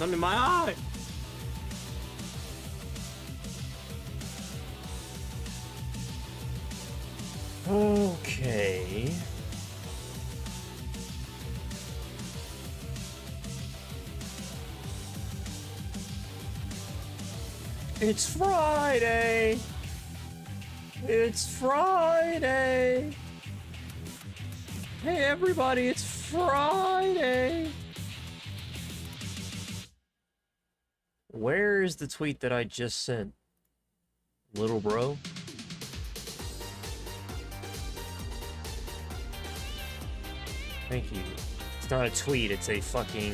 Something in my eye! Okay. It's Friday! It's Friday! Hey everybody, it's Friday! Where's the tweet that I just sent? Little bro? Thank you. It's not a tweet, it's a fucking,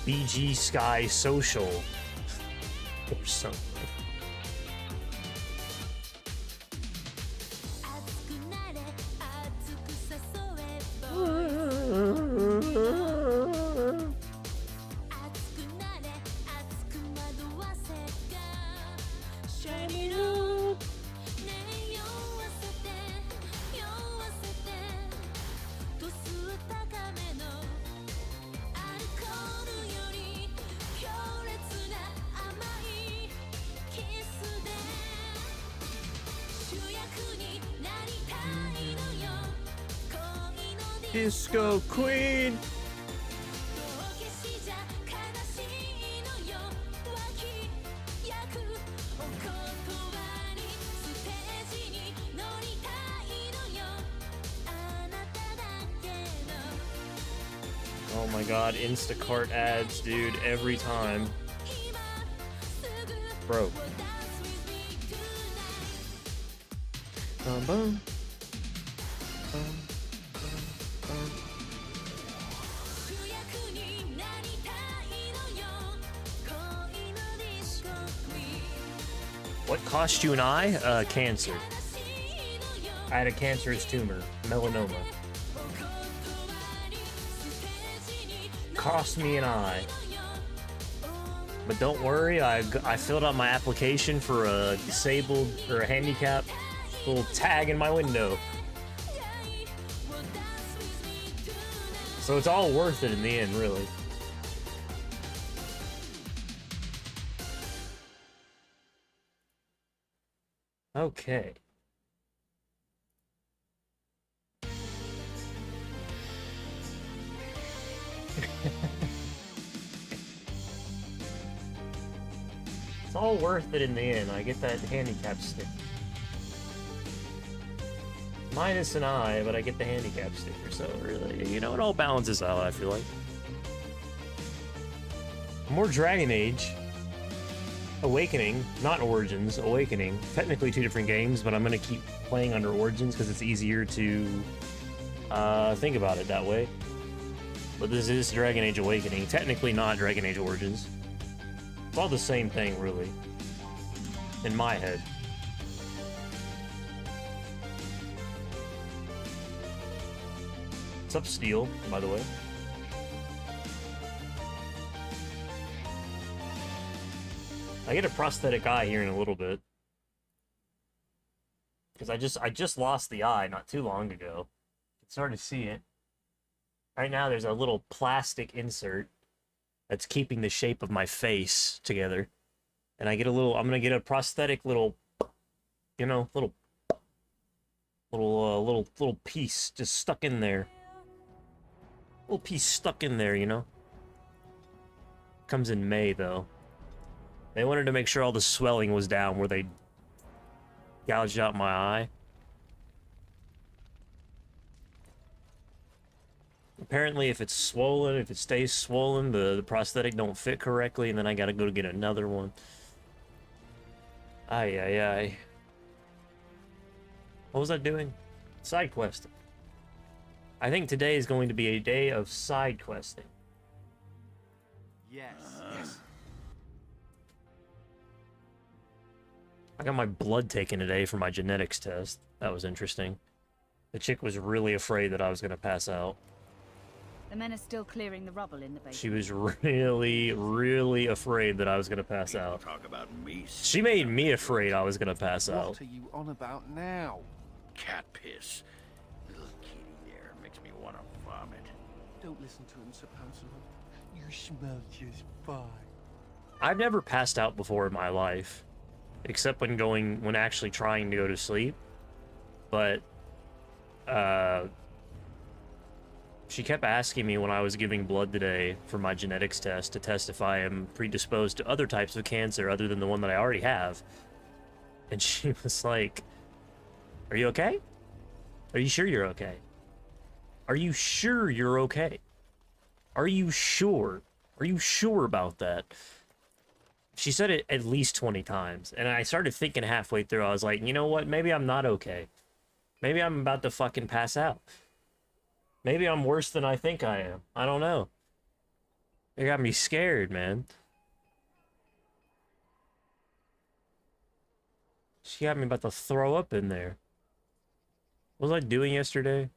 BG Sky social. Or something. Disco Queen! Oh my god, Instacart ads, dude, every time. Bro. Boom, boom. What cost you an eye? Cancer. I had a cancerous tumor, melanoma. Cost me an eye. But don't worry, I filled out my application for a disabled or a handicap little tag in my window. So it's all worth it in the end, really. Okay. It's all worth it in the end. I get that handicap sticker. Minus an eye, but I get the handicap sticker, so really, you know, it all balances out, I feel like. More Dragon Age. Awakening, not Origins, Awakening. Technically two different games, but I'm gonna keep playing under Origins because it's easier to think about it that way. But this is Dragon Age Awakening, technically not Dragon Age Origins. It's all the same thing, really. In my head. What's up, Steel, by the way? I get a prosthetic eye here in a little bit. Because I just lost the eye not too long ago. It's hard to see it. Right now there's a little plastic insert that's keeping the shape of my face together. And I get a little, I'm gonna get a prosthetic little, you know, little piece just stuck in there. Little piece stuck in there, you know? Comes in May, though. They wanted to make sure all the swelling was down where they gouged out my eye. Apparently, if it's swollen, if it stays swollen, the prosthetic don't fit correctly, and then I gotta go to get another one. Ay, ay, ay. What was I doing? Side questing. I think today is going to be a day of side questing. Yes, yes. I got my blood taken today for my genetics test. That was interesting. The chick was really afraid that I was going to pass out. The men are still clearing the rubble in the basement. She was really, really afraid that I was going to pass out. Talk about me. She made me afraid I was going to pass out. What are you on about now? Cat piss. Little kitty there makes me want to vomit. Don't listen to him, Sir Pouncillor. You smell just fine. I've never passed out before in my life, except when actually trying to go to sleep. But she kept asking me when I was giving blood today for my genetics test to test if I am predisposed to other types of cancer other than the one that I already have. And she was like, "Are you okay? Are you sure you're okay? Are you sure you're okay? Are you sure? Are you sure about that?" She said it at least 20 times, and I started thinking halfway through, I was like, you know what? Maybe I'm not okay. Maybe I'm about to fucking pass out. Maybe I'm worse than I think I am. I don't know. It got me scared, man. She got me about to throw up in there. What was I doing yesterday?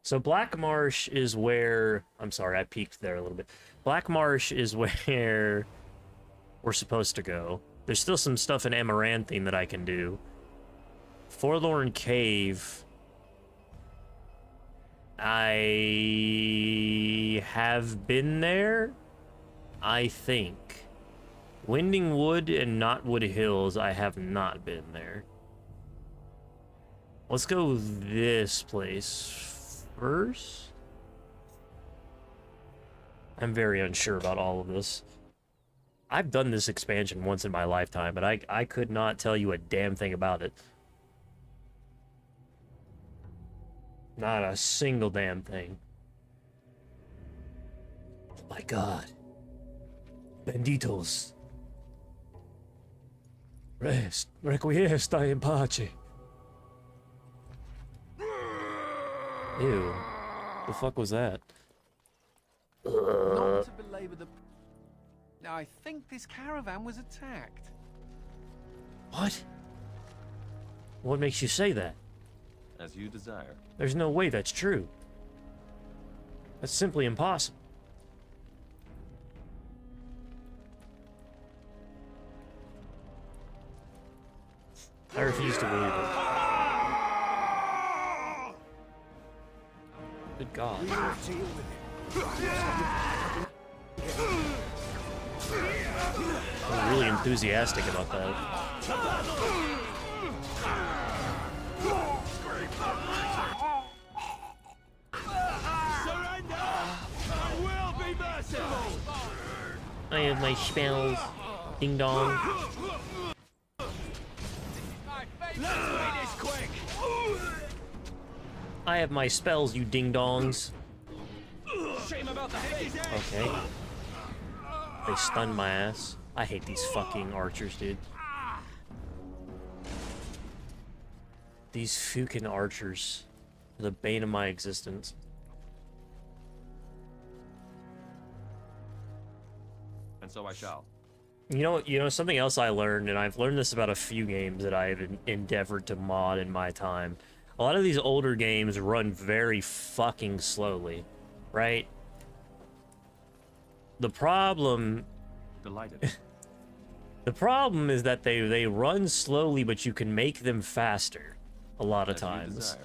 So Black Marsh is where... I'm sorry, I peeked there a little bit. Black Marsh is where we're supposed to go. There's still some stuff in Amaranthine that I can do. Forlorn Cave... I have been there, I think. Winding Wood and Knotwood Hills, I have not been there. Let's go this place first. I'm very unsure about all of this. I've done this expansion once in my lifetime, but I could not tell you a damn thing about it. Not a single damn thing. Oh my god. Benditos. Rest. Requiesta in pace. Ew. The fuck was that? Not to belabor the... Now, I think this caravan was attacked. What? What makes you say that? As you desire. There's no way that's true. That's simply impossible. I refuse to believe it. Good God. I'm really enthusiastic about that. I have my spells. Ding dong. I have my spells, you ding dongs. Okay. They stunned my ass. I hate these fucking archers, dude. These fucking archers are the bane of my existence. And so I shall. You know, something else I learned, and I've learned this about a few games that I've endeavored to mod in my time. A lot of these older games run very fucking slowly, right? The problem... Delighted. The problem is that they run slowly, but you can make them faster a lot of times.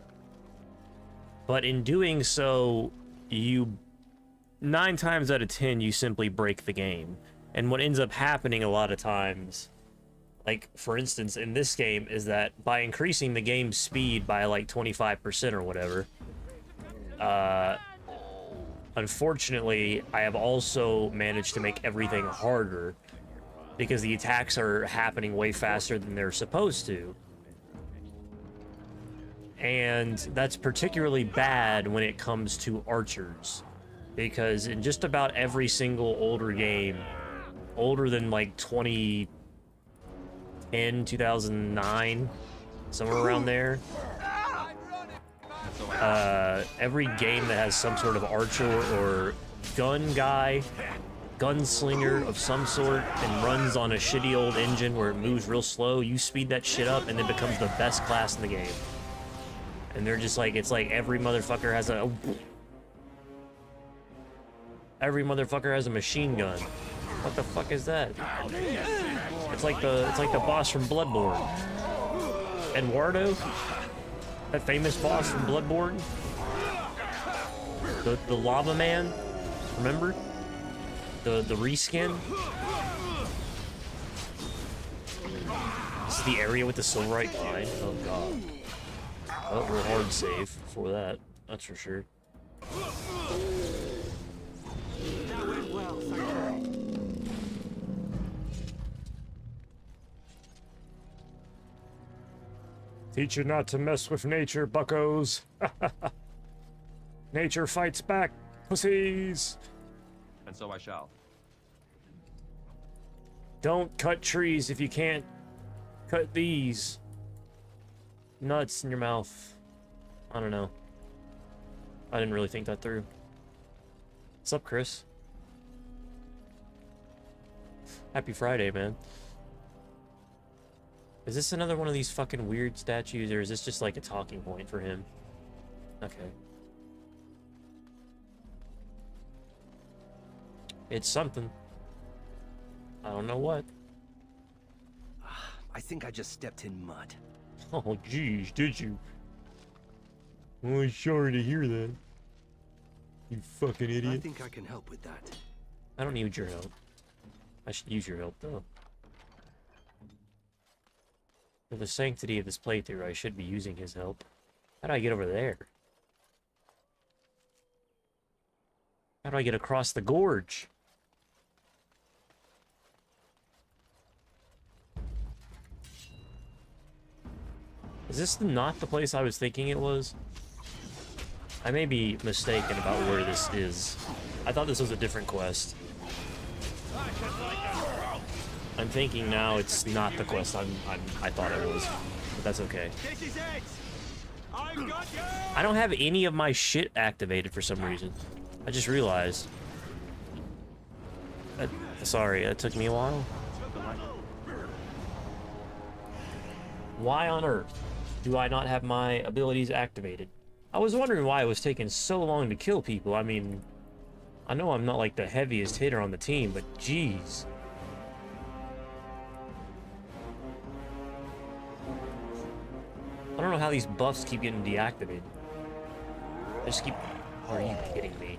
But in doing so, 9 times out of 10, you simply break the game. And what ends up happening a lot of times, like, for instance, in this game, is that by increasing the game's speed by, like, 25% or whatever, unfortunately, I have also managed to make everything harder because the attacks are happening way faster than they're supposed to. And that's particularly bad when it comes to archers, because in just about every single older game, older than like 2010, 2009, somewhere around there, every game that has some sort of archer or gun guy, gunslinger of some sort, and runs on a shitty old engine where it moves real slow, you speed that shit up and it becomes the best class in the game. And they're just like, it's like every motherfucker has a... Every motherfucker has a machine gun. What the fuck is that? It's like the boss from Bloodborne. Eduardo? That famous boss from Bloodborne? The lava man? Remember? The reskin. This is the area with the silverite mine. Oh god. Oh, we're hard safe for that. That's for sure. That went well, thank you. Teach you not to mess with nature, buckos. Nature fights back, pussies. And so I shall. Don't cut trees if you can't cut these. Nuts in your mouth. I don't know. I didn't really think that through. What's up, Chris? Happy Friday, man. Is this another one of these fucking weird statues, or is this just like a talking point for him? Okay. It's something. I don't know what. I think I just stepped in mud. Oh, geez, did you? Oh, sorry to hear that. You fucking I idiot. think I can help with that. I don't need your help. I should use your help, though. For the sanctity of this playthrough, I should be using his help. How do I get over there? How do I get across the gorge? Is this not the place I was thinking it was? I may be mistaken about where this is. I thought this was a different quest. I'm thinking now it's not the quest I thought it was, but that's okay. This is it! I've got you! I don't have any of my shit activated for some reason. I just realized. Sorry, it took me a while. Why on earth do I not have my abilities activated? I was wondering why it was taking so long to kill people. I mean, I know I'm not like the heaviest hitter on the team, but jeez. I don't know how these buffs keep getting deactivated. They just keep... Are you kidding me?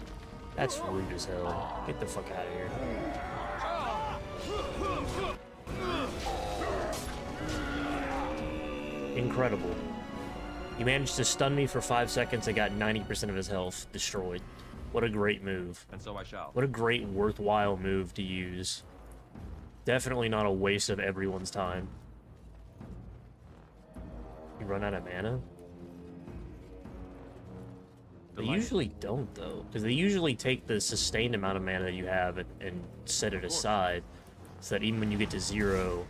That's rude as hell. Get the fuck out of here. Incredible. He managed to stun me for 5 seconds and got 90% of his health destroyed. What a great move. And so I shall. What a great, worthwhile move to use. Definitely not a waste of everyone's time. You run out of mana? They usually don't, though, because they usually take the sustained amount of mana you have and set it aside, so that even when you get to 0...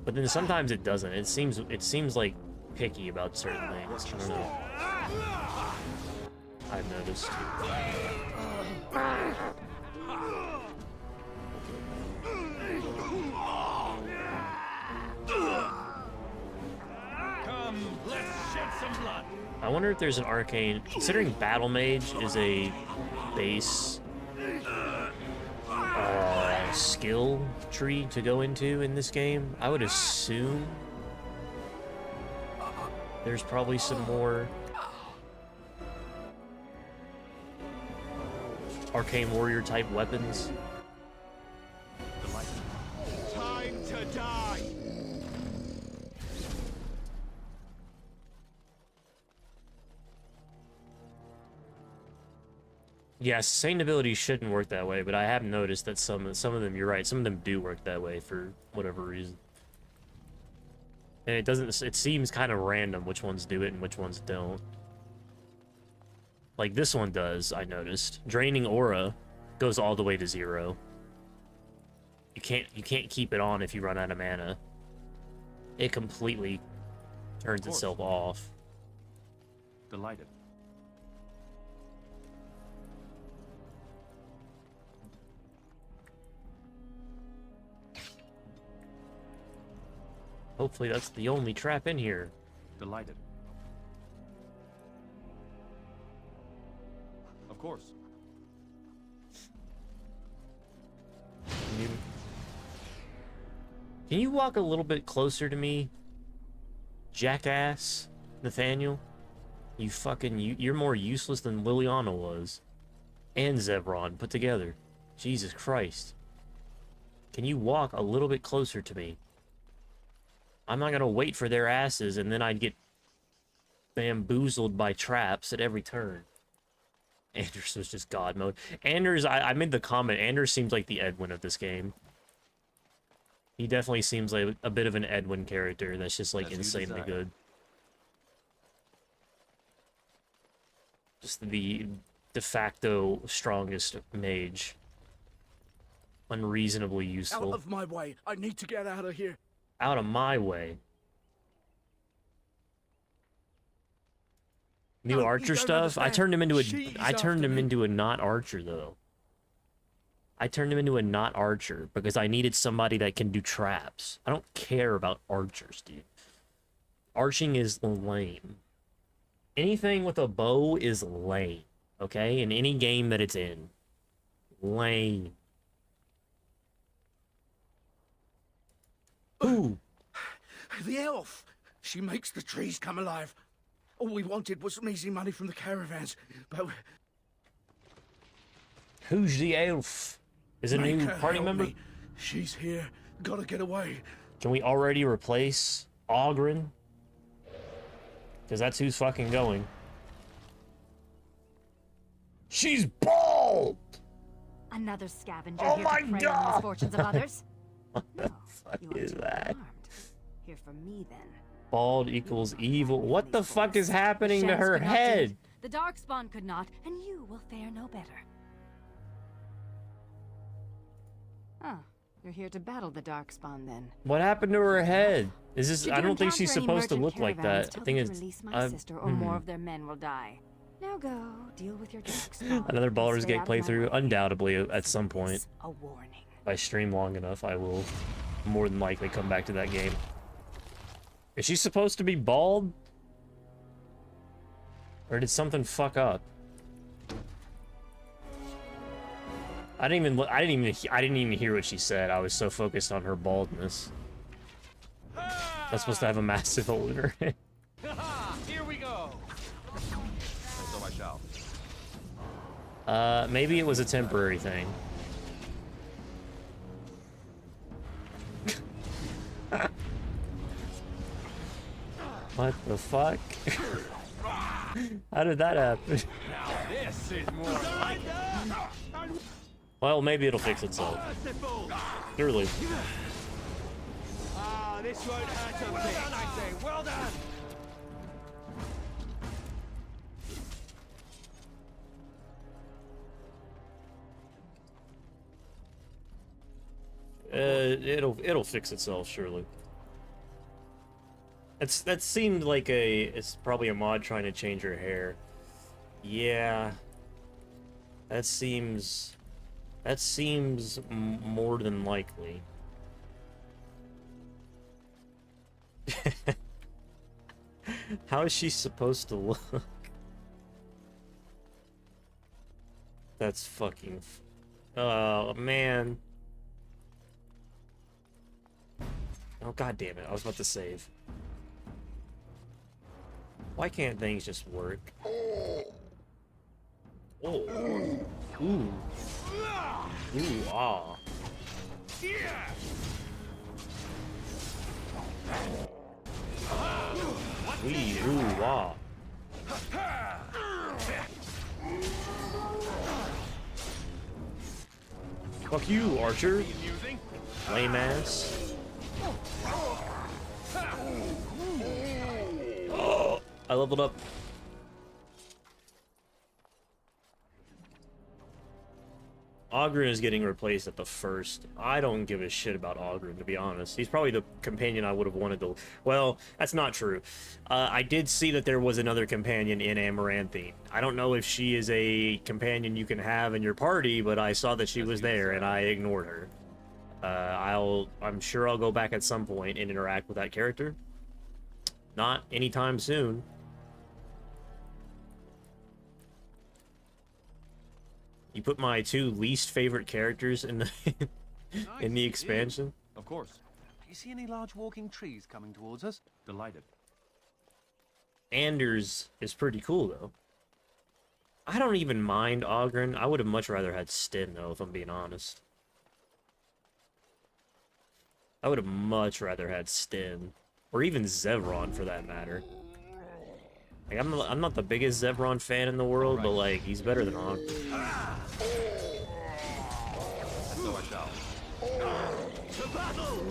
But then sometimes it doesn't. It seems like picky about certain things. I don't know. I've noticed. Come, let's shed some blood. I wonder if there's an arcane... Considering Battle Mage is a base skill tree to go into in this game, I would assume there's probably some more arcane warrior type weapons. Time to die. Yes, sustained abilities shouldn't work that way, but I have noticed that some of them, you're right, some of them do work that way for whatever reason. And it doesn't, it seems kind of random which ones do it and which ones don't. Like this one does, I noticed. Draining Aura goes all the way to 0. You can't keep it on if you run out of mana. It completely turns itself off. Delighted. Hopefully that's the only trap in here. Delighted. Of course. Can you walk a little bit closer to me, jackass, Nathaniel? You fucking... You're more useless than Liliana was. and Zebron put together. Jesus Christ. Can you walk a little bit closer to me? I'm not gonna wait for their asses and then I'd get bamboozled by traps at every turn. Anders was just God mode. Anders, I made the comment, Anders seems like the Edwin of this game. He definitely seems like a bit of an Edwin character that's just like insanely good. Just the de facto strongest mage. Unreasonably useful. Out of my way. I need to get out of here. Out of my way. New No, archer you don't stuff? I understand. turned him into a She's I turned after him me. into a not archer though. I turned him into a not archer because I needed somebody that can do traps. I don't care about archers, dude. Arching is lame. Anything with a bow is lame, okay? In any game that it's in. Lame. Ooh. The elf. She makes the trees come alive. All we wanted was some easy money from the caravans, but Who's the elf? Is it a make new her party help member? me. She's here. Gotta get away. Can we already replace Ogren? Because that's who's fucking going. She's bald! Another scavenger Oh here my to prey God! on the misfortunes of others. What the No, fuck you are is too that? alarmed. Here for me then. Bald equals evil. What the fuck is happening to Shams her could not do head? it, the Darkspawn could not, and you will fare no better. Ah, you're here to battle the Darkspawn then. What happened to her head? Is this? Should I you don't think she's encounter any supposed to merchant look like caravans, that. I tell think them to it's. release my sister or more of their men will die. Now go, deal with your Darkspawn. Another Baldur's Stay Gate out of my playthrough, way. undoubtedly at Consider some point. this a warning. If I stream long enough, I will more than likely come back to that game. Is she supposed to be bald? Or did something fuck up? I didn't even hear what she said. I was so focused on her baldness. That's supposed to have a massive hole in her head. Here we go. And so I shall. Maybe it was a temporary thing. What the fuck? How did that happen? Now this is more like Well, maybe it'll fix itself. Surely. Ah, this won't hurt a bit. I say, well done. It'll fix itself, surely. That seemed like it's probably a mod trying to change her hair. Yeah. That seems more than likely. How is she supposed to look? That's fucking oh man. Oh god damn it, I was about to save. Why can't things just work? Oh. Ooh. Ooh, ah. Wee, ooh, ah. Fuck you, Archer. Lame ass. Oh, I leveled up. Ogren is getting replaced at the first. I don't give a shit about Ogren, to be honest. He's probably the companion I would have wanted to... Well, that's not true. I did see that there was another companion in Amaranthine. I don't know if she is a companion you can have in your party, but I saw that she was there, and I ignored her. I'm sure I'll go back at some point and interact with that character. Not anytime soon. You put my two least favorite characters in the in the expansion. Of course. Do you see any large walking trees coming towards us? Delighted. Anders is pretty cool though. I don't even mind Ogren. I would have much rather had Stin, though, if I'm being honest. I would have much rather had Stin. Or even Zevron, for that matter. Like, I'm not the biggest Zevron fan in the world, but, like, he's better than Ogren. And so I shall. To battle!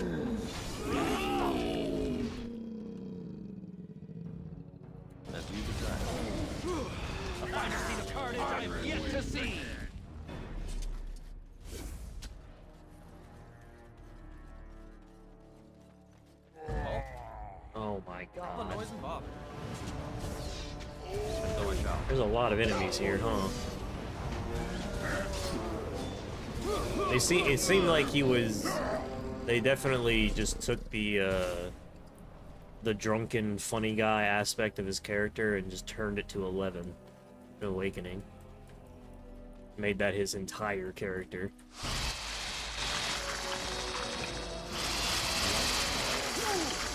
As you desire. A finer scene of carnage I've yet to see. Oh my god. Noise and Bob. And so I shall. There's a lot of enemies here, huh? It seemed like he was... They definitely just took the drunken, funny guy aspect of his character and just turned it to 11 in Awakening. Made that his entire character.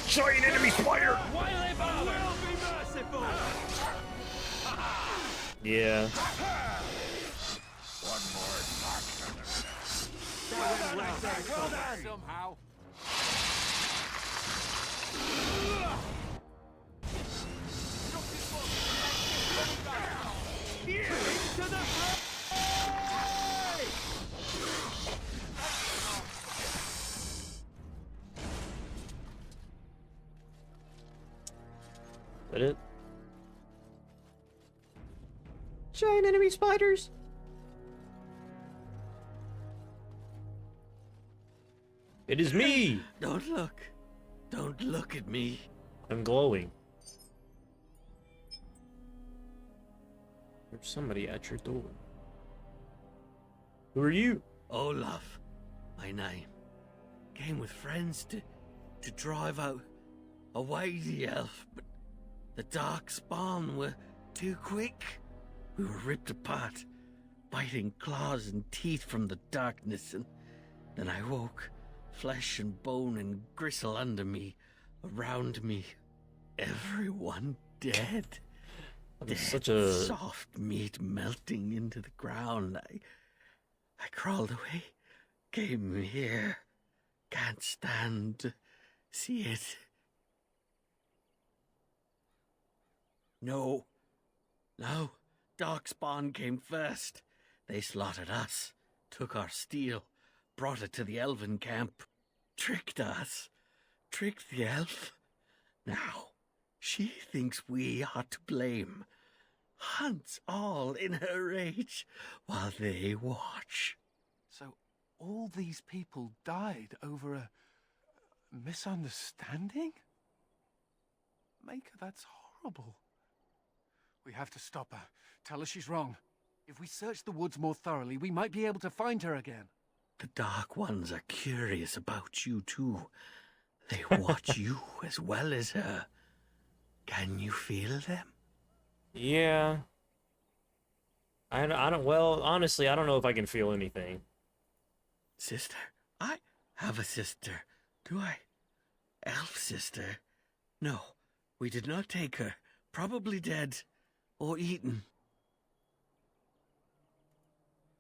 Giant enemy spider! Why they bother? Will be merciful. Yeah. Well done. Somehow. Here, into the fray! That it? Giant enemy spiders! It is me! Don't look. Don't look at me. I'm glowing. There's somebody at your door. Who are you? Olaf, my name. Came with friends to drive out away the elf, but the dark spawn were too quick. We were ripped apart, biting claws and teeth from the darkness, and then I woke, flesh and bone and gristle under me, around me, everyone dead. That is such a... Soft meat melting into the ground. I crawled away, came here. Can't stand to see it. No. Darkspawn came first. They slaughtered us, took our steel, brought it to the elven camp, tricked us, tricked the elf. Now, she thinks we are to blame. Hunts all in her rage while they watch. So all these people died over a misunderstanding? Maker, that's horrible. We have to stop her. Tell her she's wrong. If we search the woods more thoroughly, we might be able to find her again. The Dark Ones are curious about you too. They watch you as well as her. Can you feel them? Yeah. I don't, well, honestly, I don't know if I can feel anything. Sister? I have a sister. Do I? Elf sister? No, we did not take her. Probably dead. Or eaten.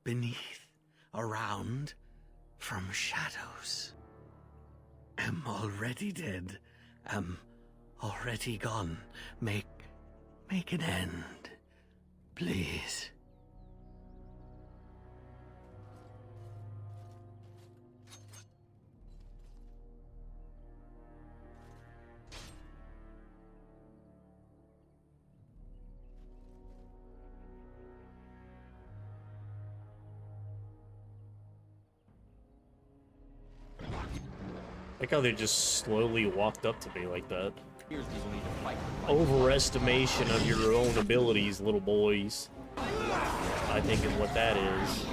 Beneath, around, from shadows. Am already dead. Am already gone. Make an end. Please. Like how they just slowly walked up to me like that. Here's people need to fight. Overestimation of your own abilities, little boys. I think is what that is.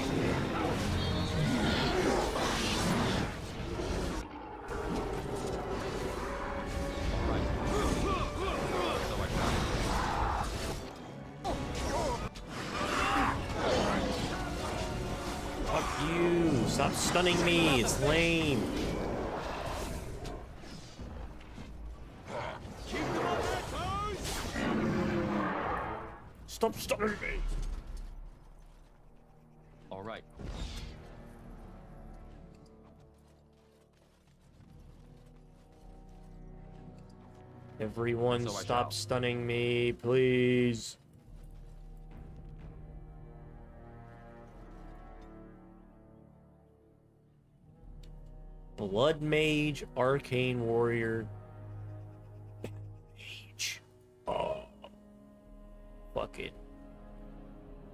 Fuck you! Stop stunning me! It's lame! Stop stunning me! Everyone So I stop shall. stunning me, please. Blood Mage, Arcane Warrior. Mage. Oh. Fucking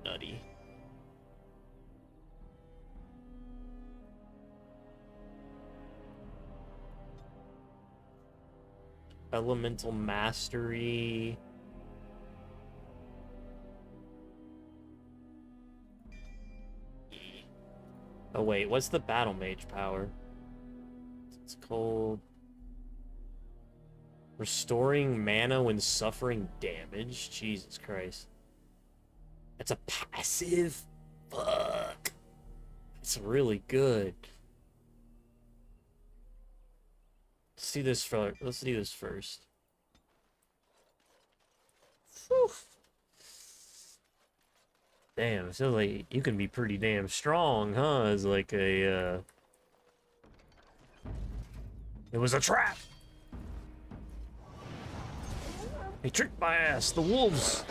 nutty. Elemental Mastery. Oh wait, what's the Battle Mage power? It's called Restoring Mana when suffering damage? Jesus Christ. That's a passive? Fuck. It's really good. Let's do this first. Whew. Damn, so like you can be pretty damn strong, huh? As like a It was a trap! He tricked my ass, the wolves!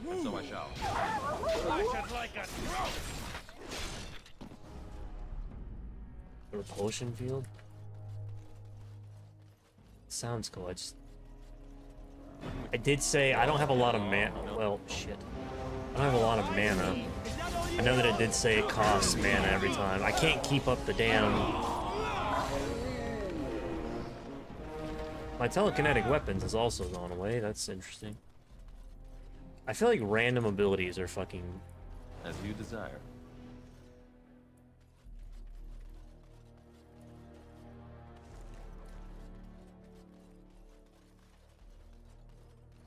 And so I shall. The repulsion field? Sounds cool. I did say I don't have a lot of mana. Well, shit. I don't have a lot of mana. I know that it did say it costs mana every time. I can't keep up the damn... My telekinetic weapons has also gone away. That's interesting. I feel like random abilities are fucking... As you desire.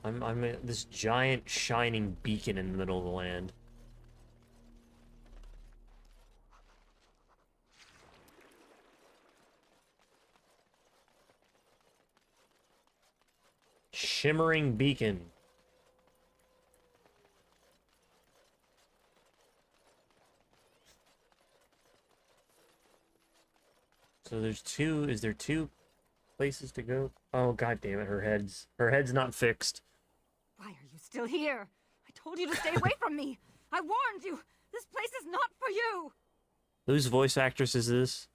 I'm this giant shining beacon in the middle of the land. Shimmering beacon. So there's two, is there two places to go? Oh god damn it, her head's not fixed. Why are you still here? I told you to stay away from me. I warned you. This place is not for you. Whose voice actress is this?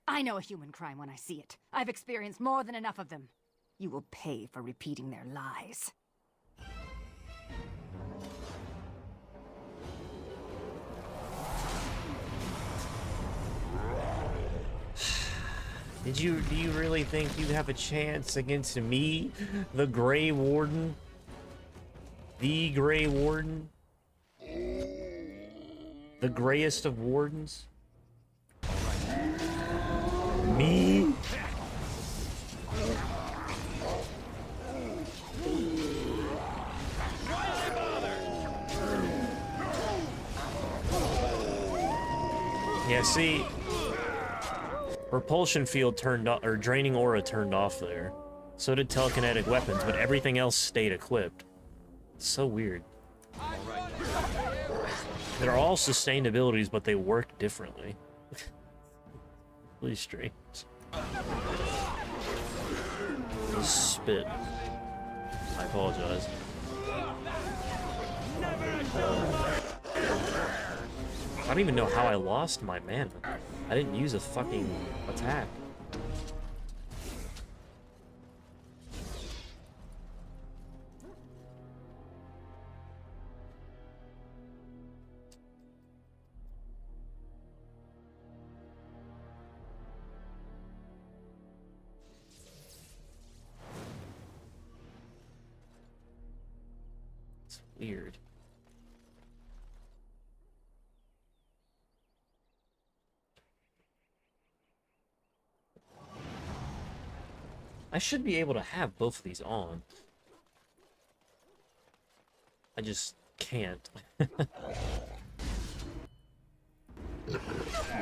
I know a human crime when I see it. I've experienced more than enough of them. You will pay for repeating their lies. Do you really think you have a chance against me, the Grey Warden? The Grey Warden? The grayest of wardens? Me? Yeah, see, repulsion field turned off, or draining aura turned off there. So did telekinetic weapons, but everything else stayed equipped. It's so weird. They're all sustained abilities, but they work differently. Really strange. Spit. I apologize. I don't even know how I lost my mana. I didn't use a fucking attack. It's weird. I should be able to have both of these on. I just can't.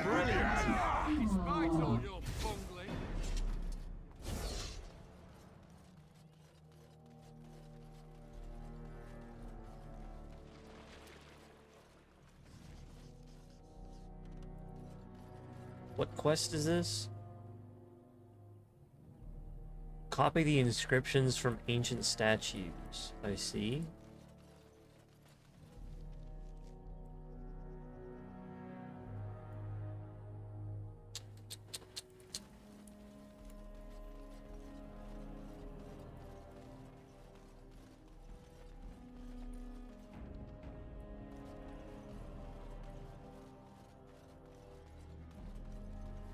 Brilliant! Despite all your bungling. What quest is this? Copy the inscriptions from ancient statues. I see.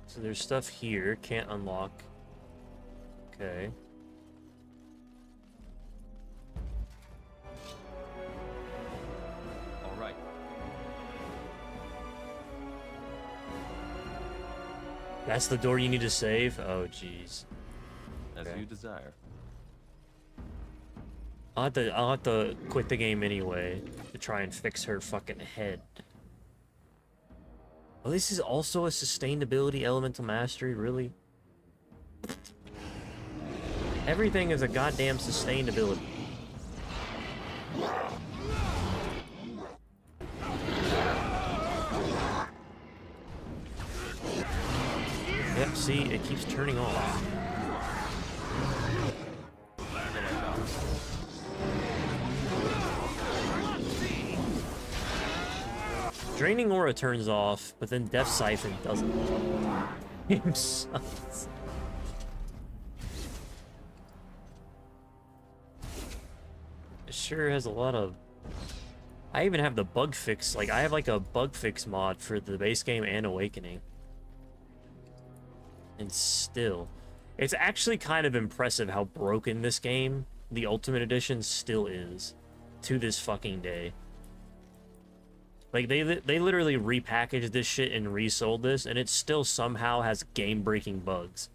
So there's stuff here, can't unlock. Okay. All right. That's the door you need to save? Oh, jeez. As Okay. you desire. I'll have to quit the game anyway to try and fix her fucking head. Oh, this is also a sustainability elemental mastery, really? Everything is a goddamn sustainability. Yep, see, it keeps turning off. Draining Aura turns off, but then Death Siphon doesn't. Game sucks. It sure has a lot of... I even have the bug fix, like, I have like a bug fix mod for the base game and Awakening. And still... It's actually kind of impressive how broken this game, the Ultimate Edition, still is. To this fucking day. Like, they literally repackaged this shit and resold this, and it still somehow has game-breaking bugs.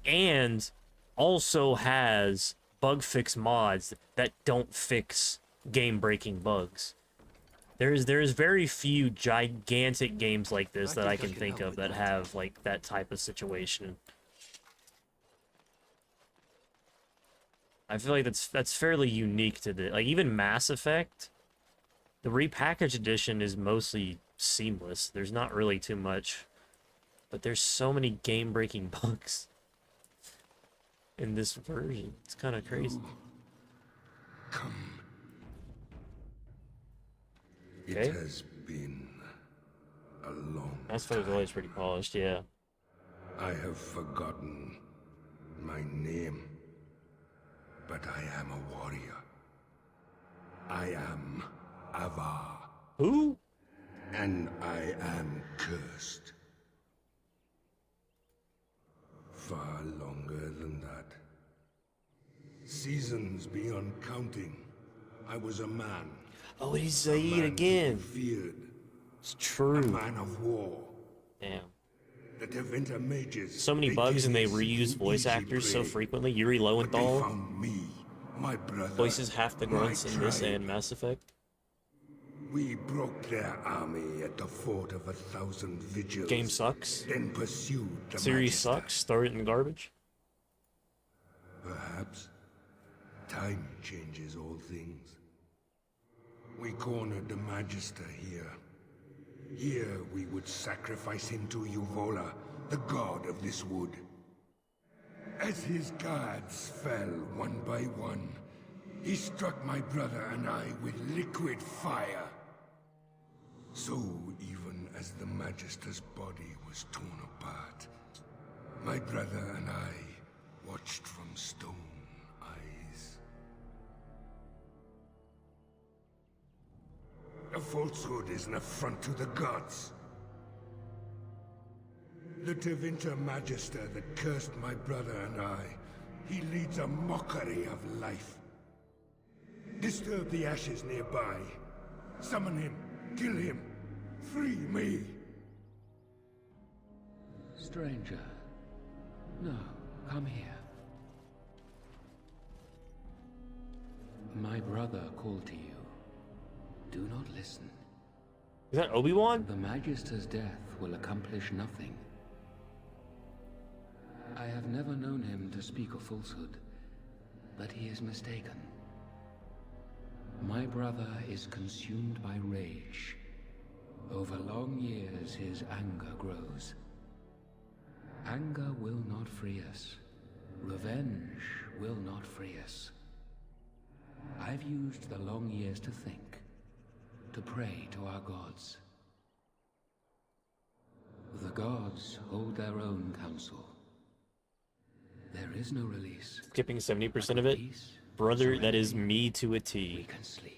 And also has bug fix mods that don't fix game-breaking bugs. There's very few gigantic games like this that I can think of that have, like, that type of situation. I feel like that's fairly unique to the... Like, even Mass Effect... The repackaged edition is mostly seamless. There's not really too much. But there's so many game-breaking bugs in this version. It's kind of crazy. Come. Okay. It has been a long That's always pretty polished, yeah. I have forgotten my name, but I am a warrior. I am Avar, Who? and I am cursed. Far longer than that. Seasons beyond counting. I was a man. Oh, it is A Zaid man to again. be feared. It's A true. man of war. Damn. The Tevinter mages. So many bugs and they came reuse seeking voice easy actors so prey. frequently. Yuri But they Lowenthal found me, my brother, voices half the my grunts in this tribe. and Mass Effect. We broke their army at the fort of 1,000 vigils. Game sucks. Then pursued the Series Magister. sucks. Throw it in the garbage. Perhaps time changes all things. We cornered the Magister here. Here we would sacrifice him to Uvola, the god of this wood. As his guards fell one by one, he struck my brother and I with liquid fire. So even as the Magister's body was torn apart, my brother and I watched from stone eyes. A falsehood is an affront to the gods. The Tevinter Magister that cursed my brother and I, he leads a mockery of life. Disturb the ashes nearby. Summon him. Kill him. Free me. Stranger. No, come here. My brother called to you. Do not listen. Is that Obi-Wan? The Magister's death will accomplish nothing. I have never known him to speak a falsehood, but he is mistaken. My brother is consumed by rage. Over long years, his anger grows. Anger will not free us. Revenge will not free us. I've used the long years to think, to pray to our gods. The gods hold their own counsel. There is no release. Skipping 70% of it? Brother, that is me to a We T. can sleep.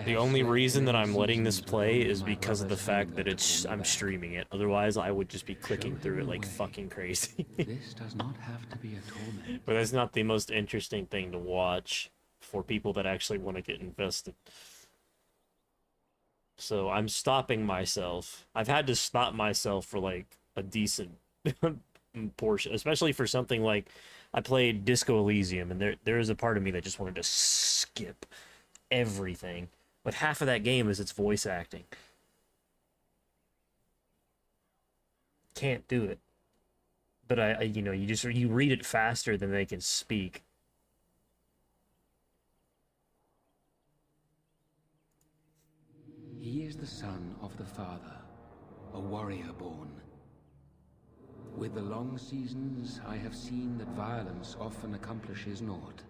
The only reason that I'm letting this play is because of the fact that I'm streaming it. Otherwise, I would just be clicking through it like fucking crazy. This does not have to be a torment. But that's not the most interesting thing to watch for people that actually want to get invested. So I'm stopping myself. I've had to stop myself for like a decent portion, especially for something like I played Disco Elysium, and there is a part of me that just wanted to skip everything. But half of that game is its voice acting. Can't do it. But I you know, you read it faster than they can speak. He is the son of the father, a warrior born. With the long seasons, I have seen that violence often accomplishes naught.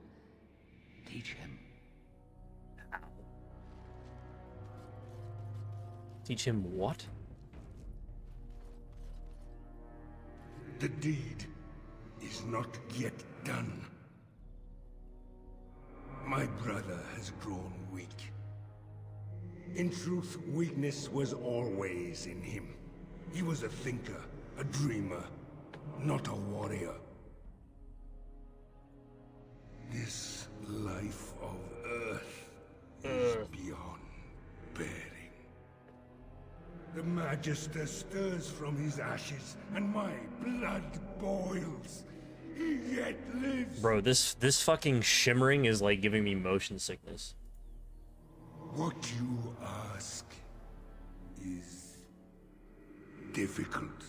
Teach him. Teach him what? The deed is not yet done. My brother has grown weak. In truth, weakness was always in him. He was a thinker, a dreamer, not a warrior. This life of Earth is beyond bearing. The Magister stirs from his ashes, and my blood boils. He yet lives. Bro, this fucking shimmering is like giving me motion sickness. What you ask is difficult.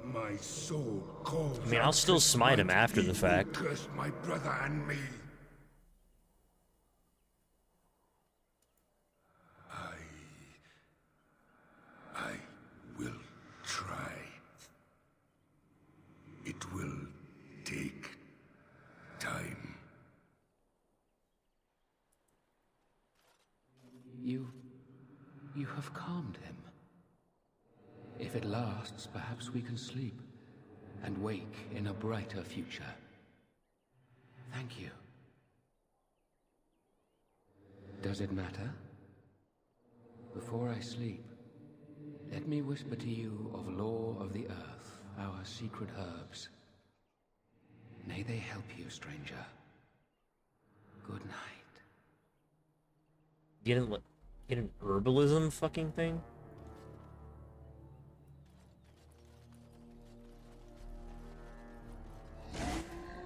My soul calls. I mean, I'll still smite him after the fact. Curse my brother and me. I will try. It will take time. You have calmed him. If it lasts, perhaps we can sleep and wake in a brighter future. Thank you. Does it matter? Before I sleep, let me whisper to you of lore of the earth, our secret herbs. May they help you, stranger. Good night. Get an herbalism fucking thing?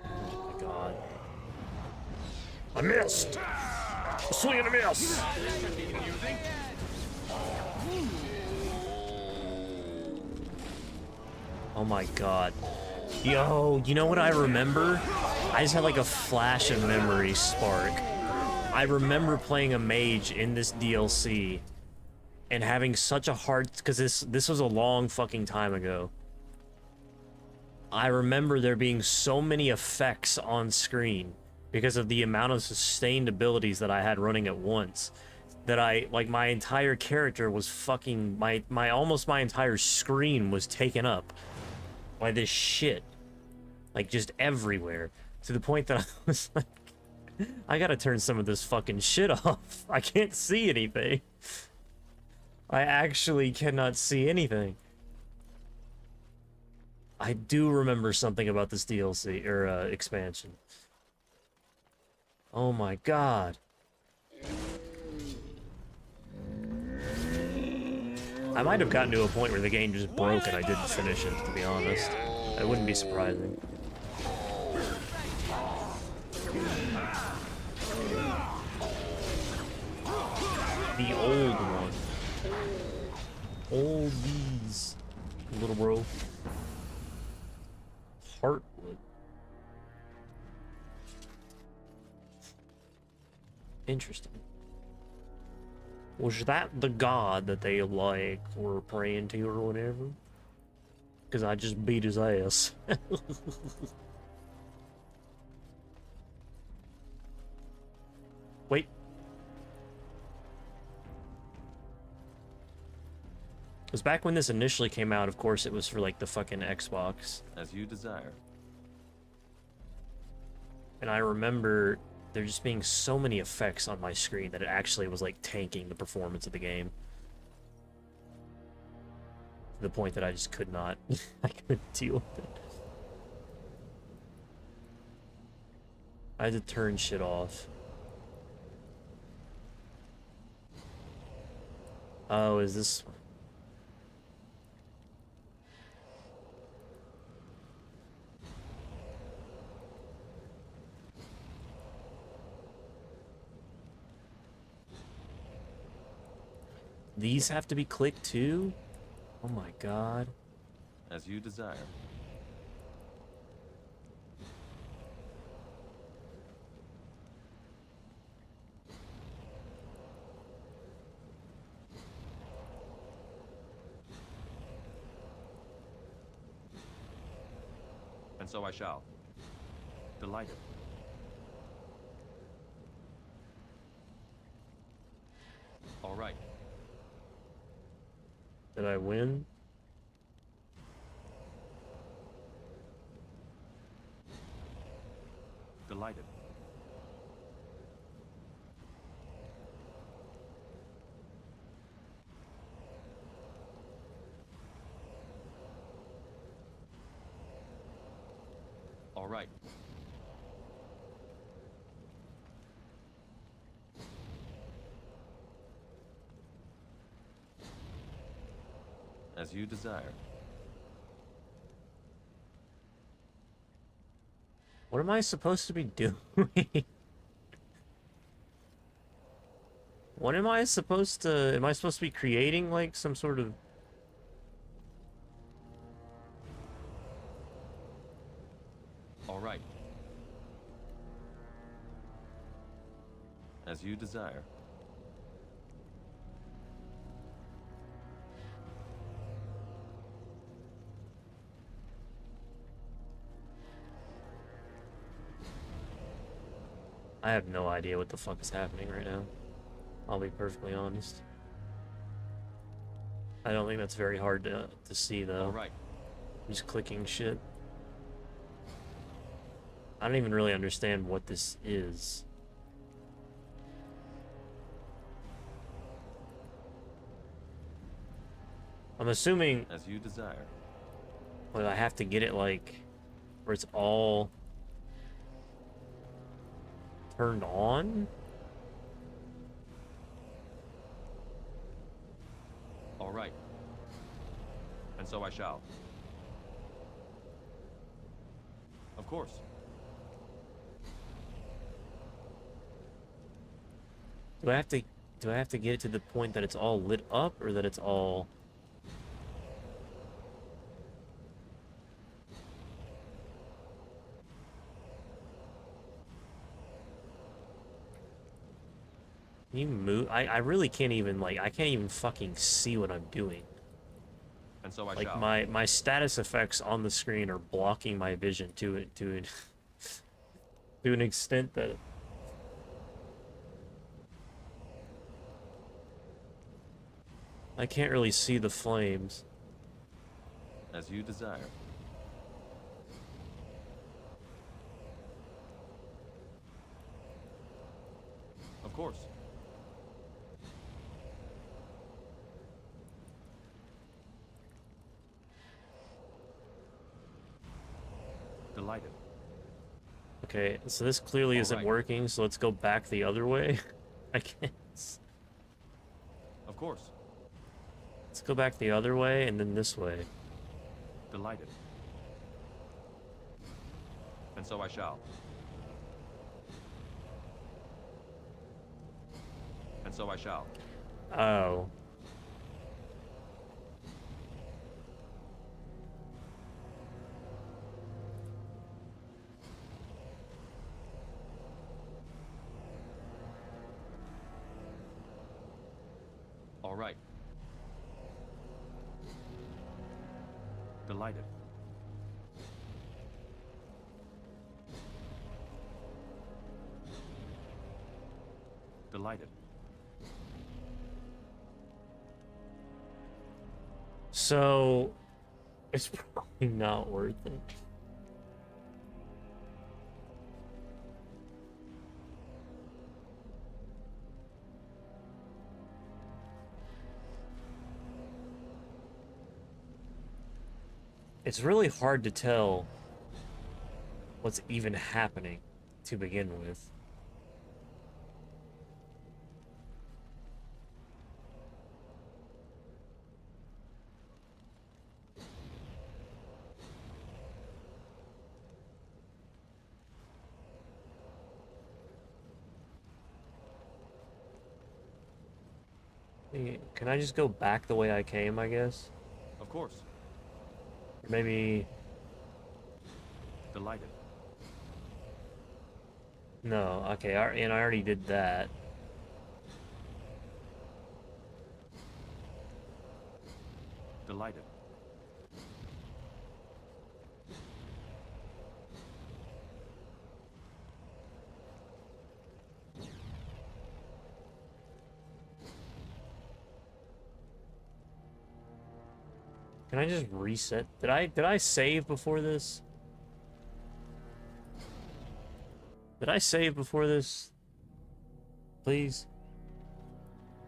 Oh my god. I missed! Swing and a miss! Oh my god. Yo, you know what I remember? I just had like a flash of memory spark. I remember playing a mage in this DLC and having such a hard, because this was a long fucking time ago. I remember there being so many effects on screen because of the amount of sustained abilities that I had running at once, that my entire character was fucking, almost my entire screen was taken up by this shit. Like, just everywhere. To the point that I was like, I gotta turn some of this fucking shit off. I can't see anything. I actually cannot see anything. I do remember something about this DLC, or expansion. Oh my god. I might have gotten to a point where the game just broke and I didn't finish it, to be honest. That wouldn't be surprising. The old one. Oldies. Little bro. Heartwood. Interesting. Was that the god that they like were praying to or whatever? Because I just beat his ass. Wait. Because back when this initially came out, of course, it was for like the fucking Xbox. As you desire. And I remember there just being so many effects on my screen that it actually was like tanking the performance of the game. To the point that I just could not, I couldn't deal with it. I had to turn shit off. Oh, is this... These have to be clicked too? Oh my god. As you desire. And so I shall. Delighted. All right. Did I win? Delighted. All right. As you desire. What am I supposed to be doing? What am I supposed to... Am I supposed to be creating, like, some sort of... All right. As you desire. I have no idea what the fuck is happening right now. I'll be perfectly honest. I don't think that's very hard to see, though. All right. I'm just clicking shit. I don't even really understand what this is. I'm assuming... As you desire. Well, I have to get it, like, where it's all... turned on? All right. And so I shall. Of course. Do I have to get it to the point that it's all lit up, or that it's all... Can you move? I really can't even, like, I can't even fucking see what I'm doing. And so I Like, shall. my status effects on the screen are blocking my vision to an extent that... I can't really see the flames. As you desire. Of course. Delighted. Okay, so this clearly isn't Alright. working, so let's go back the other way. I guess. Of course. Let's go back the other way and then this way. Delighted. And so I shall. And so I shall. Oh. All right. Delighted. Delighted. So, it's probably not worth it. It's really hard to tell what's even happening to begin with. Can I just go back the way I came, I guess? Of course. Or maybe... Delighted. No, okay, and I already did that. Delighted. Can I just reset? Did I save before this? Did I save before this? Please?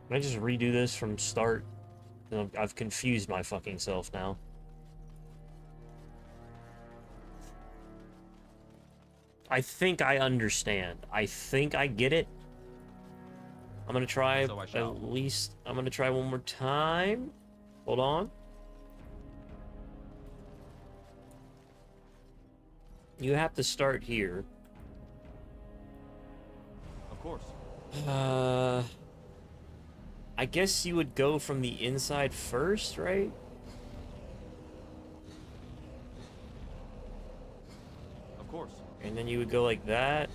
Can I just redo this from start? I've confused my fucking self now. I think I understand. I think I get it. I'm gonna try So I shall. at least... I'm gonna try one more time. Hold on. You have to start here. Of course. I guess you would go from the inside first, right? Of course. And then you would go like that.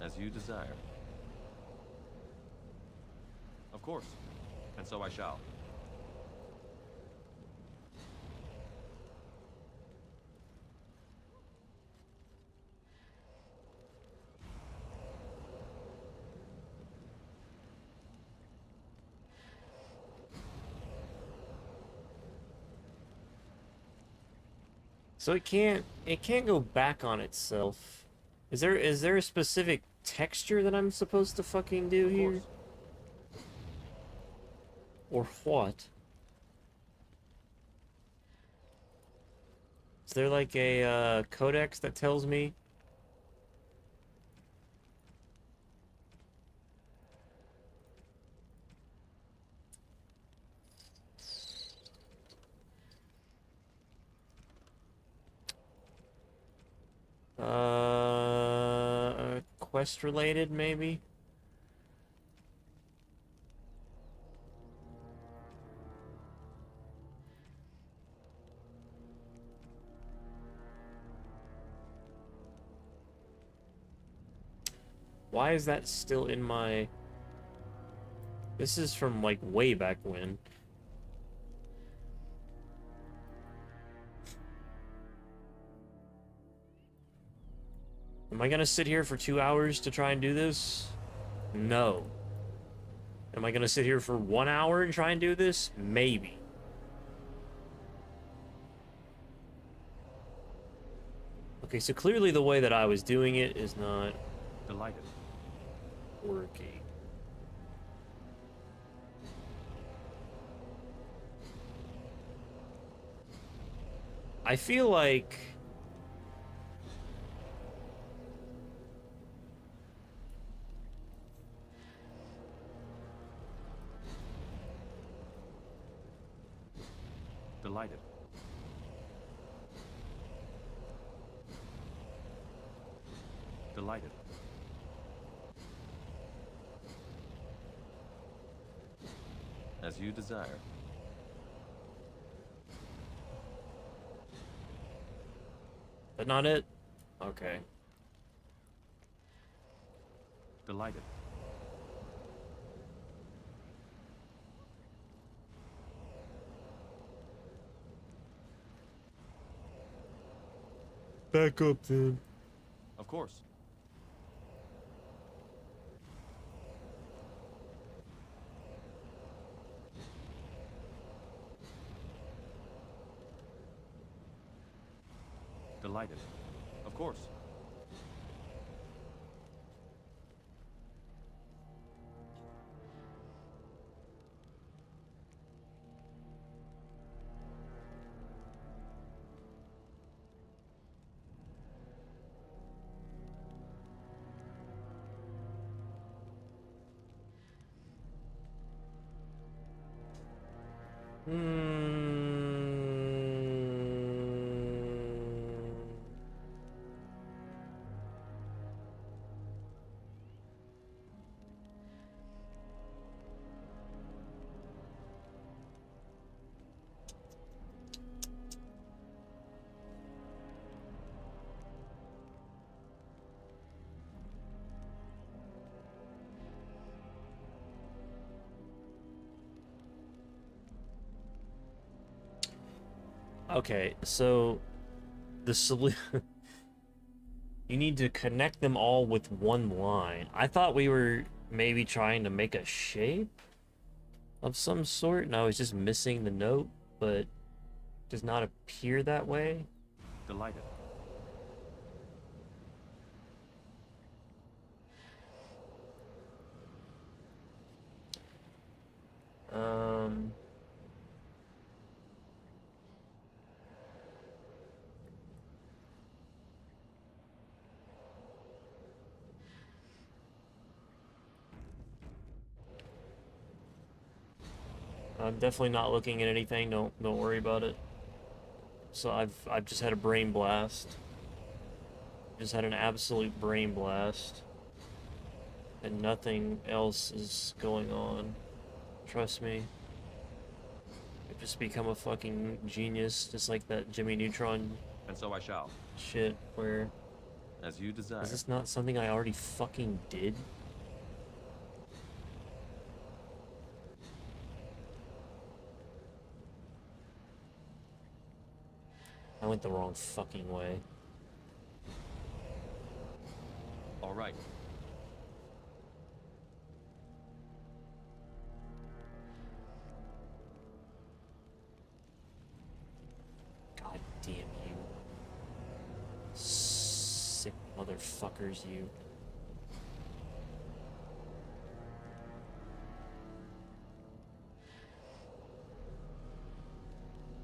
As you desire. Of course. And so I shall. So it can't go back on itself. Is there a specific texture that I'm supposed to fucking do Of here? course. Or what? Is there like a codex that tells me? Quest related, maybe? Why is that still in my... This is from, like, way back when. Am I gonna sit here for 2 hours to try and do this? No. Am I gonna sit here for 1 hour and try and do this? Maybe. Okay, so clearly the way that I was doing it is not Delighted. working. I feel like... Delighted. Delighted. As you desire. But not it? Okay. Delighted. Back up then. Of course. Delighted. Of course. Okay, so the solution. You need to connect them all with one line. I thought we were maybe trying to make a shape of some sort, and I was just missing the note, but it does not appear that way. Delighted. I'm definitely not looking at anything. Don't worry about it. So I've just had a brain blast. Just had an absolute brain blast. And nothing else is going on. Trust me. I've just become a fucking genius, just like that Jimmy Neutron And so I shall. shit where... As you desire. Is this not something I already fucking did? I went the wrong fucking way. All right. God damn you. Sick motherfuckers, you.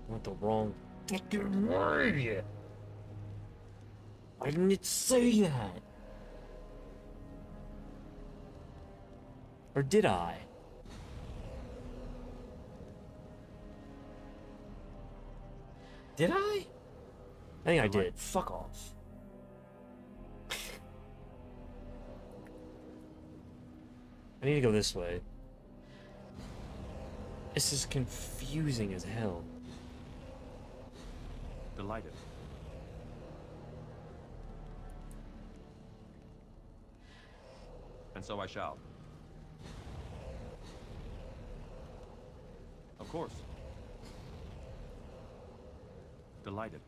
I went the wrong fucking way. Why didn't it say that? Or did I? Did I? I think I did. Fuck off. I need to go this way. This is confusing as hell. Delighted. And so I shall. Of course. Delighted.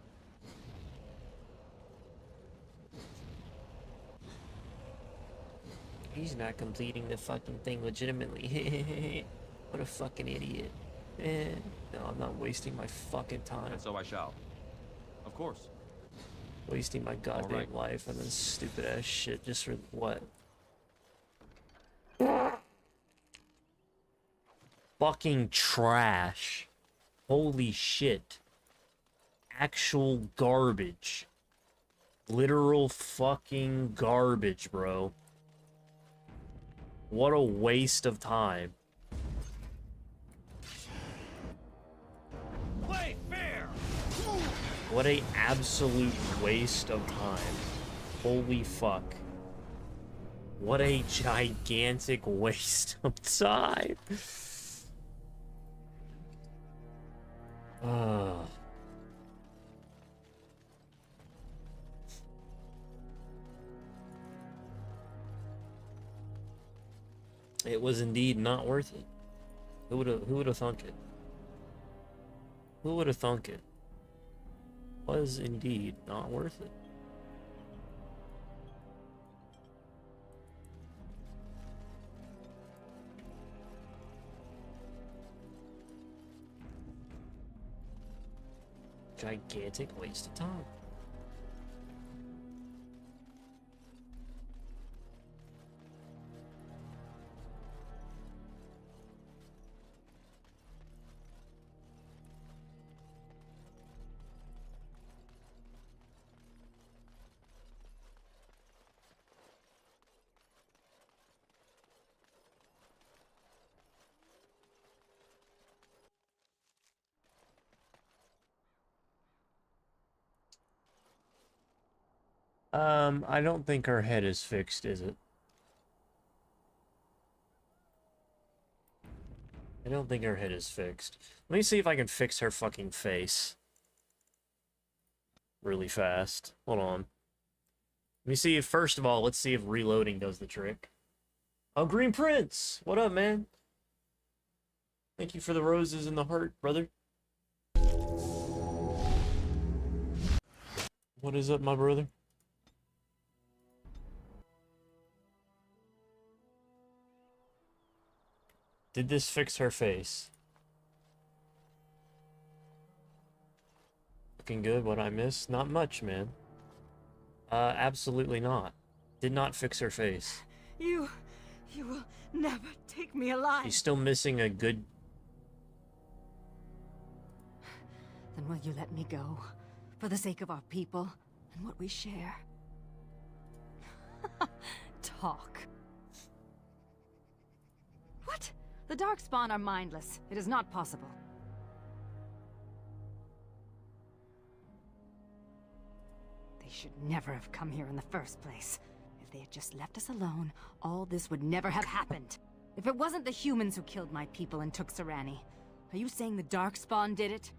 He's not completing the fucking thing legitimately. What a fucking idiot. No, I'm not wasting my fucking time. And so I shall. Of course. Wasting my goddamn right. life on this stupid ass shit just for what? Fucking trash. Holy shit. Actual garbage. Literal fucking garbage, bro. What a waste of time. Wait! What a absolute waste of time. Holy fuck. What a gigantic waste of time. It was indeed not worth it. Who would have thunk it? Who would have thunk it? Was indeed not worth it. Gigantic waste of time. I don't think her head is fixed, is it? I don't think her head is fixed. Let me see if I can fix her fucking face. Really fast. Hold on. Let me see if, first of all, let's see if reloading does the trick. Oh, Green Prince! What up, man? Thank you for the roses and the heart, brother. What is up, my brother? Did this fix her face? Looking good, what I missed? Not much, man. Absolutely not. Did not fix her face. You will never take me alive. She's still missing a good... Then will you let me go? For the sake of our people and what we share. Talk. What? The Darkspawn are mindless. It is not possible. They should never have come here in the first place. If they had just left us alone, all this would never have happened. If it wasn't the humans who killed my people and took Serani, are you saying the Darkspawn did it?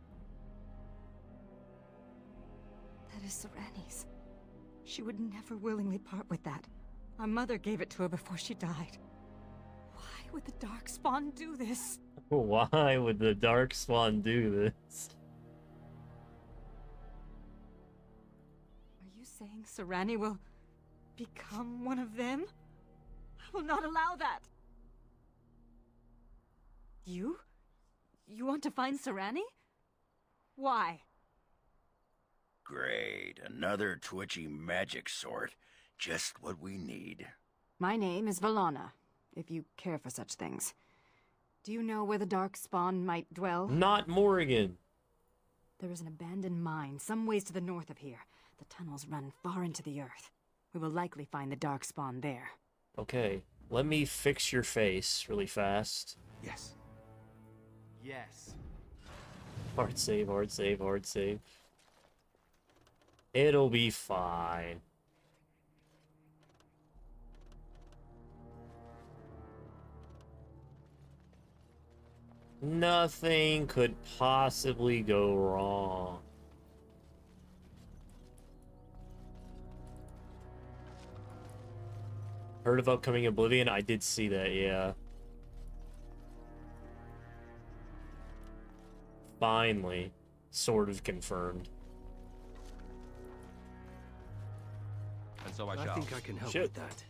That is Serani's. She would never willingly part with that. Our mother gave it to her before she died. Why would the Darkspawn do this? Why would the Darkspawn do this? Are you saying Serani will become one of them? I will not allow that. You? You want to find Serani? Why? Great, another twitchy magic sort. Just what we need. My name is Valana, if you care for such things. Do you know where the Darkspawn might dwell? Not Morrigan. There is an abandoned mine some ways to the north of here. The tunnels run far into the earth. We will likely find the Darkspawn there. Okay, let me fix your face really fast. Yes. Yes. Hard save, hard save, hard save. It'll be fine. Nothing could possibly go wrong. Heard of upcoming Oblivion? I did see that, yeah. Finally, sort of confirmed. And so I I shall. think I can help Shit. with that.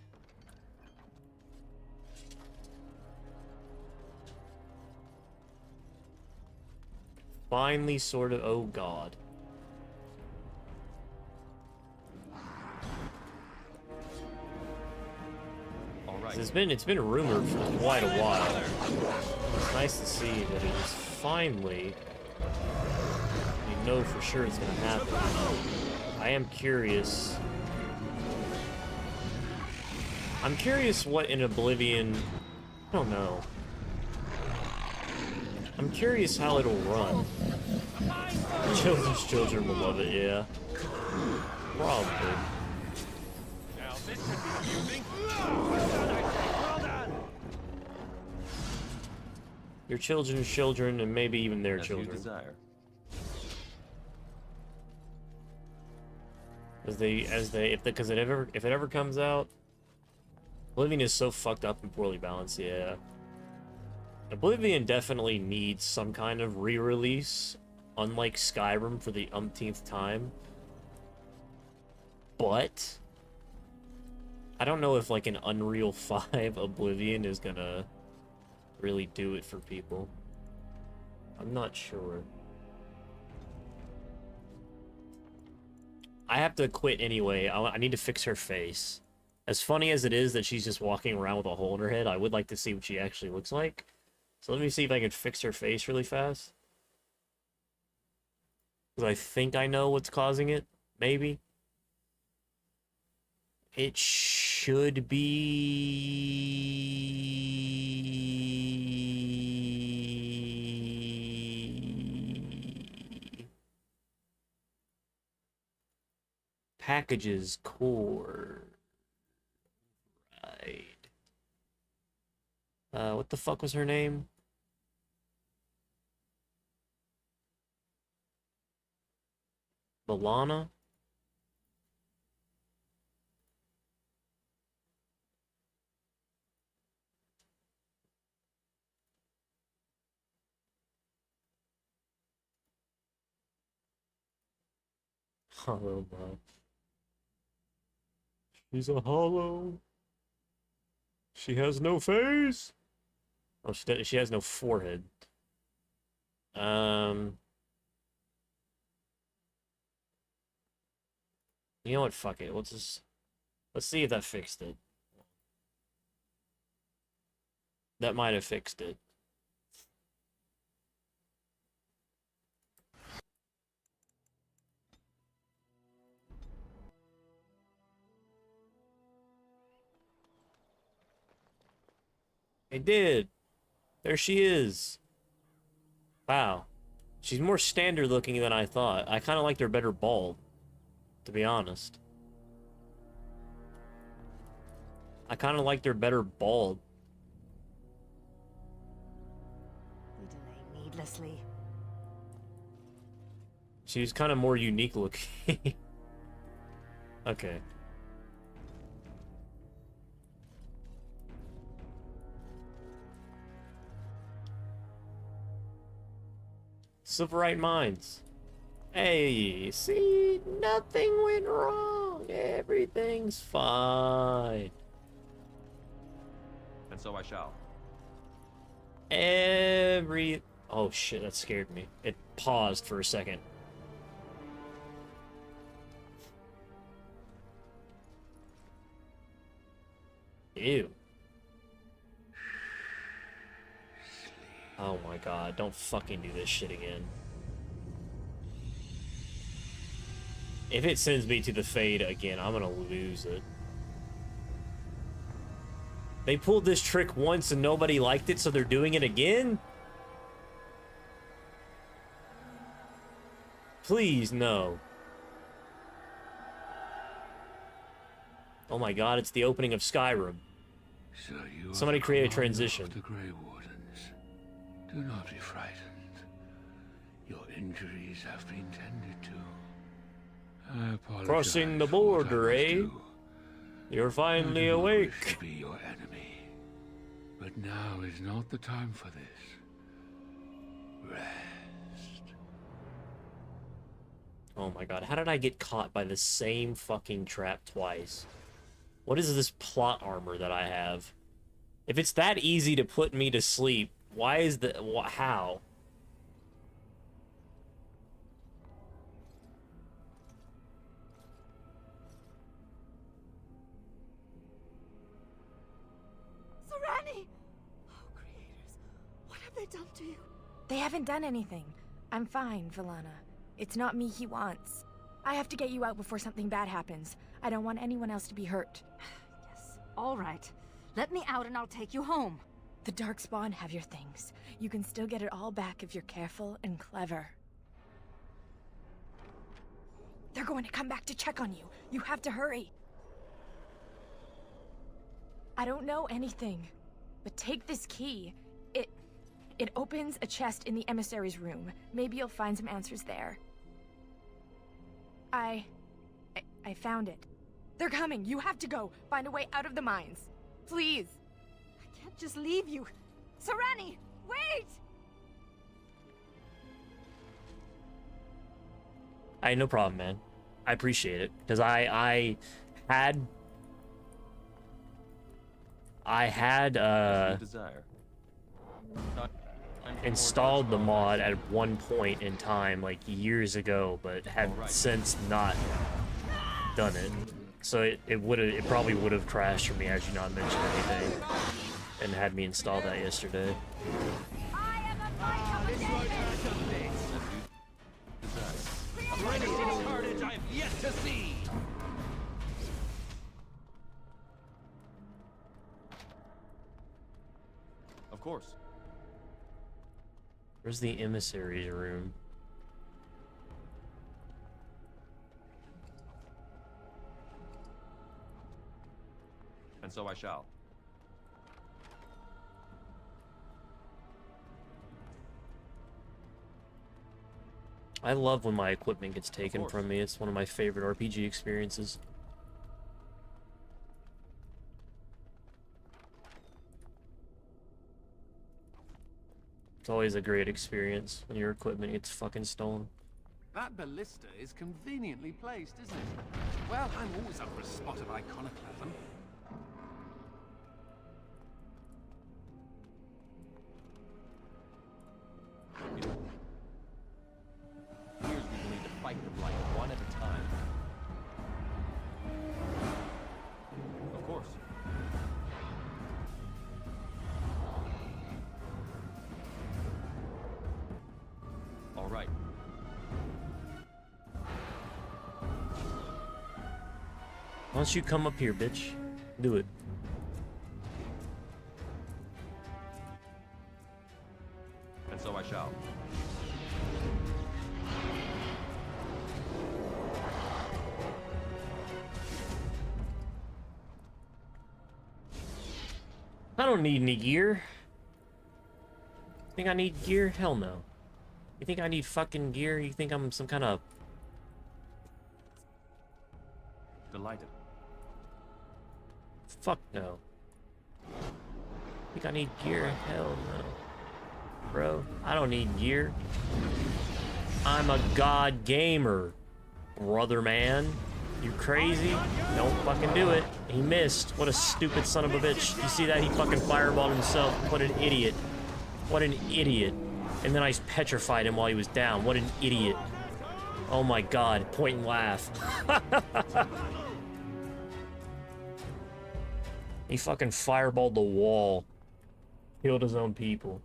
Finally, sort of. Oh God. All right. It's been rumored for quite a while. It's nice to see that it is finally. You know for sure it's gonna happen. I am curious. I'm curious what in Oblivion. I don't know. I'm curious how it'll run. Children's children will love it, yeah. Probably. Now this should be amusing. Well done, I say. Well done. Your children's children, and maybe even their As you children. desire. Because if it ever comes out, Oblivion is so fucked up and poorly balanced, yeah. Oblivion definitely needs some kind of re-release, unlike Skyrim for the umpteenth time. But I don't know if like an Unreal 5 Oblivion is gonna really do it for people. I'm not sure. I have to quit anyway. I need to fix her face. As funny as it is that she's just walking around with a hole in her head, I would like to see what she actually looks like. So let me see if I can fix her face really fast. Because I think I know what's causing it. Maybe. It should be... Packages core. Right. What the fuck was her name? Balana? Hollow Mom. She's a hollow. She has no face. Oh, she has no forehead. You know what? Fuck it. Let's see if that fixed it. That might have fixed it. It did. There she is. Wow. She's more standard looking than I thought. I kind of liked her better bald, to be honest. I kind of liked her better bald. We delay needlessly. She was kind of more unique looking. Okay. Silverite Mines. Hey, see? Nothing went wrong. Everything's fine. And so I shall. Oh shit, that scared me. It paused for a second. Ew. Oh my god, don't fucking do this shit again. If it sends me to the Fade again, I'm gonna lose it. They pulled this trick once and nobody liked it, so they're doing it again? Please, no. Oh my god, it's the opening of Skyrim. So you Somebody create a commander transition. of the Grey Wardens. Do not be frightened. Your injuries have been tended to. I apologize Crossing the for what I border, must eh? do. You're I finally do not wish awake. to be your enemy. But now is not the time for this. Rest. Oh my god, how did I get caught by the same fucking trap twice? What is this plot armor that I have? If it's that easy to put me to sleep, why is the... how? Serani! Oh, creators, what have they done to you? They haven't done anything. I'm fine, Villana. It's not me he wants. I have to get you out before something bad happens. I don't want anyone else to be hurt. Yes, all right. Let me out and I'll take you home. The Darkspawn have your things. You can still get it all back if you're careful and clever. They're going to come back to check on you. You have to hurry. I don't know anything, but take this key. It opens a chest in the emissary's room. Maybe you'll find some answers there. I found it. They're coming. You have to go. Find a way out of the mines. Please. I can't just leave you. Sarani, wait! No problem, man. I appreciate it, because I had Desire. installed the mod at one point in time, like years ago, but had since not done it. So it probably would have crashed for me had you not mentioned anything, and had me install that yesterday. Carnage I have yet to see. Of course. Where's the emissary's room? And so I shall. I love when my equipment gets taken from me. It's one of my favorite RPG experiences. It's always a great experience when your equipment gets fucking stolen. That ballista is conveniently placed, isn't it? Well, I'm always up for a spot of iconoclasm. Here's we will need to fight the blight one at a time. Of course. All right. Why don't you come up here, bitch? Do it. And so I shall. I don't need any gear. Think I need gear? Hell no. You think I need fucking gear? You think I'm some kind of... Delighted. Fuck no. Think I need gear? Hell no. Bro, I don't need gear. I'm a god gamer, brother man. You crazy? Don't fucking do it. He missed. What a stupid son of a bitch. You see that? He fucking fireballed himself. What an idiot. What an idiot. And then I petrified him while he was down. What an idiot. Oh my god. Point and laugh. He fucking fireballed the wall. Killed his own people.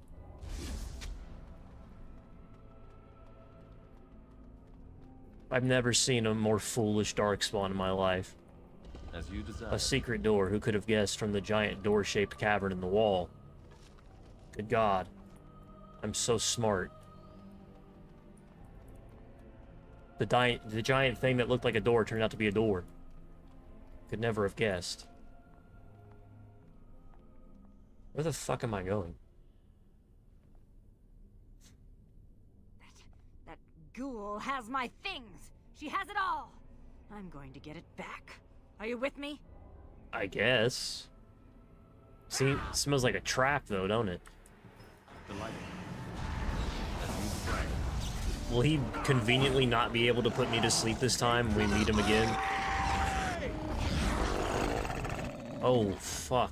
I've never seen a more foolish darkspawn in my life. As you desire. A secret door. Who could have guessed from the giant door-shaped cavern in the wall? Good God. I'm so smart. The giant thing that looked like a door turned out to be a door. Could never have guessed. Where the fuck am I going? That ghoul has my things. She has it all. I'm going to get it back. Are you with me? I guess. See, it smells like a trap though, don't it? Delighted. As you desire. Will he conveniently not be able to put me to sleep this time when we meet him again? Oh, fuck.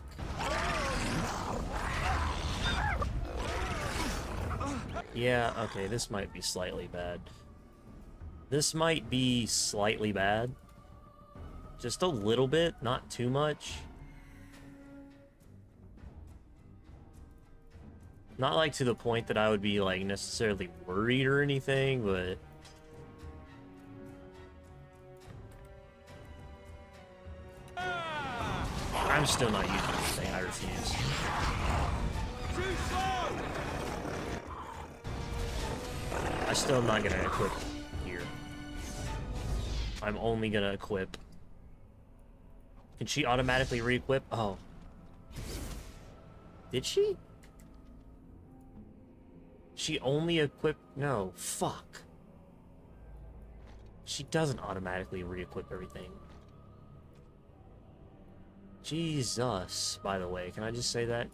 Yeah, okay, this might be slightly bad. This might be slightly bad. Just a little bit, not too much. Not like to the point that I would be like necessarily worried or anything, but... I'm still not using anything, I refuse. I still am not gonna equip here. I'm only gonna equip. Can she automatically re-equip? Oh. Did she? She only equipped... No, fuck. She doesn't automatically re-equip everything. Jesus, by the way, can I just say that?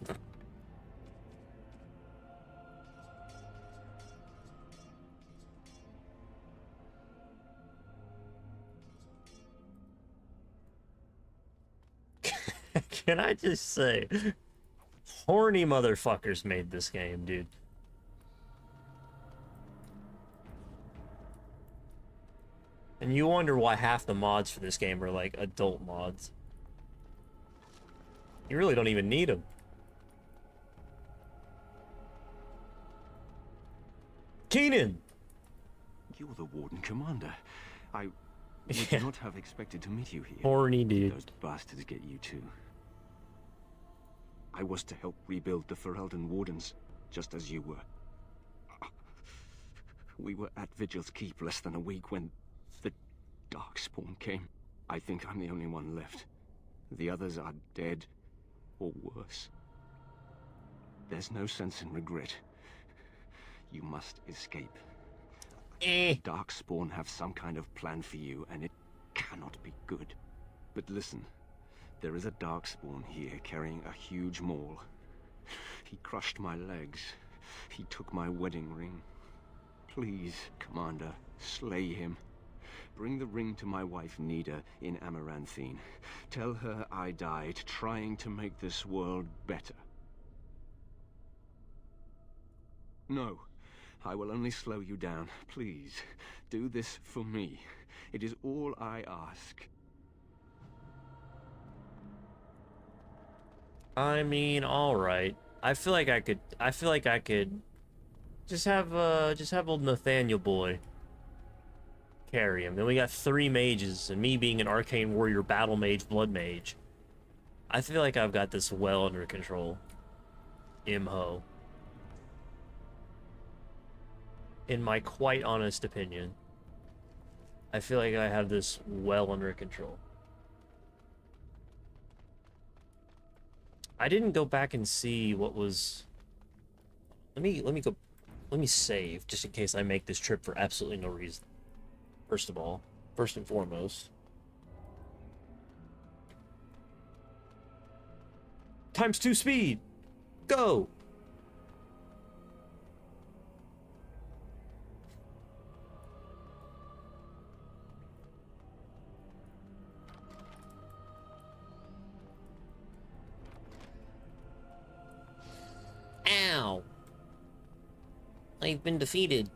Can I just say, horny motherfuckers made this game, dude. And you wonder why half the mods for this game are like adult mods. You really don't even need them. Keenan! You're the Warden Commander. I would not have expected to meet you here. Horny dude. Those bastards get you too. I was to help rebuild the Ferelden Wardens, just as you were. We were at Vigil's Keep less than a week when the Darkspawn came. I think I'm the only one left. The others are dead, or worse. There's no sense in regret. You must escape. Darkspawn have some kind of plan for you, and it cannot be good. But listen, there is a Darkspawn here carrying a huge maul. He crushed my legs. He took my wedding ring. Please, Commander, slay him. Bring the ring to my wife Nida in Amaranthine. Tell her I died trying to make this world better. No, I will only slow you down. Please, do this for me. It is all I ask. I mean, all right. I feel like I could just have old Nathaniel boy carry him. Then we got 3 mages, and me being an arcane warrior, battle mage, blood mage. I feel like I've got this well under control. Imho. In my quite honest opinion, I feel like I have this well under control. I didn't go back and see what was... Let me save, just in case I make this trip for absolutely no reason. First of all, first and foremost. ×2 speed! Go! Ow! I've been defeated.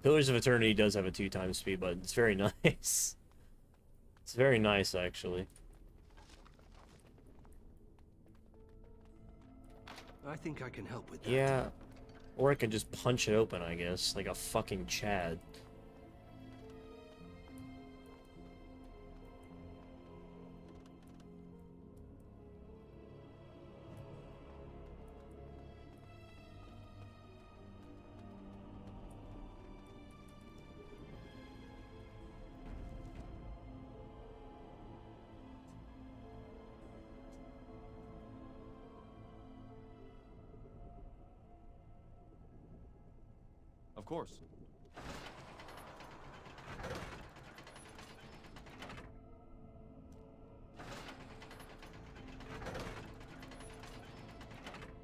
Pillars of Eternity does have a 2x speed button. It's very nice. It's very nice, actually. I think I can help with that. Yeah. Or I can just punch it open, I guess. Like a fucking Chad. Of course.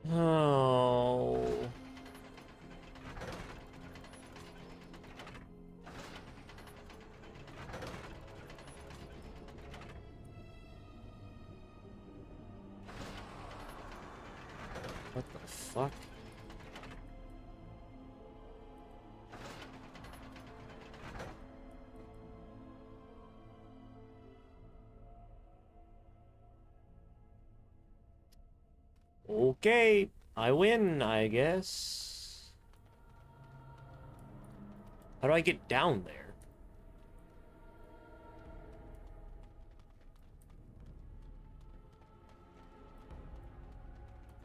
Oh. What the fuck? Okay, I win, I guess. How do I get down there?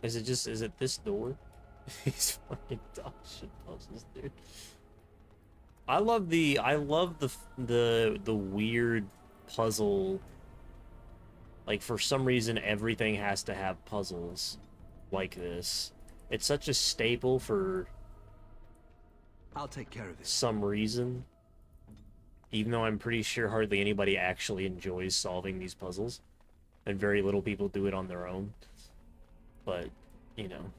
Is it this door? He's fucking dodging puzzles, dude. I love the weird puzzle. Like, for some reason, everything has to have puzzles like this. It's such a staple for I'll take care of it. some reason. Even though I'm pretty sure hardly anybody actually enjoys solving these puzzles. And very little people do it on their own. But, you know.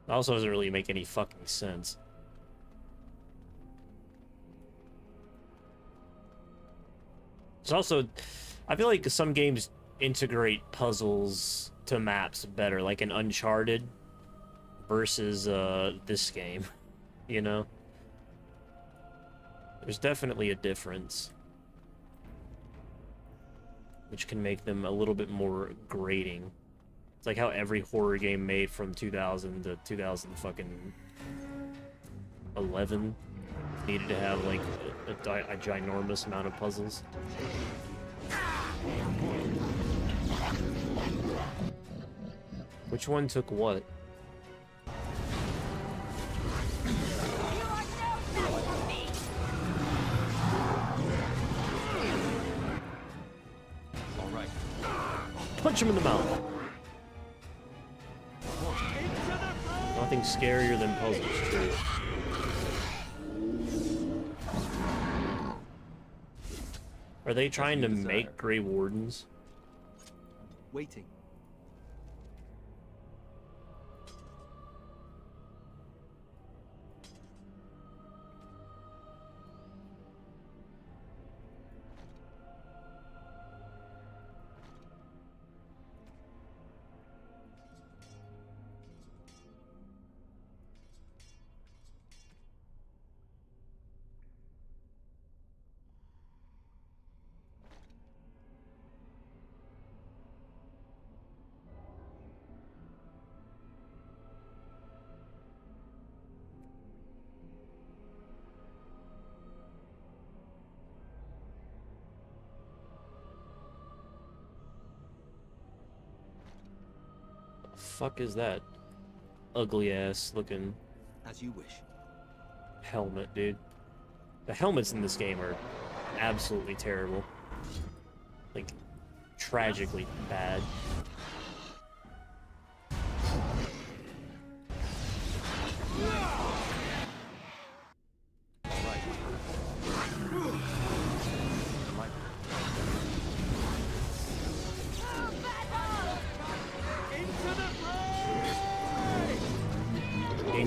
It also doesn't really make any fucking sense. It's also, I feel like some games integrate puzzles to maps better, like in Uncharted versus this game, you know? There's definitely a difference, which can make them a little bit more grating. It's like how every horror game made from 2000 to 2011 needed to have like a ginormous amount of puzzles. Which one took what? Punch him in the mouth. Nothing scarier than puzzles, true. Are they trying to make Grey Wardens? Waiting. Fuck is that ugly ass looking as you wish helmet, dude? The helmets in this game are absolutely terrible. Like, tragically bad.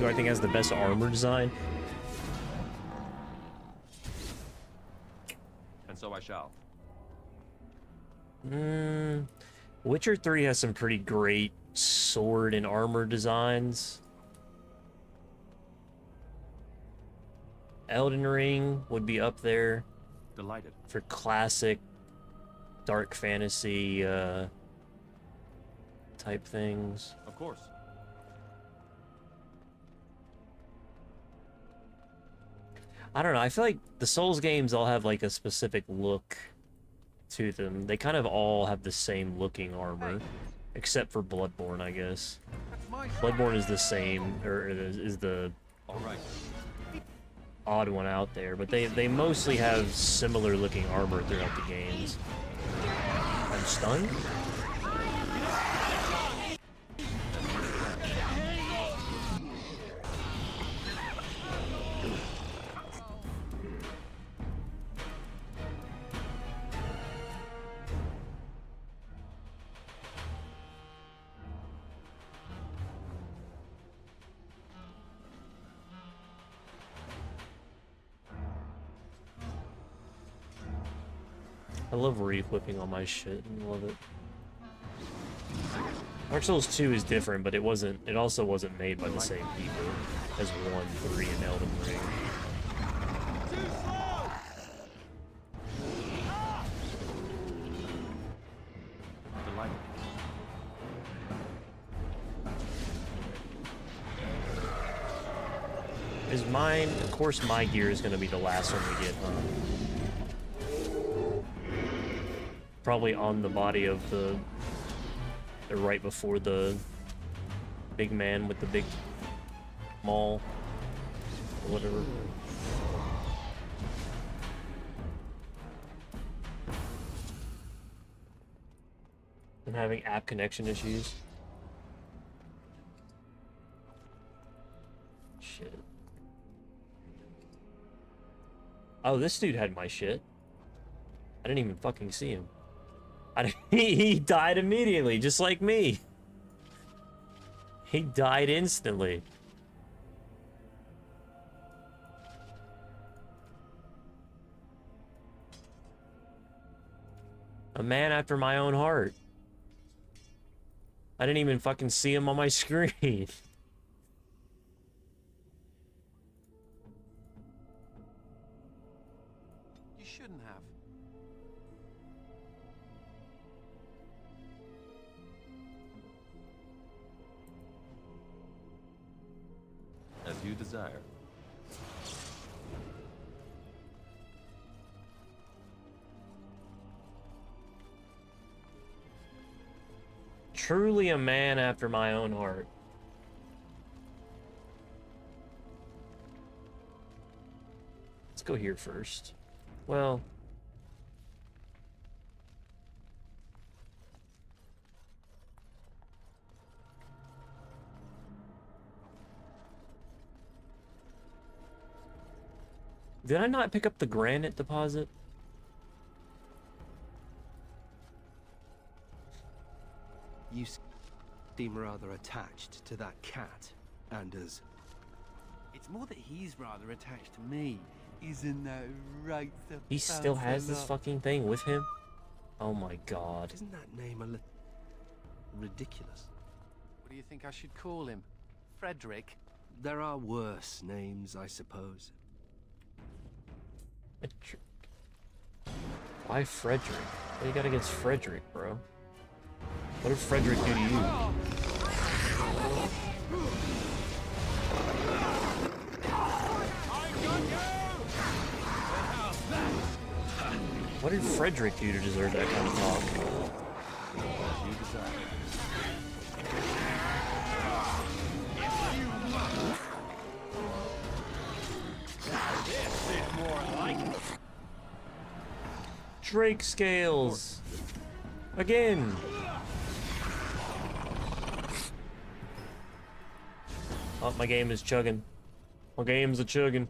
I think has the best armor design. And so I shall. Witcher 3 has some pretty great sword and armor designs. Elden Ring would be up there. Delighted. For classic dark fantasy type things. Of course. I don't know, I feel like the Souls games all have like a specific look to them. They kind of all have the same looking armor, except for Bloodborne, I guess. Bloodborne is the same, or is the odd one out there, but they mostly have similar looking armor throughout the games. I'm stunned? I love re-equipping all my shit and love it. Dark Souls 2 is different, but it also wasn't made by the same people as 1, 3, and Elden Ring. Is mine, of course my gear is gonna be the last one we get, huh? Probably on the body of the right before the big man with the big maul. or whatever. I'm having app connection issues. Shit. Oh, this dude had my shit. I didn't even fucking see him. He died immediately, just like me. He died instantly. A man after my own heart. I didn't even fucking see him on my screen. You shouldn't have. As you desire. Truly a man after my own heart. Let's go here first. Well... Did I not pick up the granite deposit? You seem rather attached to that cat, Anders. It's more that he's rather attached to me. Isn't that right? He still has this fucking thing with him? Oh my god. Isn't that name a little ridiculous? What do you think I should call him? Frederick? There are worse names, I suppose. Why Frederick? What do you got against Frederick, bro? What did Frederick do to you? What did Frederick do to deserve that kind of talk? As you desire. This is more like it. Drake scales! Again! Oh, my game is chugging. My game's a chugging.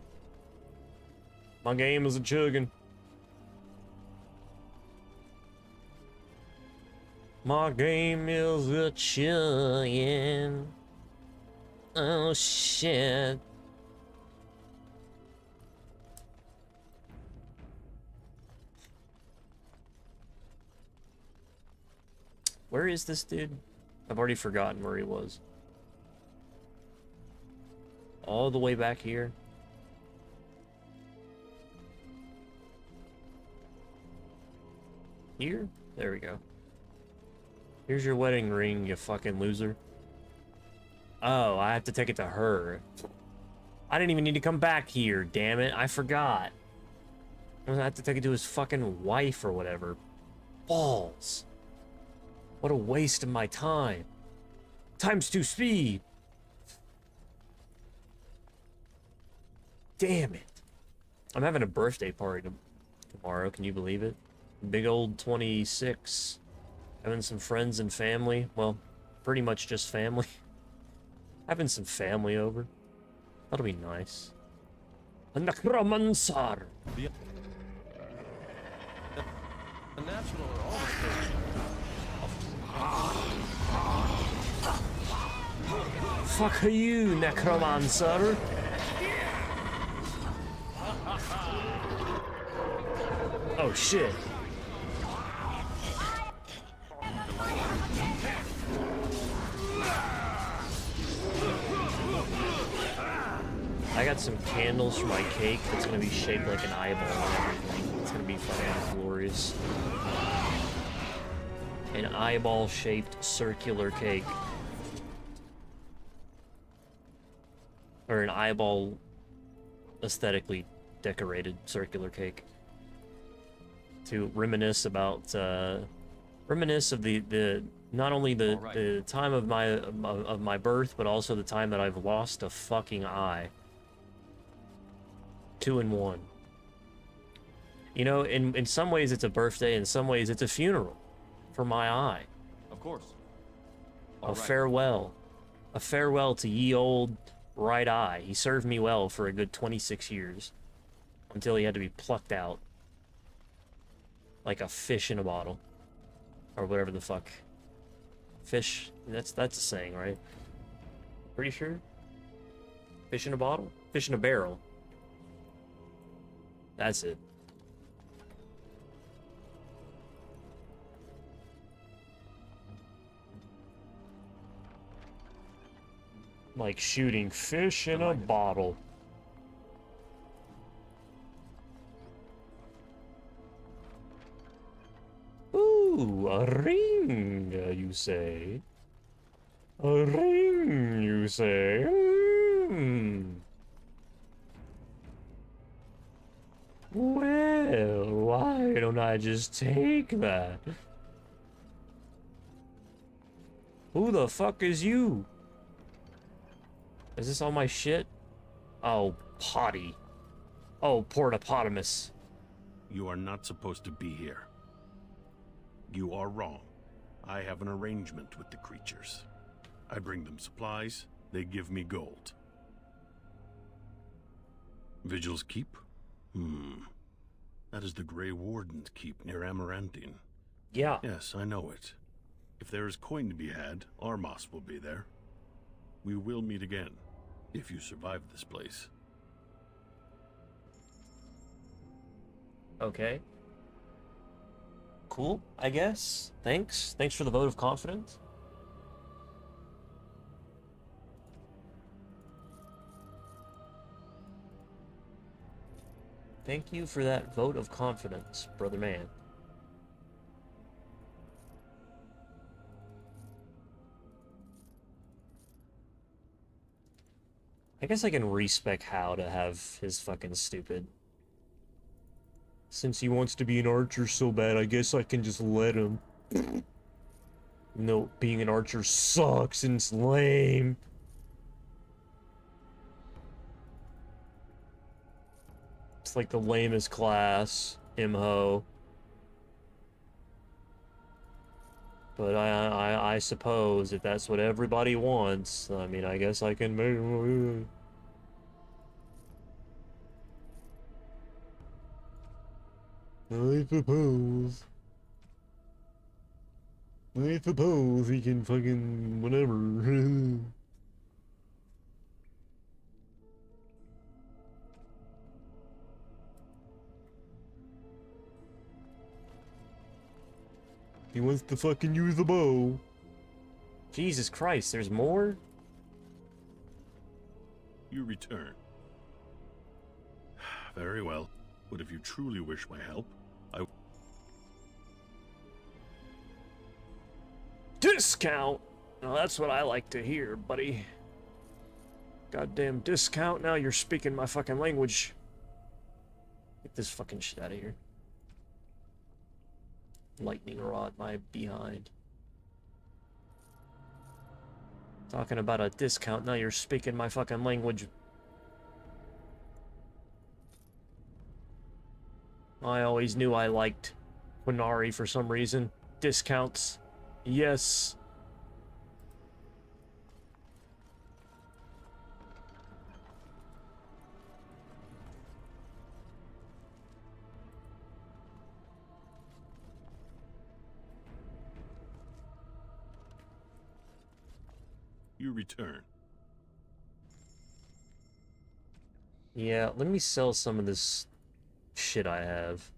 My game is a chugging. My game is a chugging. Oh shit. Where is this dude? I've already forgotten where he was. All the way back here. Here? There we go. Here's your wedding ring, you fucking loser. Oh, I have to take it to her. I didn't even need to come back here, damn it. I forgot. I have to take it to his fucking wife or whatever. Balls. What a waste of my time. Times 2 speed. Damn it. I'm having a birthday party tomorrow, can you believe it? Big old 26. Having some friends and family. Well, pretty much just family. Having some family over. That'll be nice. A necromancer. The natural are always Fuck you, necromancer. Oh shit. I got some candles for my cake that's gonna be shaped like an eyeball and everything. It's gonna be fucking glorious. An eyeball-shaped circular cake. Or an eyeball aesthetically decorated circular cake. To reminisce about, reminisce of the not only the time of my birth, but also the time that I've lost a fucking eye. 2 in 1. You know, in some ways it's a birthday, in some ways it's a funeral for my eye. Of course. A farewell. A farewell to ye old right eye. He served me well for a good 26 years. Until he had to be plucked out. Like a fish in a bottle. Or whatever the fuck. Fish, that's a saying, right? Pretty sure? Fish in a bottle? Fish in a barrel. That's it. Like shooting fish in a bottle. Ooh, a ring, you say? A ring, you say? Well, why don't I just take that? Who the fuck is you? Is this all my shit? Oh, potty. Oh, portopotamus. You are not supposed to be here. You are wrong. I have an arrangement with the creatures. I bring them supplies, they give me gold. Vigil's Keep? That is the Grey Warden's Keep near Amarantine. Yeah. Yes, I know it. If there is coin to be had, Armos will be there. We will meet again, if you survive this place. Okay. Cool, I guess. Thanks. Thanks for the vote of confidence. Thank you for that vote of confidence, brother man. I guess I can respec How to have his fucking stupid. Since he wants to be an archer so bad, I guess I can just let him. No, being an archer sucks and it's lame. It's like the lamest class, imho. But I suppose if that's what everybody wants, I mean, I guess I can make. I suppose. I suppose he can fucking whatever. He wants to fucking use the bow. Jesus Christ, there's more? You return. Very well. But if you truly wish my help, I... Discount! Now that's what I like to hear, buddy. Goddamn discount, now you're speaking my fucking language. Get this fucking shit out of here. Lightning rod my behind. Talking about a discount, now you're speaking my fucking language. I always knew I liked Quinari for some reason. Discounts. Yes. You return. Yeah, let me sell some of this shit I have.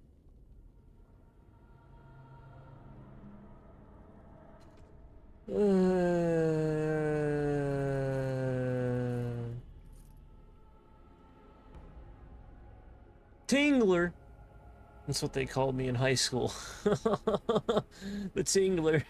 Tingler. That's what they called me in high school. The Tingler.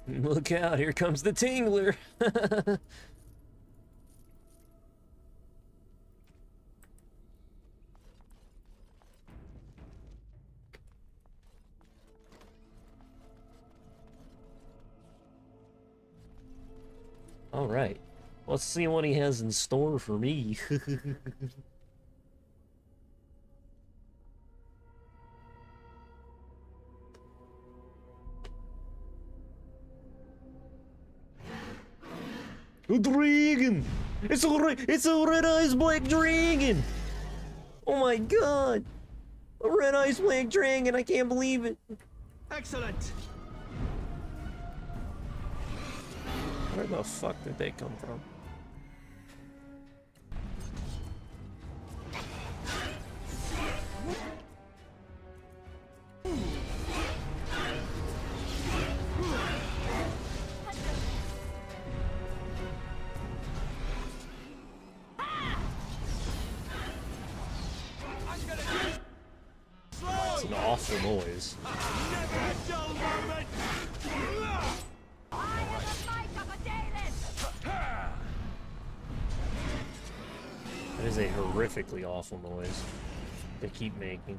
Look out, here comes the Tingler. Alright. Let's see what he has in store for me. A dragon! It's a red-eyes black dragon! Oh my god! A red-eyes black dragon, I can't believe it! Excellent! Where the fuck did they come from? It's an awful noise. That is a horrifically awful noise they keep making.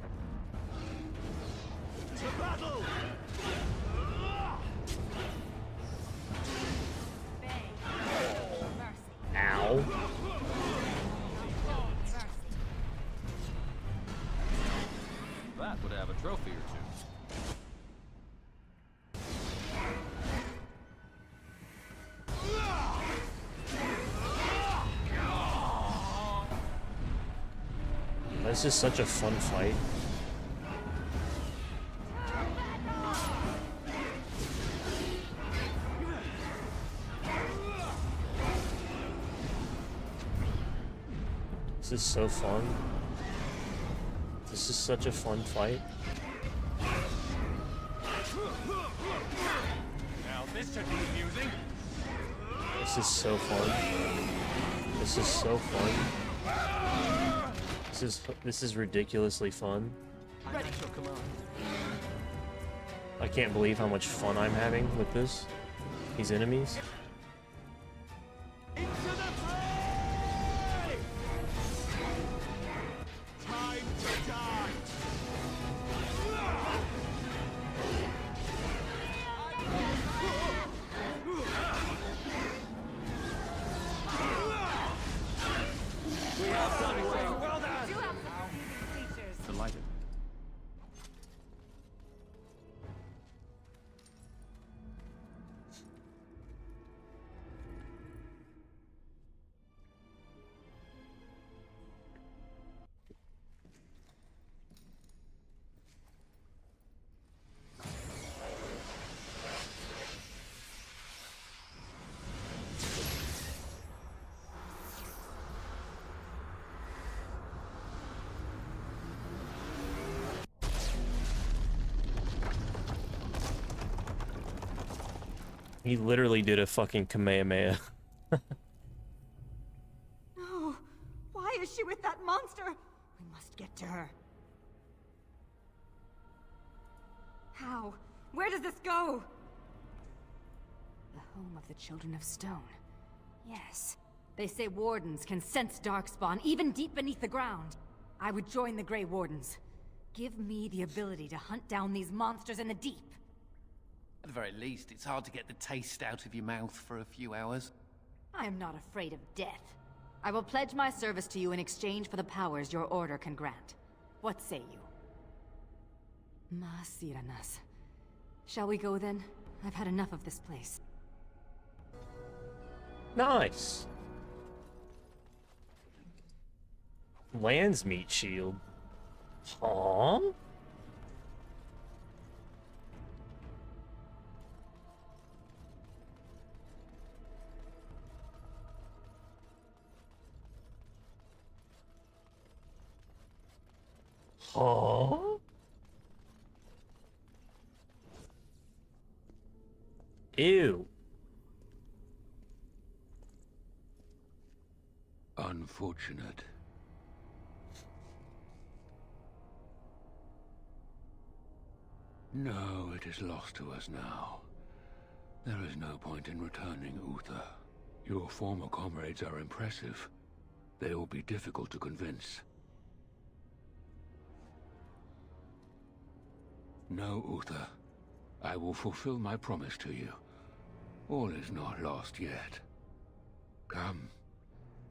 Ow. That would have a trophy or two. This is such a fun fight. This is so fun. This is such a fun fight. Now this should be amusing. This is so fun. This is so fun. This is ridiculously fun. I can't believe how much fun I'm having with these enemies. Delighted. He literally did a fucking Kamehameha. No! Why is she with that monster? We must get to her. How? Where does this go? The home of the Children of Stone. Yes. They say wardens can sense darkspawn even deep beneath the ground. I would join the Grey Wardens. Give me the ability to hunt down these monsters in the deep. At the very least, it's hard to get the taste out of your mouth for a few hours. I am not afraid of death. I will pledge my service to you in exchange for the powers your order can grant. What say you? Masiranas. Shall we go then? I've had enough of this place. Nice. Land's meat shield. Aww. Huh? Ew. Unfortunate. No, it is lost to us now. There is no point in returning, Uther. Your former comrades are impressive. They will be difficult to convince. No, Uther. I will fulfill my promise to you. All is not lost yet. Come.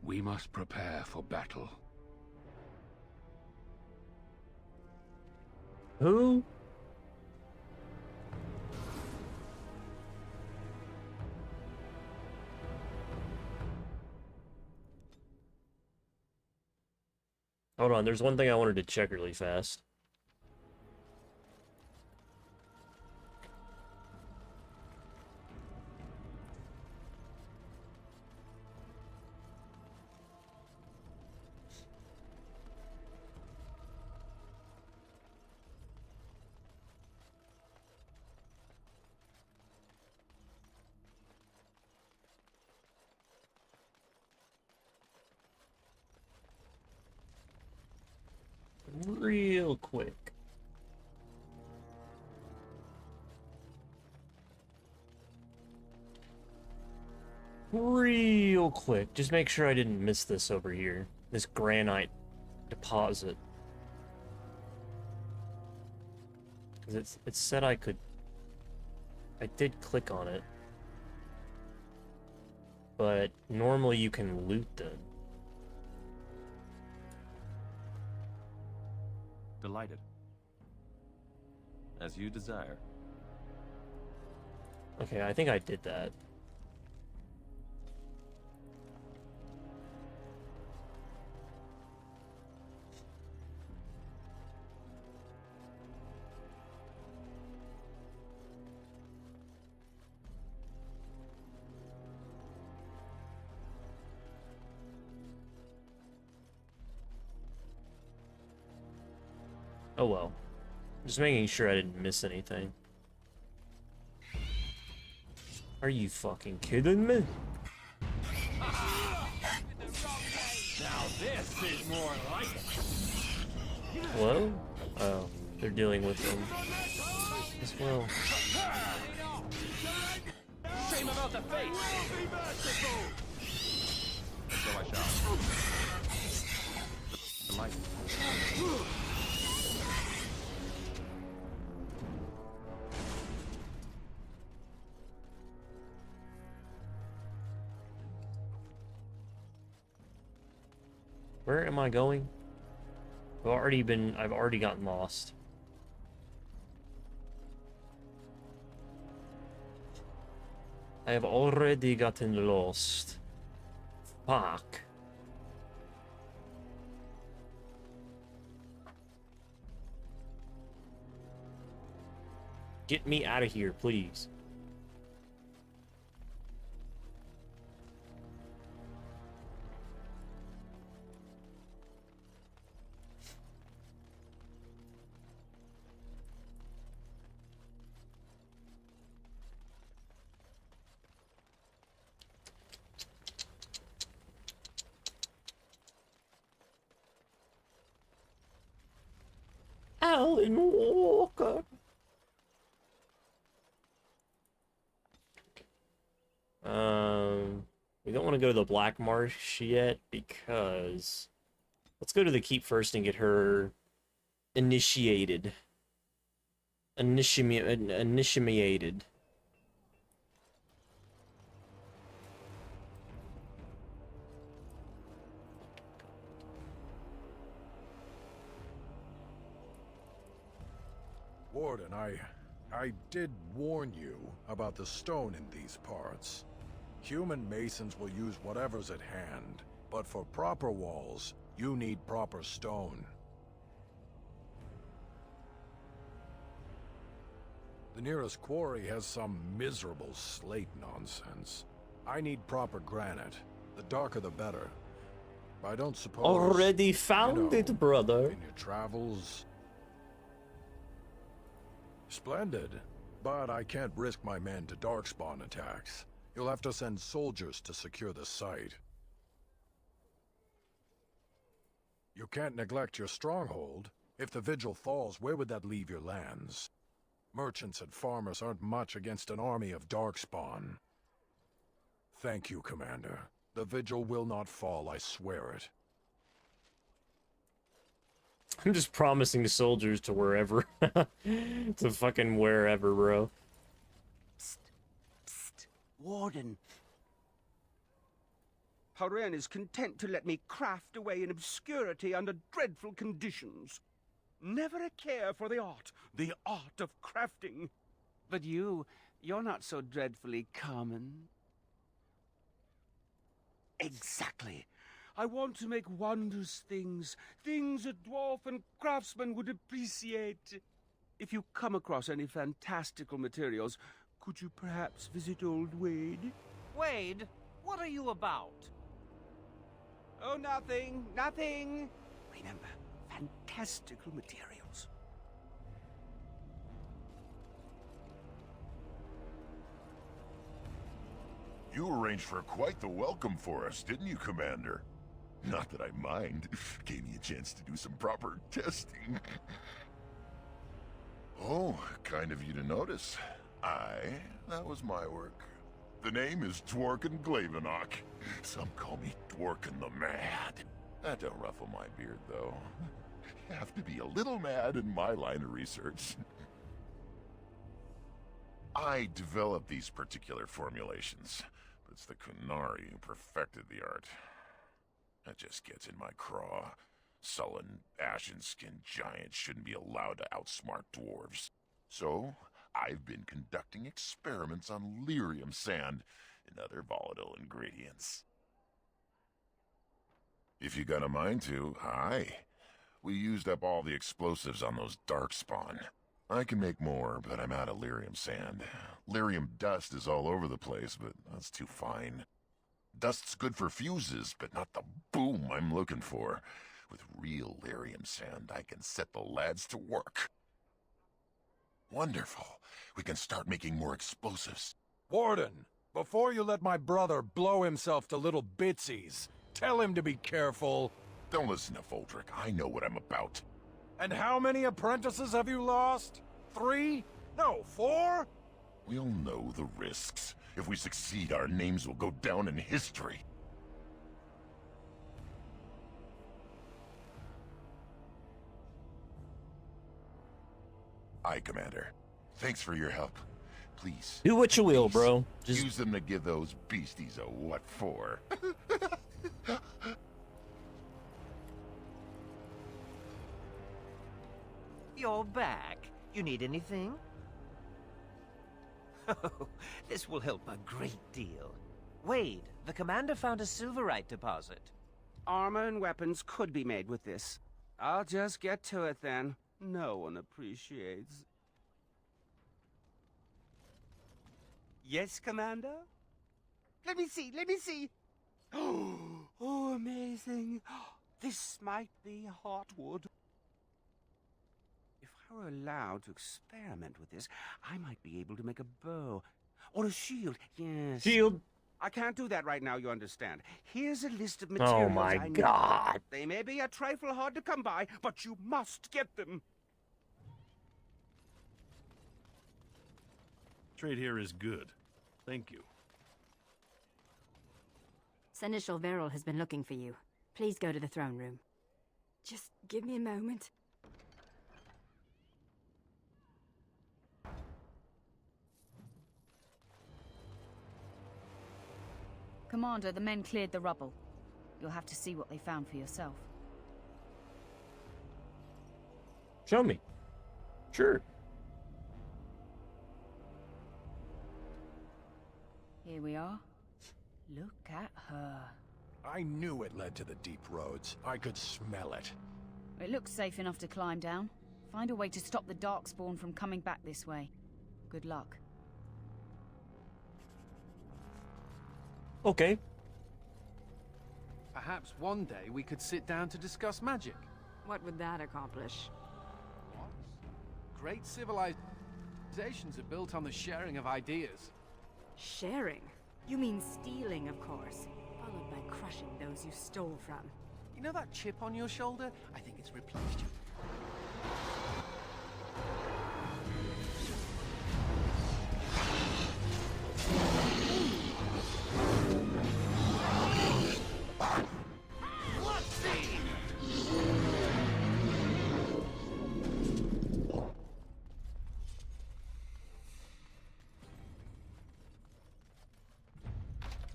We must prepare for battle. Who? Hold on, there's one thing I wanted to check really fast. Real quick. Real quick. Just make sure I didn't miss this over here. This granite deposit. Because it said I could... I did click on it. But normally you can loot them. Delighted. As you desire. Okay, I think I did that. Oh well. Just making sure I didn't miss anything. Are you fucking kidding me? Now this is more like it. Hello? Oh, they're dealing with them as well. Shame about the face. So I shall. Delighted. Where am I going? I've already gotten lost. I have already gotten lost. Fuck. Get me out of here, please. Alan Walker. We don't want to go to the Black Marsh yet because let's go to the keep first and get her initiated. Initiated. Warden, I did warn you about the stone in these parts. Human masons will use whatever's at hand, but for proper walls, you need proper stone. The nearest quarry has some miserable slate nonsense. I need proper granite. The darker the better. I don't suppose... Already found it, brother. In your travels... Splendid. But I can't risk my men to darkspawn attacks. You'll have to send soldiers to secure the site. You can't neglect your stronghold. If the Vigil falls, where would that leave your lands? Merchants and farmers aren't much against an army of darkspawn. Thank you, Commander. The Vigil will not fall, I swear it. I'm just promising the soldiers to wherever. To fucking wherever, bro. Psst. Psst. Warden. Haren is content to let me craft away in obscurity under dreadful conditions. Never a care for the art of crafting. But you're not so dreadfully common. Exactly. I want to make wondrous things, things a dwarf and craftsman would appreciate. If you come across any fantastical materials, could you perhaps visit old Wade? Wade, what are you about? Oh, nothing, nothing. Remember, fantastical materials. You arranged for quite the welcome for us, didn't you, Commander? Not that I mind. Gave me a chance to do some proper testing. Oh, kind of you to notice. That was my work. The name is Dworkin Glavenok. Some call me Dworkin the Mad. That don't ruffle my beard, though. You have to be a little mad in my line of research. I developed these particular formulations, but it's the Kunari who perfected the art. That just gets in my craw. Sullen, ashen-skinned giants shouldn't be allowed to outsmart dwarves. So, I've been conducting experiments on lyrium sand and other volatile ingredients. If you got a mind to, aye. We used up all the explosives on those darkspawn. I can make more, but I'm out of lyrium sand. Lyrium dust is all over the place, but that's too fine. Dust's good for fuses, but not the boom I'm looking for. With real lyrium sand, I can set the lads to work. Wonderful. We can start making more explosives. Warden, before you let my brother blow himself to little bitsies, tell him to be careful. Don't listen to Foldrick. I know what I'm about. And how many apprentices have you lost? 3? No, 4? We'll know the risks. If we succeed, our names will go down in history. Aye, Commander. Thanks for your help. Please. Do what you will, bro. Just use them to give those beasties a what for. You're back. You need anything? Oh, this will help a great deal. Wade, the commander found a silverite deposit. Armor and weapons could be made with this. I'll just get to it then. No one appreciates. Yes, Commander? Let me see, let me see. Oh, amazing. This might be hardwood. If I were allowed to experiment with this, I might be able to make a bow. Or a shield, yes. Shield. I can't do that right now, you understand. Here's a list of materials Oh my I need. God. They may be a trifle hard to come by, but you must get them. Trade here is good. Thank you. Seneschal Verrill has been looking for you. Please go to the throne room. Just give me a moment. Commander, the men cleared the rubble. You'll have to see what they found for yourself. Show me. Sure. Here we are. Look at her. I knew it led to the deep roads. I could smell it. It looks safe enough to climb down. Find a way to stop the Darkspawn from coming back this way. Good luck. Okay. Perhaps one day we could sit down to discuss magic. What would that accomplish? What? Great civilizations are built on the sharing of ideas. Sharing? You mean stealing, of course. Followed by crushing those you stole from. You know that chip on your shoulder? I think it's replaced you.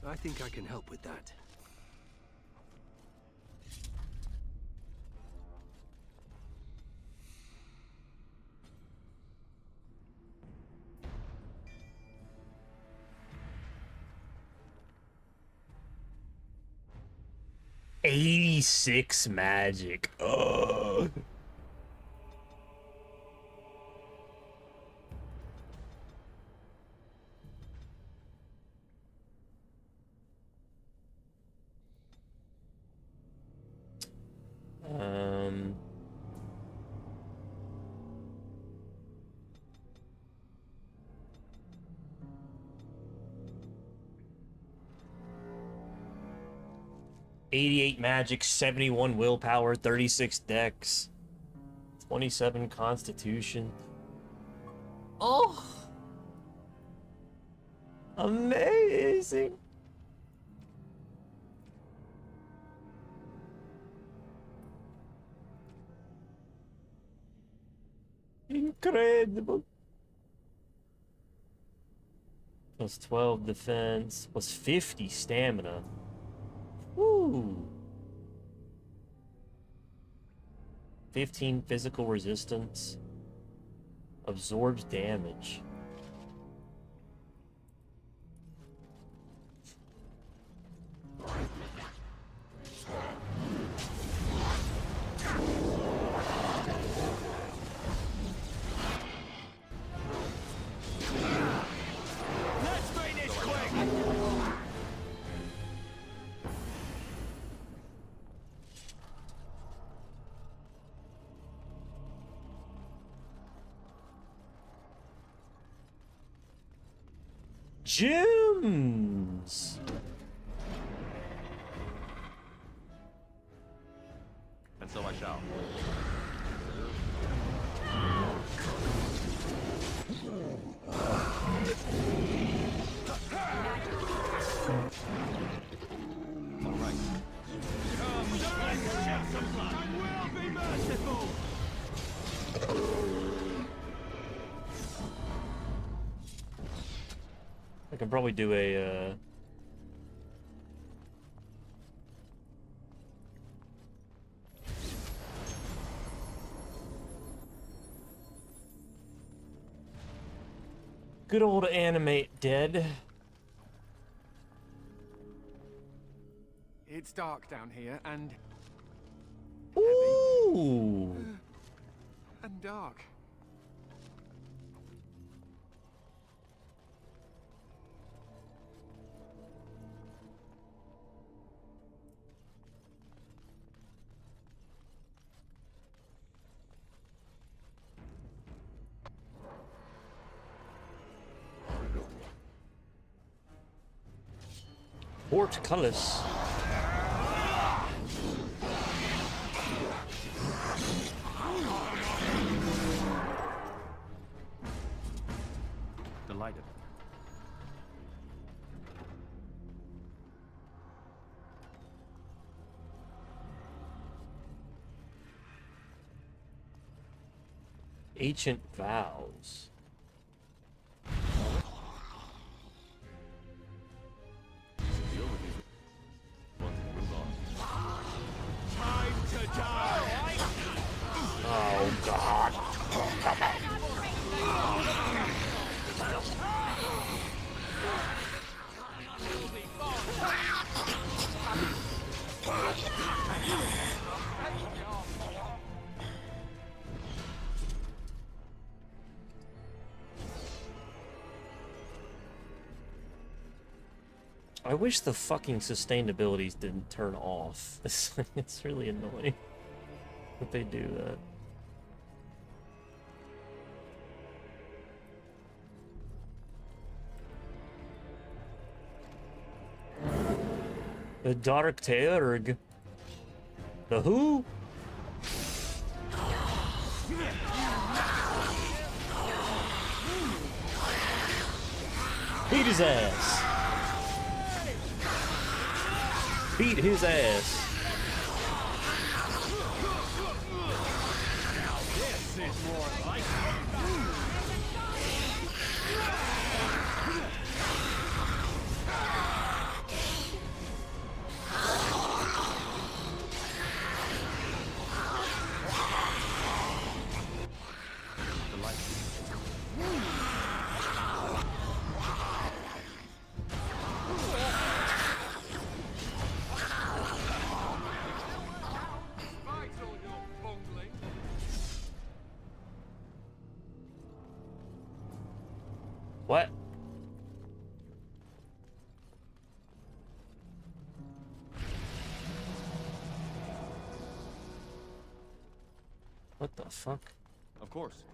I think I can help with that. 86 magic. Ugh. Um... 88 magic, 71 willpower, 36 dex, 27 constitution. Oh! Amazing! Incredible! Plus 12 defense, plus 50 stamina. Woo! 15 physical resistance. Absorbs damage. Let's make this quick! Gems! And so I shall. All right. Come, let's shed some blood! I will be merciful! I can probably do a, good old animate dead. It's dark down here, and... Ooh! And dark. Portcullis. Delighted. Ancient vows. Time to die! Oh God. I wish the fucking sustained abilities didn't turn off. It's really annoying that they do that. The Dark Teurg. The who? Beat his ass. Beat his ass. This is more like What? What the fuck? Of course.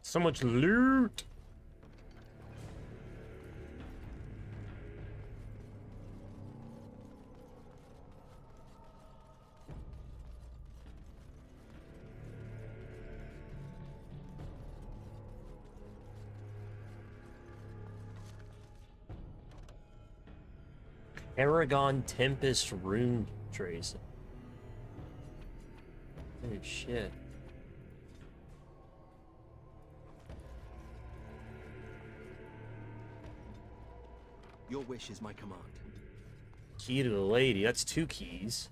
So much loot. Aragon Tempest Rune Trace. Oh shit. Your wish is my command. Key to the lady. That's 2 keys.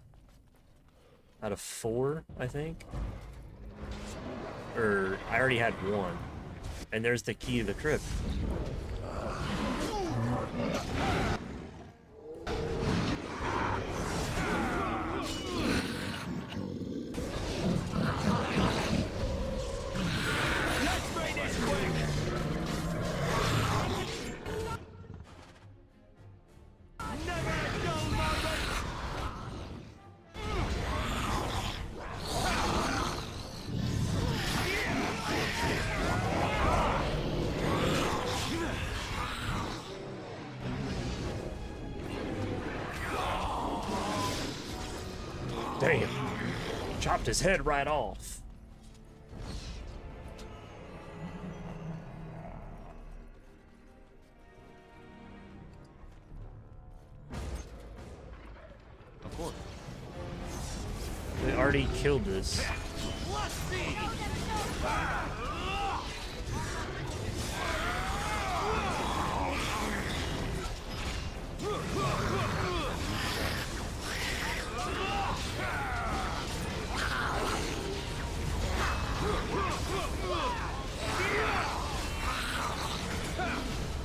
Out of 4, I think. Or, I already had 1. And there's the key to the crypt. Damn. Chopped his head right off. Of course. They already killed this.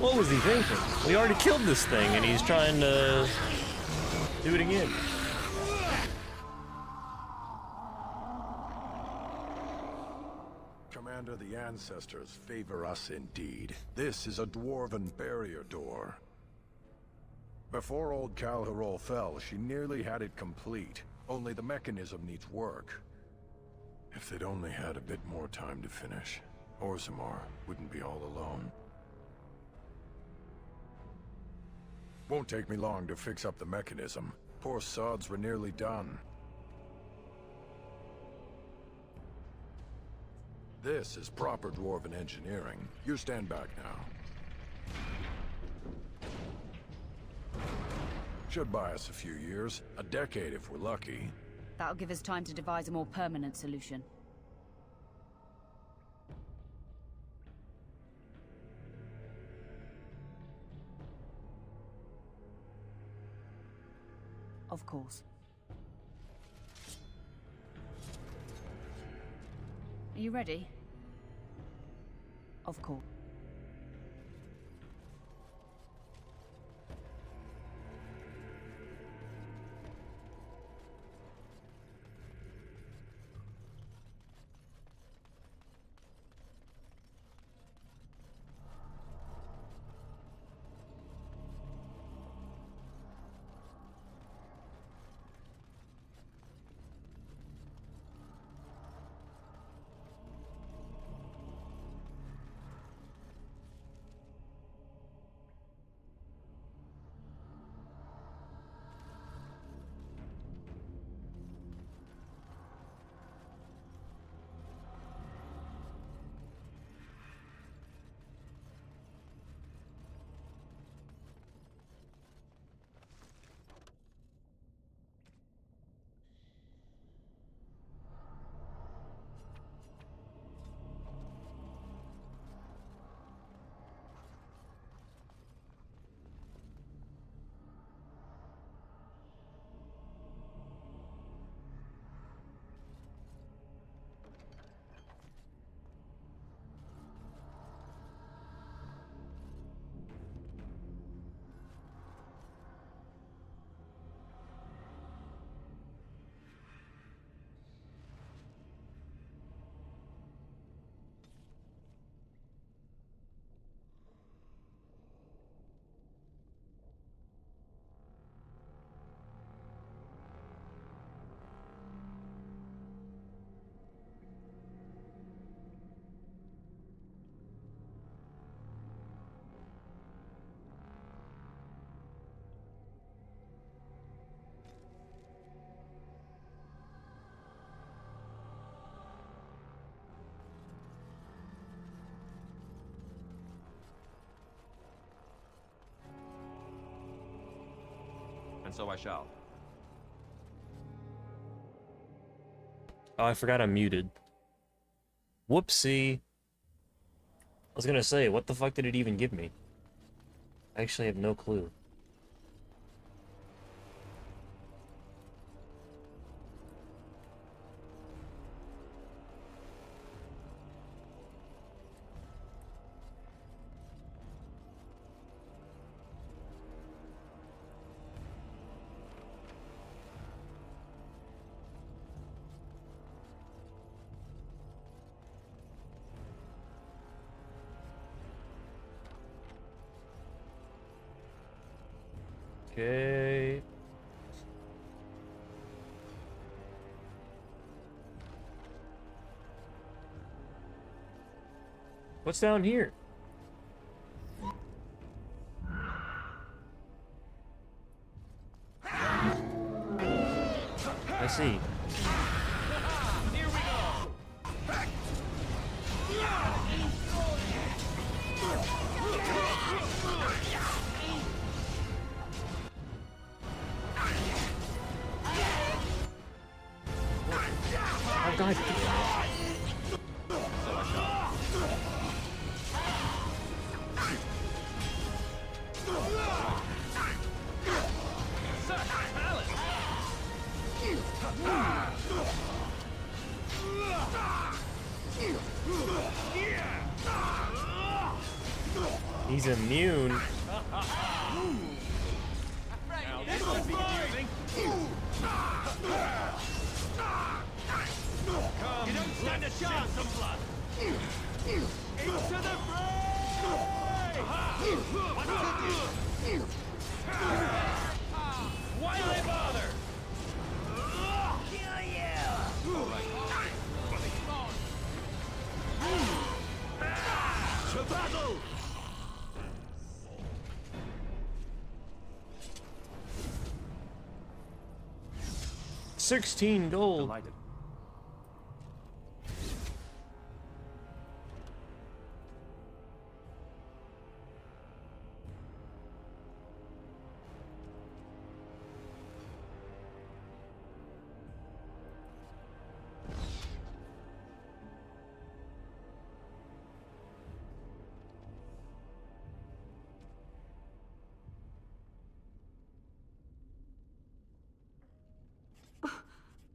What was he thinking? We already killed this thing and he's trying to do it again. Commander, the ancestors favor us indeed. This is a dwarven barrier door. Before old Calharol fell, she nearly had it complete. Only the mechanism needs work. If they'd only had a bit more time to finish, Orzammar wouldn't be all alone. Won't take me long to fix up the mechanism. Poor sods were nearly done. This is proper dwarven engineering. You stand back now. Should buy us a few years. A decade if we're lucky. That'll give us time to devise a more permanent solution. Of course. Are you ready? Of course. And so I shall. Oh, I forgot I'm muted. Whoopsie. I was gonna say, what the fuck did it even give me? I actually have no clue. Okay. What's down here? I see. Oh god. He's immune. Now this should be amusing. You don't stand a chance, some blood. Into the fray! What to do? Why do they bother? Kill you! To battle! 16 gold. Delighted.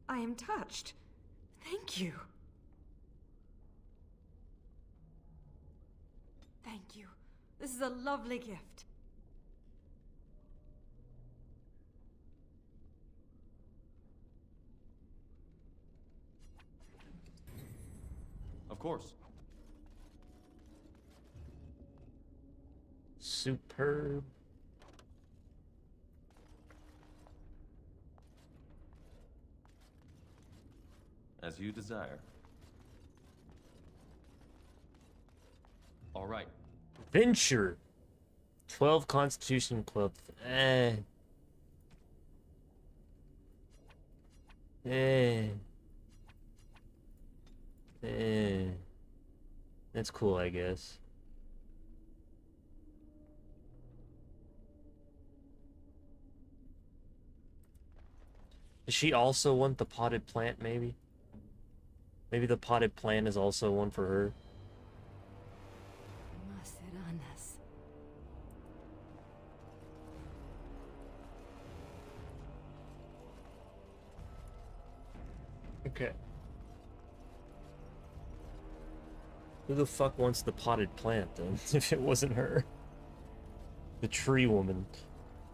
I am touched. Thank you. Thank you. This is a lovely gift. Of course. Superb. As you desire. All right. Venture. 12 Constitution Club. Eh. That's cool, I guess. Does she also want the potted plant, maybe? Maybe the potted plant is also one for her. Okay. Who the fuck wants the potted plant, then, if it wasn't her? The tree woman.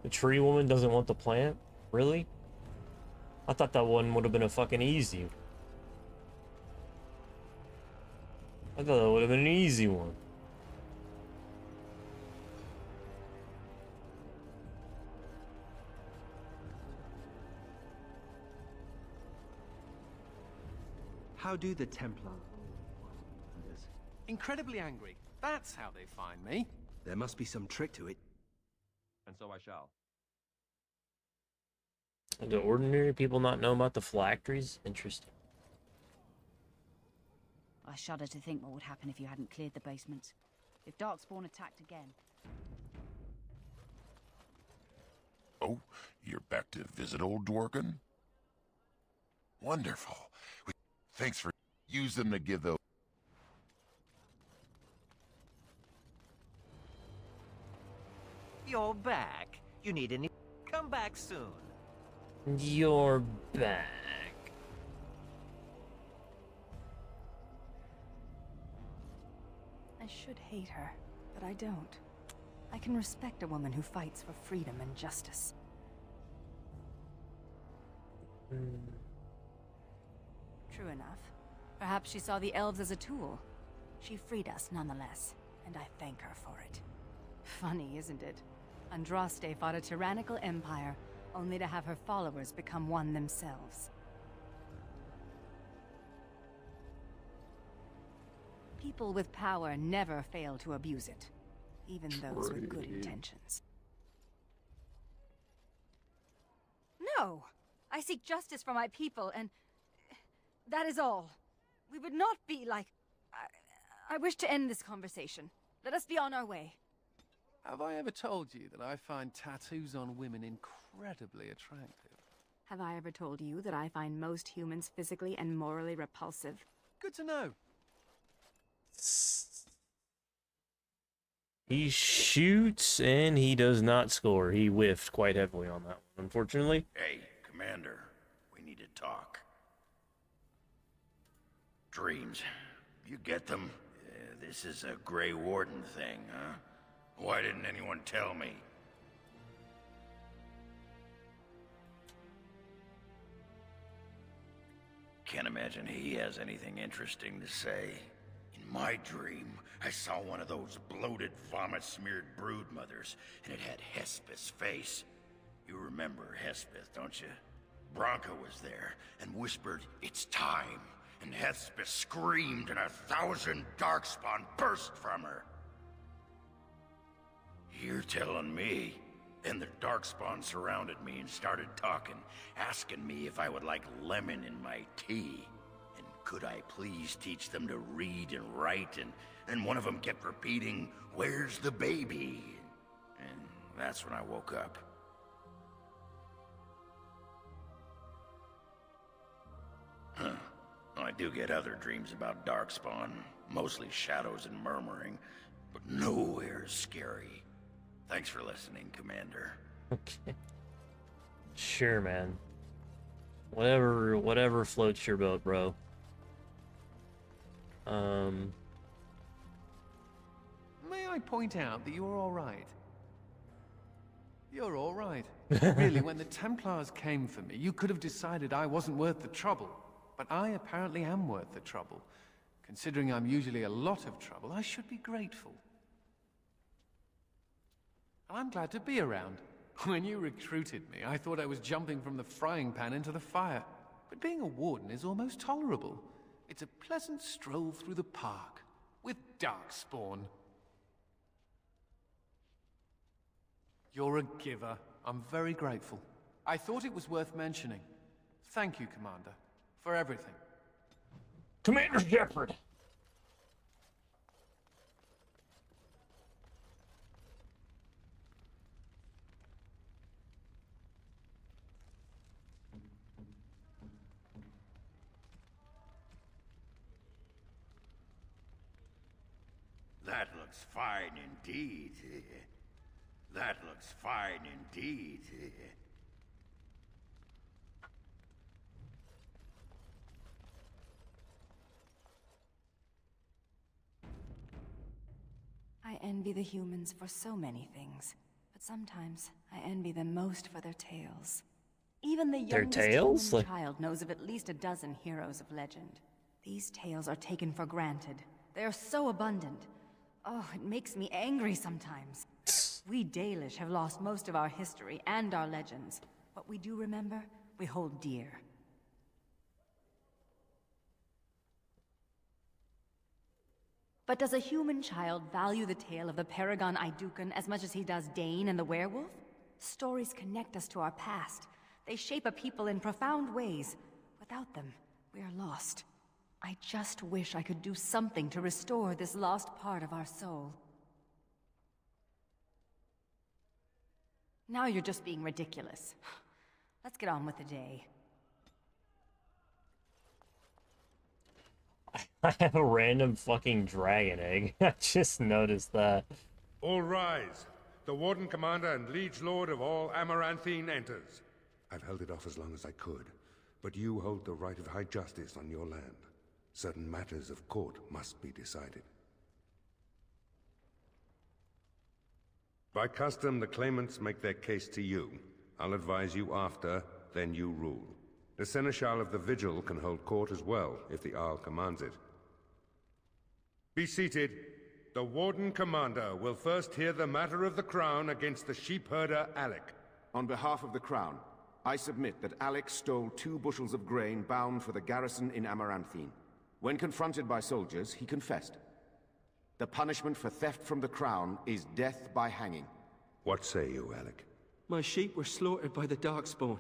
The tree woman doesn't want the plant? Really? I thought that one would have been a fucking easy. I thought that would have been an easy one. How do the Templar? Incredibly angry. That's how they find me. There must be some trick to it. And so I shall. Do ordinary people not know about the phylacteries? Interesting. I shudder to think what would happen if you hadn't cleared the basements. If Darkspawn attacked again. Oh, you're back to visit old Dworkin? Wonderful. Thanks for... Use them to give those... You're back. You need any... Come back soon. You're back. I should hate her, but I don't. I can respect a woman who fights for freedom and justice. True enough. Perhaps she saw the elves as a tool. She freed us nonetheless, and I thank her for it. Funny, isn't it? Andraste fought a tyrannical empire, only to have her followers become one themselves. People with power never fail to abuse it, even those with good intentions. No! I seek justice for my people, and that is all. We would not be like... I wish to end this conversation. Let us be on our way. Have I ever told you that I find tattoos on women incredibly attractive? Have I ever told you that I find most humans physically and morally repulsive? Good to know. He shoots and he does not score. He whiffed quite heavily on that one, unfortunately. Hey, Commander, we need to talk. Dreams, you get them? This is a Grey Warden thing, huh? Why didn't anyone tell me? Can't imagine he has anything interesting to say. In my dream, I saw one of those bloated, vomit-smeared broodmothers, and it had Hespeth's face. You remember Hespeth, don't you? Bronca was there, and whispered, "It's time." And Hespeth screamed, and 1,000 darkspawn burst from her. You're telling me? And the darkspawn surrounded me and started talking, asking me if I would like lemon in my tea. And could I please teach them to read and write, and one of them kept repeating, "Where's the baby?" And that's when I woke up. Huh. Well, I do get other dreams about darkspawn, mostly shadows and murmuring, but nowhere scary. Thanks for listening, Commander. Okay. Sure, man. Whatever floats your boat, bro. May I point out that you're all right? You're all right. Really, when the Templars came for me, you could have decided I wasn't worth the trouble. But I apparently am worth the trouble. Considering I'm usually a lot of trouble, I should be grateful. I'm glad to be around. When you recruited me, I thought I was jumping from the frying pan into the fire. But being a warden is almost tolerable. It's a pleasant stroll through the park, with Darkspawn. You're a giver. I'm very grateful. I thought it was worth mentioning. Thank you, Commander, for everything. Commander Shepard! That looks fine indeed. That looks fine indeed. I envy the humans for so many things, but sometimes I envy them most for their tales. Even the Their youngest tales? human child knows of at least a dozen heroes of legend. These tales are taken for granted. They are so abundant. Oh, it makes me angry sometimes. We Dalish have lost most of our history and our legends. What we do remember, we hold dear. But does a human child value the tale of the Paragon Idukan as much as he does Dane and the werewolf? Stories connect us to our past. They shape a people in profound ways. Without them, we are lost. I just wish I could do something to restore this lost part of our soul. Now you're just being ridiculous. Let's get on with the day. I have a random fucking dragon egg. I just noticed that. All rise. The Warden Commander and Liege Lord of all Amaranthine enters. I've held it off as long as I could, but you hold the right of high justice on your land. Certain matters of court must be decided. By custom, the claimants make their case to you. I'll advise you after, then you rule. The Seneschal of the Vigil can hold court as well, if the Arl commands it. Be seated. The Warden Commander will first hear the matter of the Crown against the sheepherder Alec. On behalf of the Crown, I submit that Alec stole 2 bushels of grain bound for the garrison in Amaranthine. When confronted by soldiers, he confessed. The punishment for theft from the Crown is death by hanging. What say you, Alec? My sheep were slaughtered by the Darkspawn.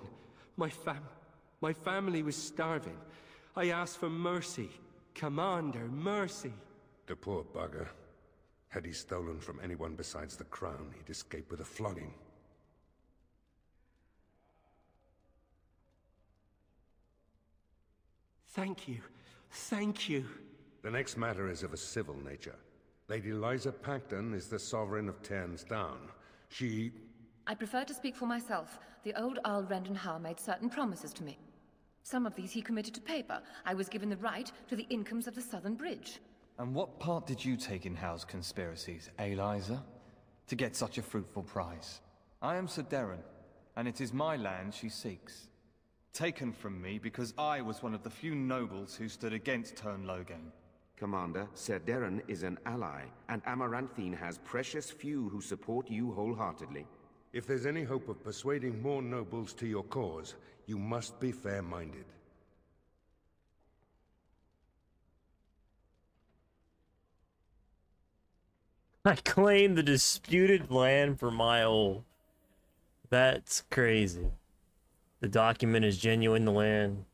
My family was starving. I asked for mercy. Commander, mercy. The poor bugger. Had he stolen from anyone besides the Crown, he'd escape with a flogging. Thank you. Thank you. The next matter is of a civil nature. Lady Liza Pacton is the sovereign of Terns Down. She... I prefer to speak for myself. The old Earl Rendenhall made certain promises to me. Some of these he committed to paper. I was given the right to the incomes of the Southern Bridge. And what part did you take in Howe's conspiracies, Liza? To get such a fruitful prize? I am Sir Darren, and it is my land she seeks. Taken from me because I was one of the few nobles who stood against Tern Logain. Commander, Sir Darren is an ally, and Amaranthine has precious few who support you wholeheartedly. If there's any hope of persuading more nobles to your cause, you must be fair-minded. I claim the disputed land for my old. That's crazy. The document is genuine, the land.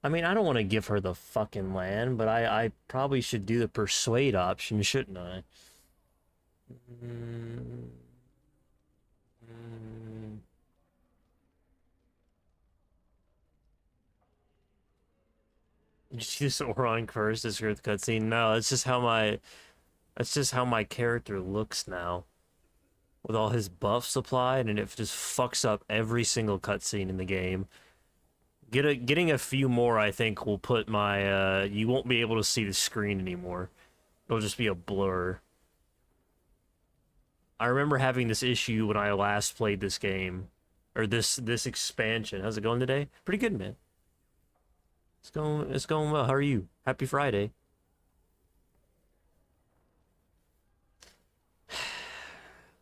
I mean, I don't want to give her the fucking land, but I probably should do the persuade option, shouldn't I? You see this Oron curse, this earth cutscene? No, that's just how my character looks now. With all his buffs applied, and it just fucks up every single cutscene in the game. Getting a few more, I think, will put my, you won't be able to see the screen anymore. It'll just be a blur. I remember having this issue when I last played this game. Or this expansion. How's it going today? Pretty good, man. It's going well. How are you? Happy Friday.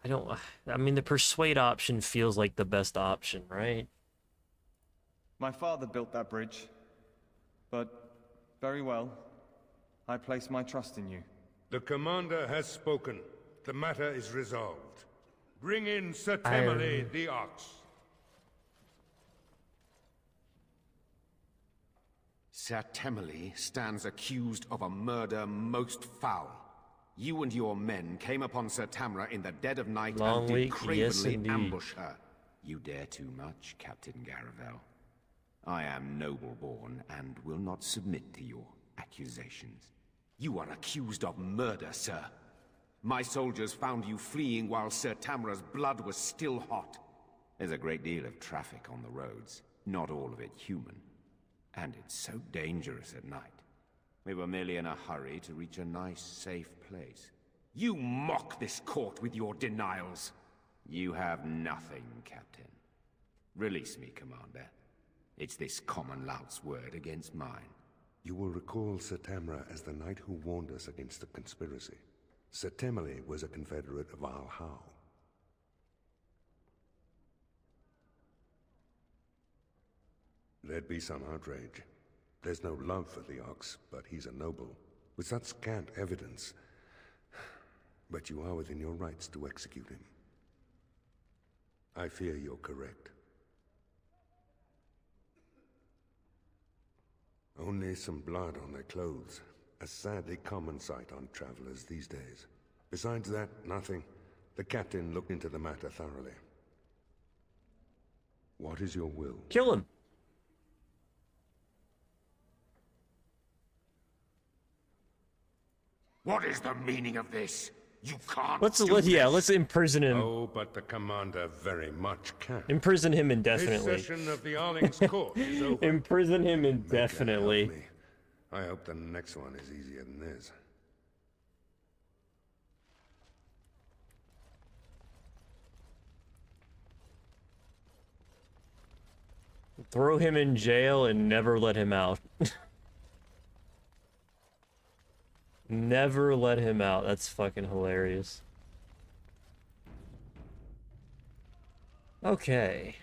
I mean, the persuade option feels like the best option, right? My father built that bridge. But, very well. I place my trust in you. The commander has spoken. The matter is resolved. Bring in Sir Temele the Ox. Sir Temele stands accused of a murder most foul. You and your men came upon Sir Tamra in the dead of night and did cravenly ambush her. You dare too much, Captain Garavel. I am noble-born and will not submit to your accusations. You are accused of murder, sir. My soldiers found you fleeing while Sir Tamra's blood was still hot. There's a great deal of traffic on the roads, not all of it human. And it's so dangerous at night. We were merely in a hurry to reach a nice, safe place. You mock this court with your denials. You have nothing, Captain. Release me, Commander. It's this common lout's word against mine. You will recall Sir Tamra as the knight who warned us against the conspiracy. Sir Temele was a confederate of Al Howe. There'd be some outrage. There's no love for the Ox, but he's a noble. With such scant evidence. But you are within your rights to execute him. I fear you're correct. Only some blood on their clothes. A sadly common sight on travelers these days. Besides that, nothing. The captain looked into the matter thoroughly. What is your will? Kill him. What is the meaning of this? You can't Let's imprison him. Oh, but the commander very much can. Imprison him indefinitely. His session of the Arling's court is over. Imprison him indefinitely. I hope the next one is easier than this. Throw him in jail and never let him out. Never let him out. That's fucking hilarious. Okay.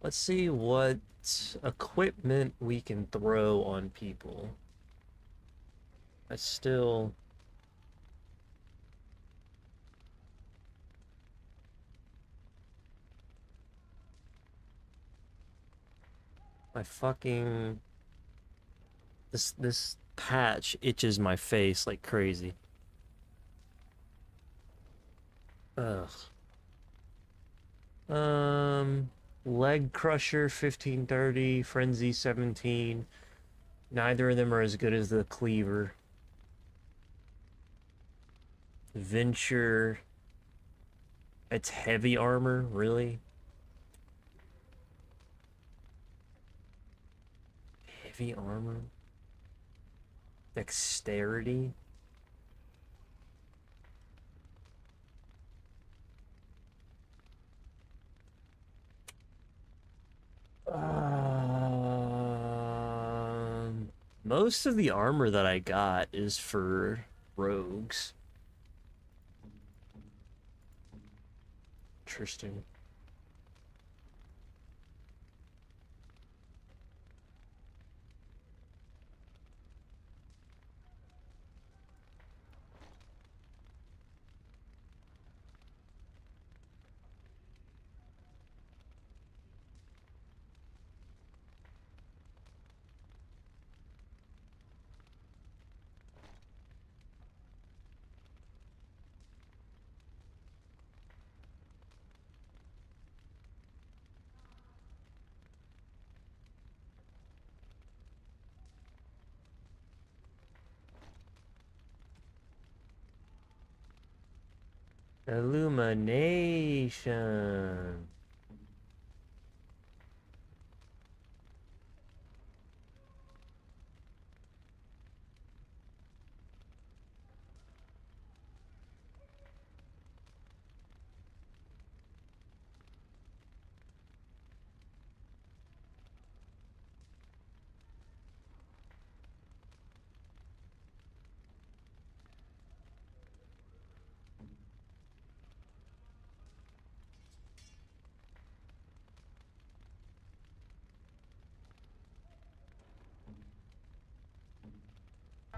Let's see what equipment we can throw on people. I still... My fucking... This patch itches my face like crazy. Ugh. Leg Crusher 1530, Frenzy 17. Neither of them are as good as the Cleaver. Venture. It's heavy armor, really? Heavy armor? Dexterity? Most of the armor that I got is for rogues. Interesting. Illumination.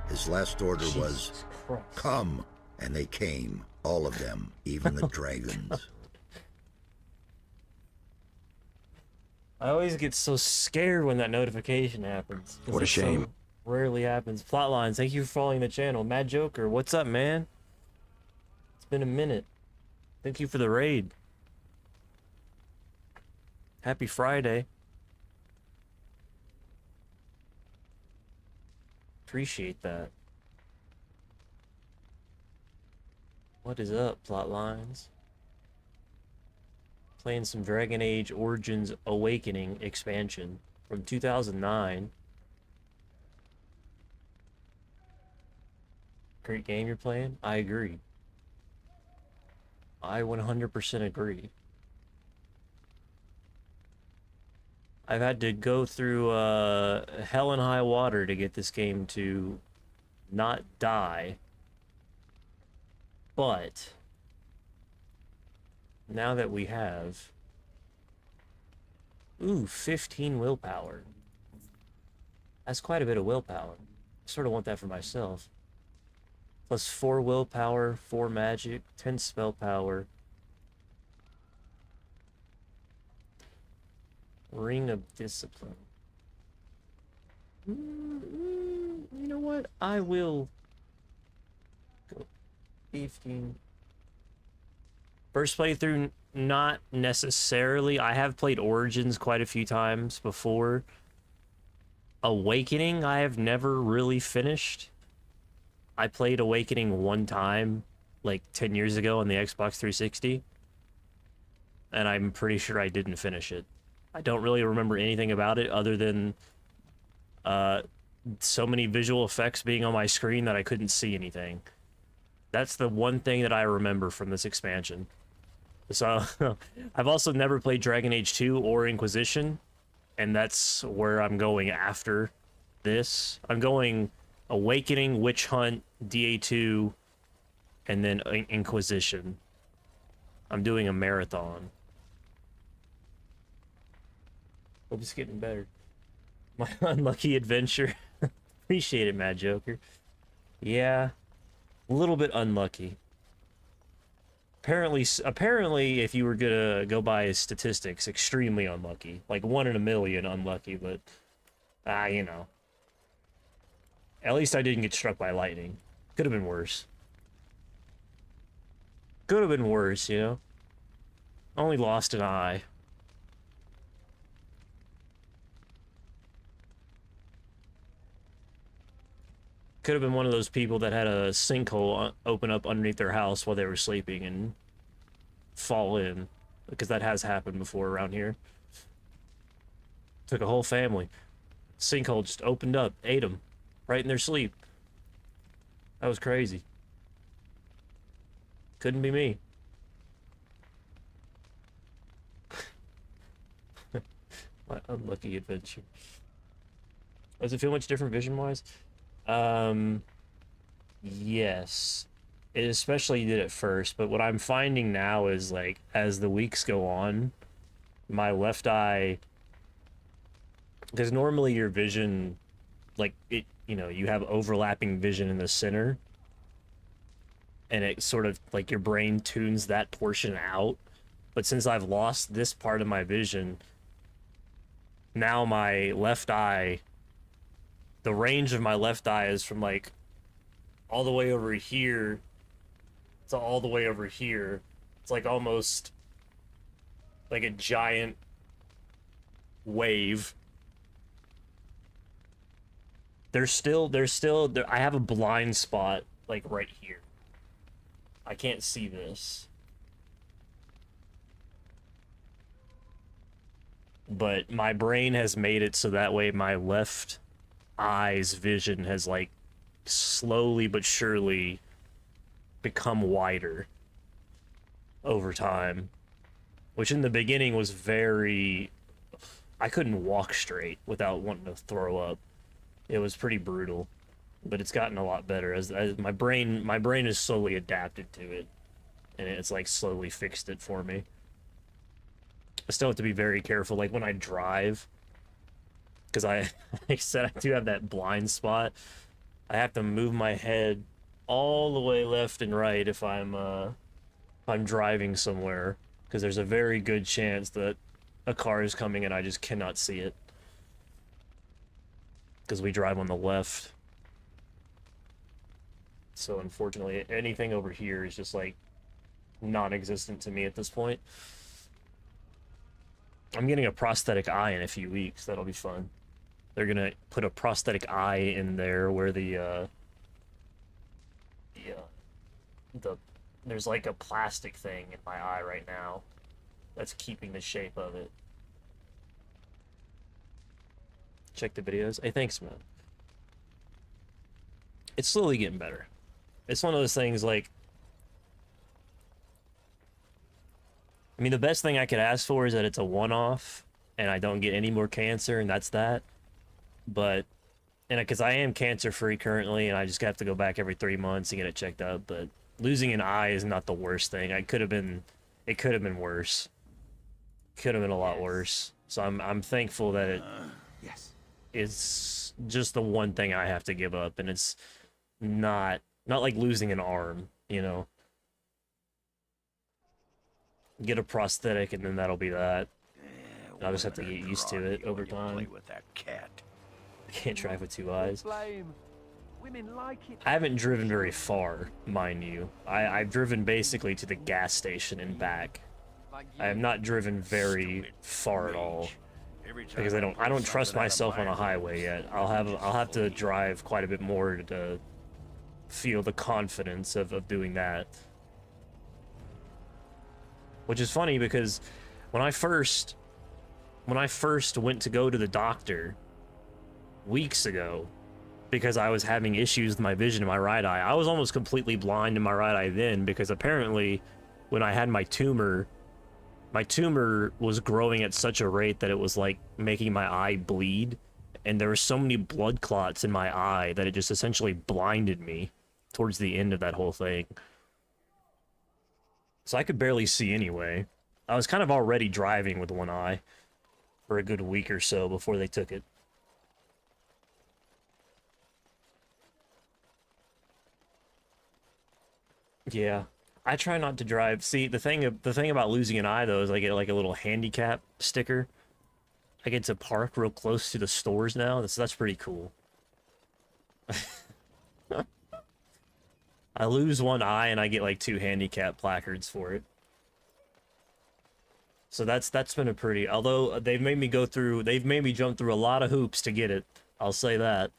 His last order was, "Come," and they came, all of them, even the dragons. I always get so scared when that notification happens. What a shame. So rarely happens. Plotlines, thank you for following the channel. Mad Joker, what's up, man? It's been a minute. Thank you for the raid. Happy Friday. Appreciate that. What is up, Plotlines? Playing some Dragon Age Origins Awakening expansion from 2009. Great game you're playing? I agree. I 100% agree. I've had to go through hell and high water to get this game to not die. But now that we have... Ooh, 15 willpower. That's quite a bit of willpower. I sort of want that for myself. Plus 4 willpower, 4 magic, 10 spell power. Ring of Discipline. You know what? I will go 15. First playthrough, not necessarily. I have played Origins quite a few times before. Awakening, I have never really finished. I played Awakening one time, like 10 years ago on the Xbox 360. And I'm pretty sure I didn't finish it. I don't really remember anything about it other than so many visual effects being on my screen that I couldn't see anything. That's the one thing that I remember from this expansion. So, I've also never played Dragon Age 2 or Inquisition, and that's where I'm going after this. I'm going Awakening, Witch Hunt, DA2, and then Inquisition. I'm doing a marathon. Hope it's getting better. My unlucky adventure. Appreciate it, Mad Joker. Yeah, a little bit unlucky. Apparently, if you were gonna go by statistics, extremely unlucky. Like 1 in a million unlucky, but you know. At least I didn't get struck by lightning. Could have been worse. Could have been worse, you know. Only lost an eye. Could have been one of those people that had a sinkhole open up underneath their house while they were sleeping and fall in, because that has happened before around here. Took a whole family. Sinkhole just opened up, ate them, right in their sleep. That was crazy. Couldn't be me. My unlucky adventure. Does it feel much different vision-wise? Yes. It especially did at first, but what I'm finding now is, like, as the weeks go on, my left eye... Because normally your vision, like, it, you know, you have overlapping vision in the center, and it sort of, like, your brain tunes that portion out. But since I've lost this part of my vision, now my left eye... The range of my left eye is from, like, all the way over here to all the way over here. It's like almost like a giant wave. I have a blind spot, like, right here. I can't see this. But my brain has made it so that way my left eye's vision has, like, slowly but surely become wider over time, which in the beginning was very... I couldn't walk straight without wanting to throw up. It was pretty brutal, but it's gotten a lot better as my brain is slowly adapted to it, and it's, like, slowly fixed it for me. I still have to be very careful, like, when I drive, because like I said, I do have that blind spot. I have to move my head all the way left and right if I'm driving somewhere, because there's a very good chance that a car is coming and I just cannot see it, because we drive on the left. So unfortunately, anything over here is just, like, non-existent to me at this point. I'm getting a prosthetic eye in a few weeks. That'll be fun. They're gonna put a prosthetic eye in there where there's, like, a plastic thing in my eye right now that's keeping the shape of it. Check the videos. Hey, thanks, man. It's slowly getting better. It's one of those things, like, I mean, the best thing I could ask for is that it's a one-off and I don't get any more cancer, and that's that. But, and because I am cancer-free currently, and I just have to go back every 3 months and get it checked up, but losing an eye is not the worst thing. It could have been worse. Could have been a lot worse. So I'm thankful that it is just the one thing I have to give up, and it's not like losing an arm, you know. Get a prosthetic and then that'll be that. I'll just have to get used to it over time. Play with that cat. I can't drive with two eyes. Flame. Women like it. I haven't driven very far, mind you. I've driven basically to the gas station and back. I have not driven very far at all because I don't trust myself on a highway yet. I'll have to drive quite a bit more to feel the confidence of doing that. Which is funny because when I first went to go to the doctor weeks ago, because I was having issues with my vision in my right eye. I was almost completely blind in my right eye then, because apparently when I had my tumor was growing at such a rate that it was like making my eye bleed, and there were so many blood clots in my eye that it just essentially blinded me towards the end of that whole thing. So I could barely see anyway. I was kind of already driving with one eye for a good week or so before they took it. Yeah, I try not to drive. See, the thing about losing an eye though is I get like a little handicap sticker. I get to park real close to the stores now. That's pretty cool. I lose one eye and I get like 2 handicap placards for it. So that's been a pretty. Although they've made me jump through a lot of hoops to get it. I'll say that.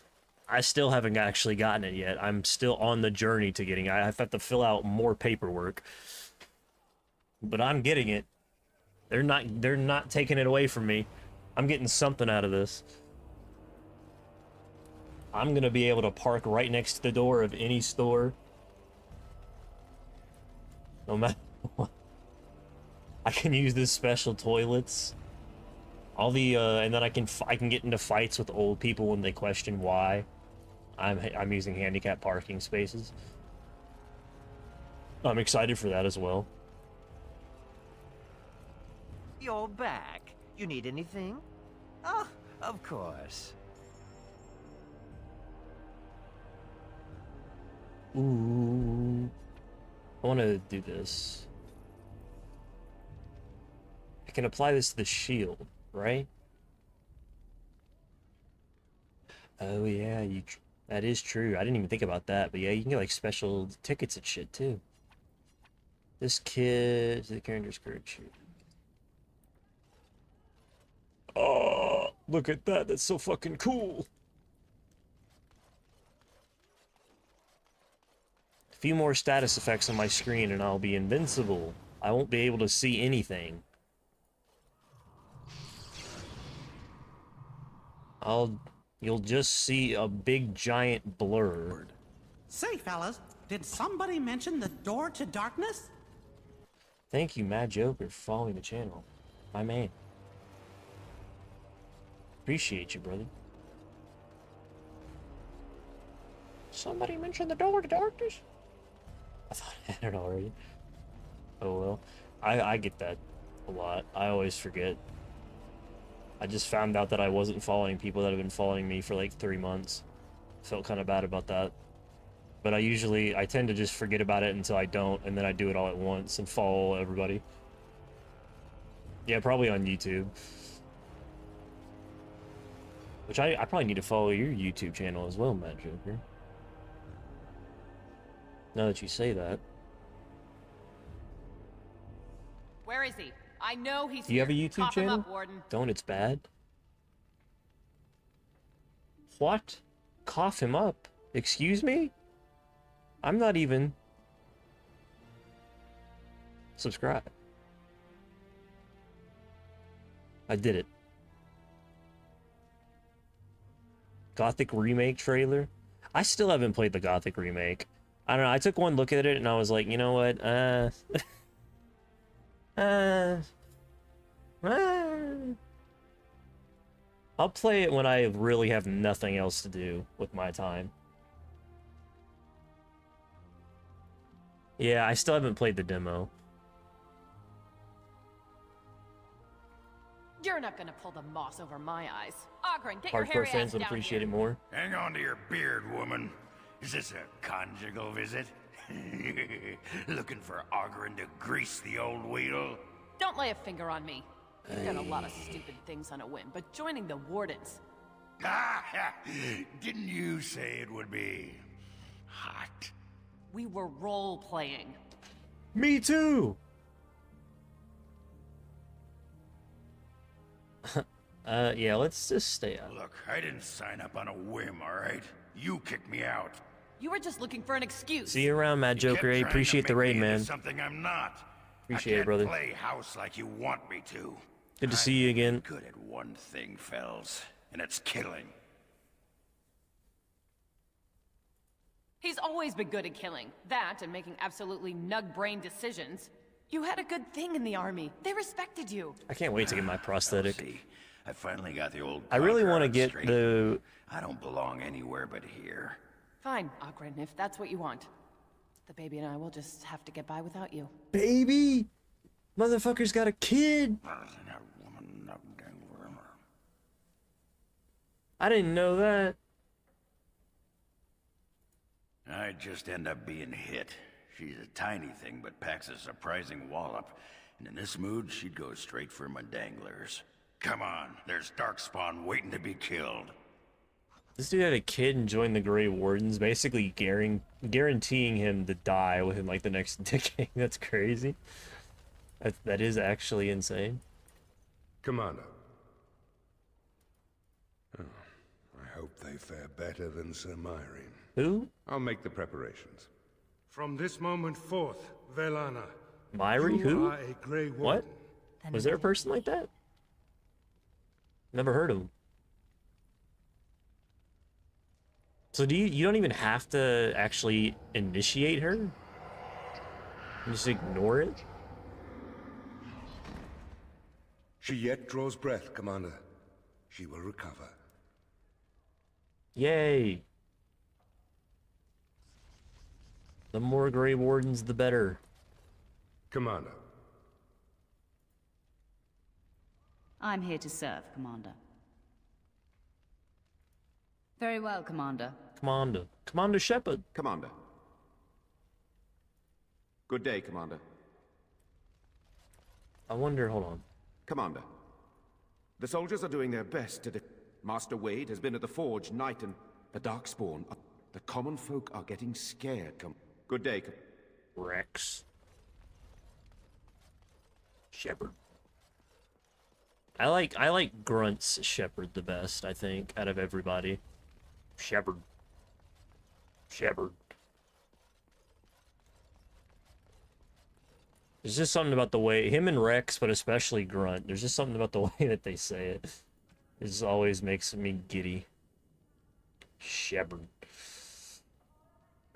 I still haven't actually gotten it yet. I'm still on the journey to getting it. I have to fill out more paperwork. But I'm getting it. They're not taking it away from me. I'm getting something out of this. I'm gonna be able to park right next to the door of any store. No matter what. I can use this special toilets. All the and then I can get into fights with old people when they question why I'm using handicap parking spaces. I'm excited for that as well. You're back. You need anything? Oh, of course. Ooh. I want to do this. I can apply this to the shield, right? Oh yeah, that is true. I didn't even think about that, but yeah, you can get like special tickets and shit too. This kid, the character's current shoot. Oh, look at that! That's so fucking cool. A few more status effects on my screen, and I'll be invincible. I won't be able to see anything. You'll just see a big giant blur. Say, fellas, did somebody mention the door to darkness? Thank you, Mad Joker, for following the channel. My man. Appreciate you, brother. Somebody mentioned the door to darkness? I thought I had it already. Oh well. I get that a lot. I always forget. I just found out that I wasn't following people that have been following me for like 3 months. Felt kind of bad about that. But I tend to just forget about it until I don't, and then I do it all at once and follow everybody. Yeah, probably on YouTube. Which I probably need to follow your YouTube channel as well, Matt Joker. Now that you say that. Where is he? I know he's Do you have a here. YouTube Cough him channel? up, Warden. Don't, it's bad. What? Cough him up? Excuse me? I'm not even subscribed. I did it. Gothic remake trailer? I still haven't played the Gothic remake. I don't know, I took one look at it and I was like, you know what, I'll play it when I really have nothing else to do with my time. Yeah, I still haven't played the demo. You're not gonna pull the moss over my eyes. Ogren, get your Hardcore hairy fans ass would down appreciate here. it more. Hang on to your beard, woman. Is this a conjugal visit? Looking for Ogren to grease the old wheel? Don't lay a finger on me. You've done a lot of stupid things on a whim, but joining the Wardens... Didn't you say it would be hot? We were role-playing. Me too! Yeah, let's just stay out. Look, I didn't sign up on a whim, all right? You kicked me out. You were just looking for an excuse. See you around, Mad Joker. I appreciate the raid, man. Something I'm not. Appreciate it, brother. Play house like you want me to. Good to see you again. Good at one thing, fells, and it's killing. He's always been good at killing. That and making absolutely nug-brain decisions. You had a good thing in the army. They respected you. I can't wait to get my prosthetic. I finally got the old. I really want to get straight. the. I don't belong anywhere but here. Fine, Ogren, if that's what you want. The baby and I will just have to get by without you. Baby? Motherfucker's got a kid. I didn't know that. I just end up being hit. She's a tiny thing, but packs a surprising wallop. And in this mood, she'd go straight for my danglers. Come on, there's Darkspawn waiting to be killed. This dude had a kid and joined the Grey Wardens, basically guaranteeing him to die within like the next decade. That's crazy. That is actually insane. Commander. Oh, I hope they fare better than Sir Myrene. Who? I'll make the preparations. From this moment forth, Velana. Myri? Who? Are a Grey Warden. What? Was there a person like that? Never heard of him. So you don't even have to actually initiate her? You just ignore it? She yet draws breath, Commander. She will recover. Yay! The more Grey Wardens, the better. Commander. I'm here to serve, Commander. Very well, Commander. Commander Shepard. Commander. Good day, Commander. I wonder, hold on. Commander. The soldiers are doing their best to Master Wade has been at the forge night and the Darkspawn. The common folk are getting scared. Good day, Rex. Shepard. I like Grunt's Shepard the best, I think, out of everybody. Shepard. There's just something about the way him and Rex, but especially Grunt. There's just something about the way that they say it. It just always makes me giddy. Shepard.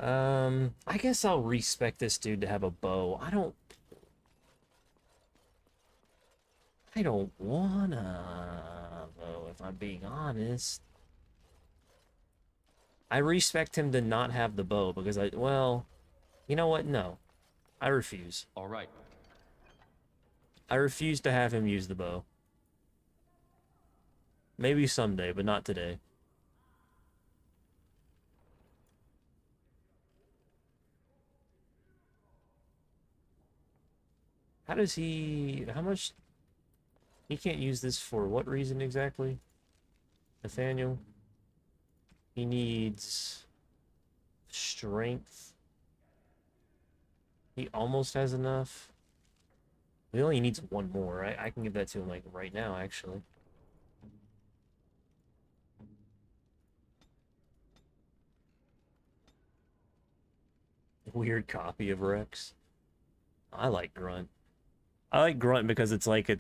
I guess I'll respect this dude to have a bow. I don't wanna, though, if I'm being honest. I respect him to not have the bow because well, you know what? No. I refuse. All right. I refuse to have him use the bow. Maybe someday, but not today. How much? He can't use this for what reason exactly? Nathaniel? He needs strength. He almost has enough. He only needs one more. I can give that to him like right now, actually. Weird copy of Rex. I like Grunt. I like Grunt because it's like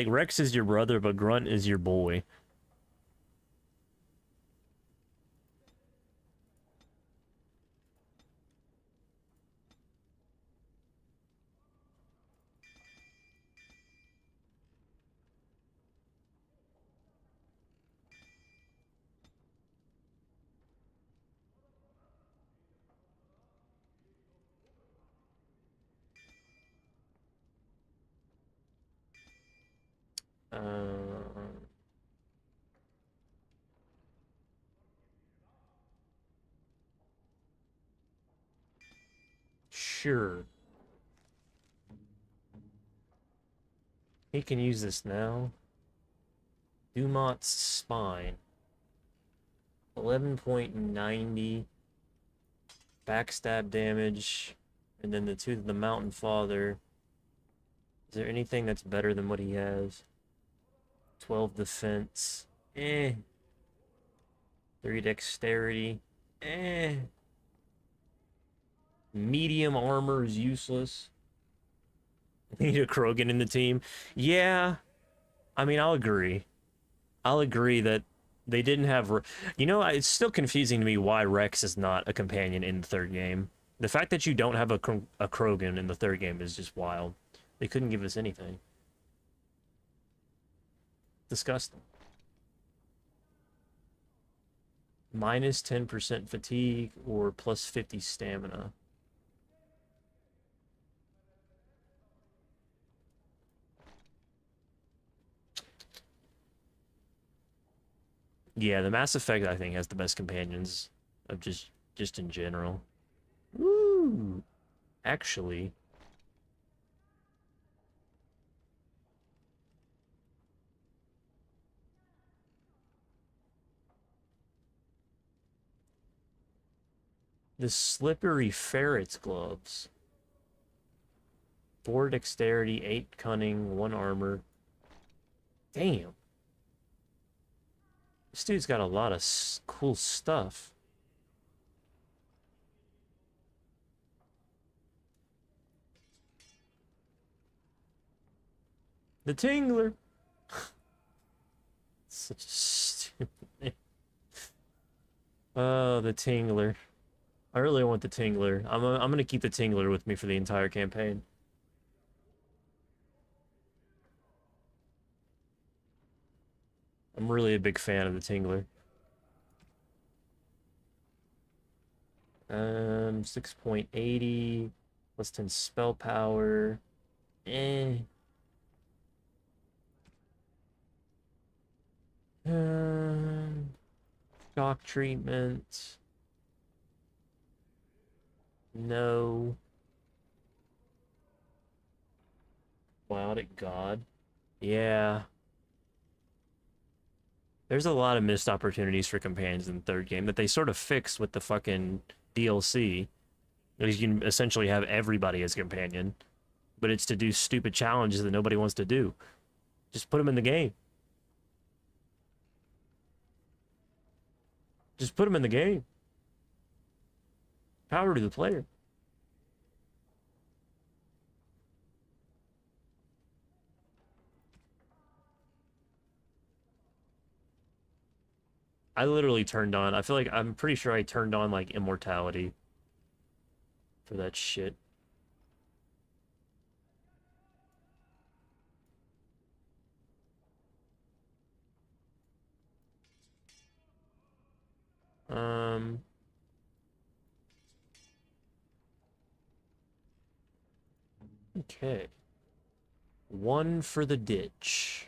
Rex is your brother, but Grunt is your boy. Sure. He can use this now. Dumont's Spine. 11.90 backstab damage. And then the Tooth of the Mountain Father. Is there anything that's better than what he has? 12 defense. 3 dexterity. Medium armor is useless. We need a Krogan in the team. Yeah. I mean, I'll agree. I'll agree that they didn't have... You know, it's still confusing to me why Rex is not a companion in the third game. The fact that you don't have a Krogan in the third game is just wild. They couldn't give us anything. Disgusting. Minus 10% fatigue or plus 50 stamina. Yeah, the Mass Effect, I think, has the best companions of just in general. Woo! Actually... The Slippery Ferret's gloves. 4 dexterity, 8 cunning, 1 armor. Damn. This dude's got a lot of cool stuff. The Tingler. Such a stupid name. Oh, the Tingler. I really want the Tingler. I'm gonna keep the Tingler with me for the entire campaign. I'm really a big fan of the Tingler. 6.80 plus 10 spell power. Shock treatment. No. Biotic God. Yeah. There's a lot of missed opportunities for companions in the third game that they sort of fixed with the fucking DLC. Because you can essentially have everybody as companion. But it's to do stupid challenges that nobody wants to do. Just put them in the game. Just put them in the game. Power to the player. I literally turned on, I feel like, I'm pretty sure I turned on, like, immortality for that shit. Okay. 1 for the ditch.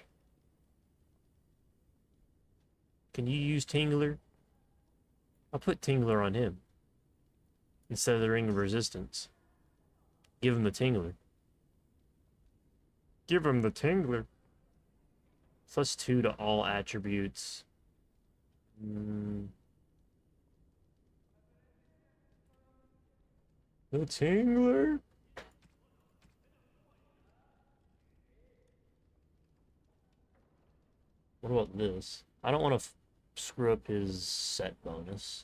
Can you use Tingler? I'll put Tingler on him. Instead of the Ring of Resistance. Give him the Tingler. Give him the Tingler. +2 to all attributes. The Tingler? What about this? I don't want to screw up his set bonus.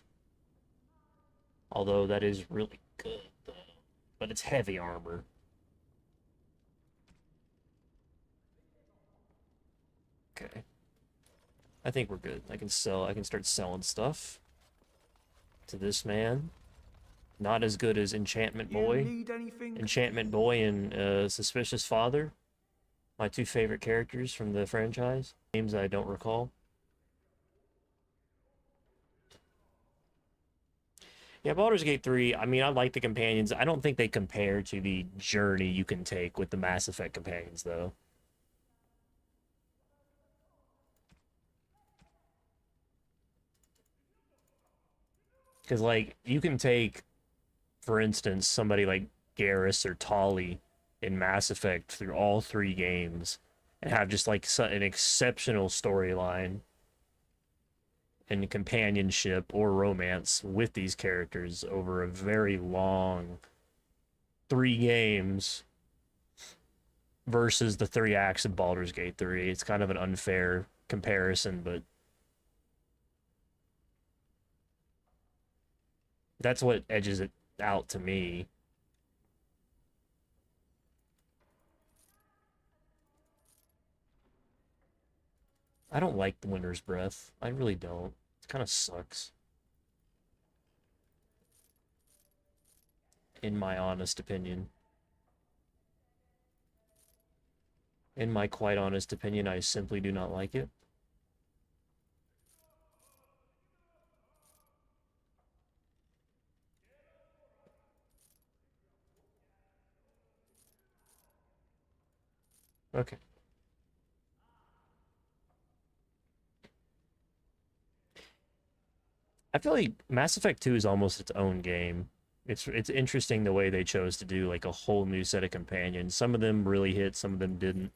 Although that is really good, though. But it's heavy armor. Okay. I think we're good. I can start selling stuff to this man. Not as good as Enchantment Boy. Enchantment Boy and Suspicious Father. My 2 favorite characters from the franchise. Names I don't recall. Yeah, Baldur's Gate 3, I mean, I like the companions. I don't think they compare to the journey you can take with the Mass Effect companions, though. Because, like, you can take, for instance, somebody like Garrus or Tali in Mass Effect through all 3 games and have just like an exceptional storyline and companionship or romance with these characters over a very long 3 games versus the 3 acts of Baldur's Gate 3. It's kind of an unfair comparison, but that's what edges it out to me. I don't like the Winter's Breath. I really don't. It kind of sucks. In my honest opinion. In my quite honest opinion, I simply do not like it. Okay. I feel like Mass Effect 2 is almost its own game. It's interesting the way they chose to do like a whole new set of companions. Some of them really hit, some of them didn't.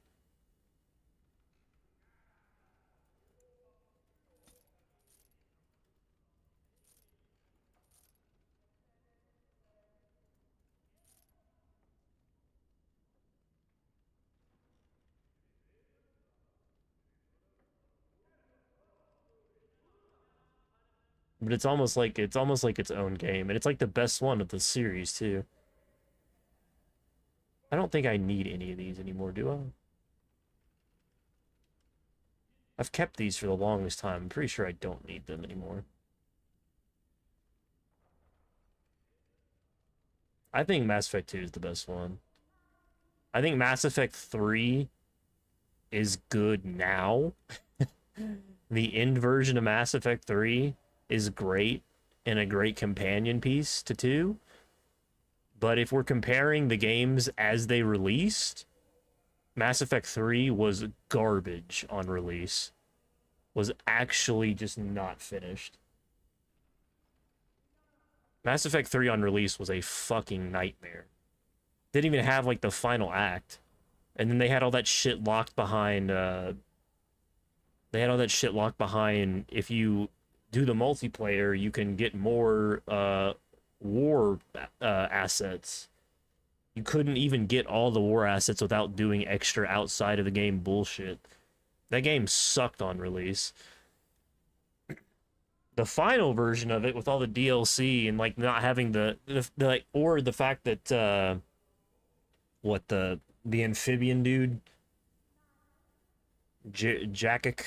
But it's almost like its own game, and it's like the best one of the series too. I don't think I need any of these anymore, do I? I've kept these for the longest time. I'm pretty sure I don't need them anymore. I think Mass Effect 2 is the best one. I think Mass Effect 3 is good now. The end version of Mass Effect 3 is great and a great companion piece to 2. But if we're comparing the games as they released, Mass Effect 3 was garbage on release. Was actually just not finished. Mass Effect 3 on release was a fucking nightmare. Didn't even have like the final act. And then they had all that shit locked behind if you do the multiplayer, you can get more war assets. You couldn't even get all the war assets without doing extra outside of the game bullshit. That game sucked on release. The final version of it with all the DLC and like not having the like, or the fact that the amphibian dude Jackel,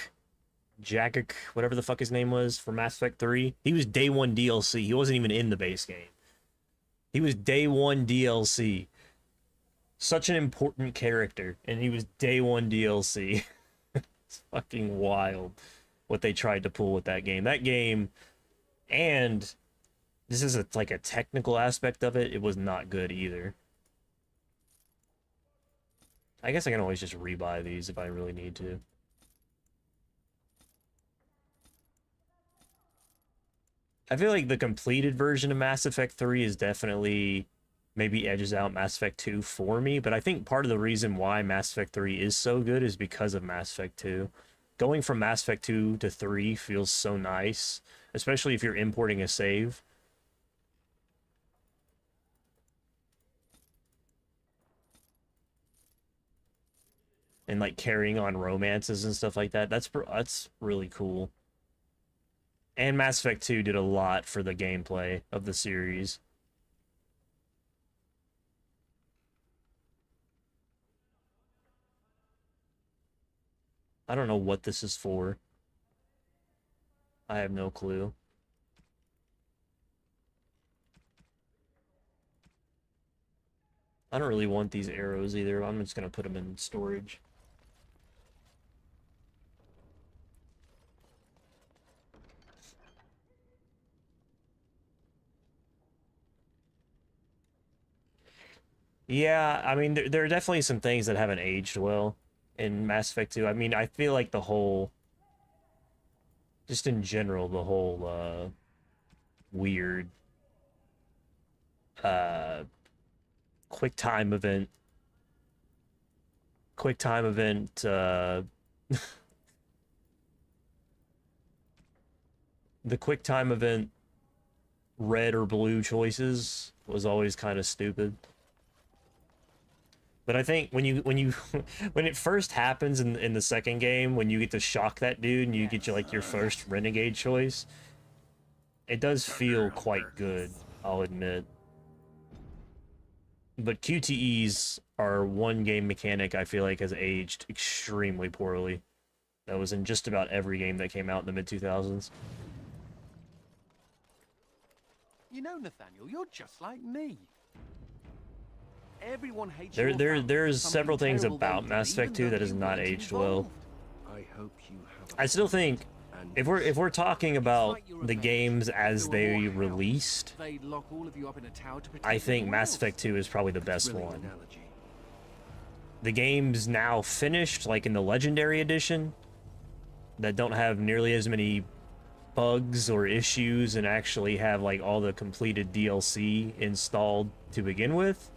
whatever the fuck his name was, for Mass Effect 3, he was day 1 DLC. He wasn't even in the base game. He was day 1 DLC. Such an important character, and he was day 1 DLC. It's fucking wild what they tried to pull with that game. That game, and this is like a technical aspect of it, it was not good either. I guess I can always just rebuy these if I really need to. I feel like the completed version of Mass Effect 3 is definitely maybe edges out Mass Effect 2 for me, but I think part of the reason why Mass Effect 3 is so good is because of Mass Effect 2. Going from Mass Effect 2 to 3 feels so nice, especially if you're importing a save. And like carrying on romances and stuff like that. That's really cool. And Mass Effect 2 did a lot for the gameplay of the series. I don't know what this is for. I have no clue. I don't really want these arrows either. I'm just gonna put them in storage. Yeah, I mean, there are definitely some things that haven't aged well in Mass Effect 2. I mean, I feel like the whole, just in general, the whole, weird, quick time event quick time event, the quick time event red or blue choices was always kind of stupid. But I think when you when it first happens in the second game, when you get to shock that dude and you get like your first renegade choice, it does feel quite good, I'll admit. But QTEs are one game mechanic I feel like has aged extremely poorly. That was in just about every game that came out in the mid-2000s. You know, Nathaniel, you're just like me. Everyone hates your family There's for several something things terrible about they Mass did, Effect 2 even that though has you not weren't aged well. involved. I hope you have I still think if we're talking about the games as they released, They'd lock all of you up in a tower to protect I think everyone Mass else. Effect 2 is probably the best Brilliant one. analogy. The games now finished, like in the Legendary Edition, that don't have nearly as many bugs or issues and actually have like all the completed DLC installed to begin with,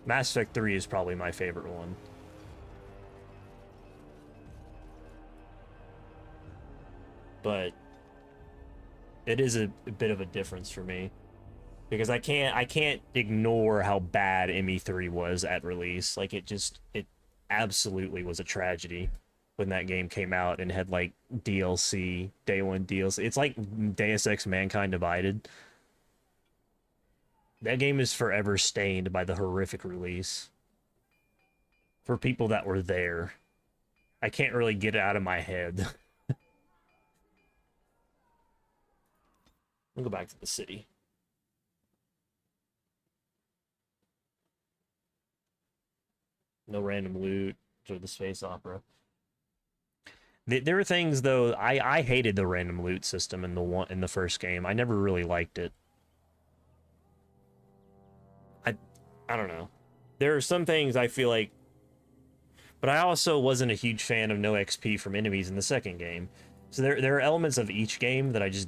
Mass Effect 3 is probably my favorite one. But it is a bit of a difference for me because I can't ignore how bad ME3 was at release. Like it absolutely was a tragedy when that game came out and had like DLC, day one DLC. It's like Deus Ex Mankind Divided. That game is forever stained by the horrific release. For people that were there. I can't really get it out of my head. We'll go back to the city. No random loot or the space opera. There were things though. I hated the random loot system in the first game. I never really liked it. I don't know. There are some things I feel like, but I also wasn't a huge fan of no XP from enemies in the second game. So there are elements of each game that I just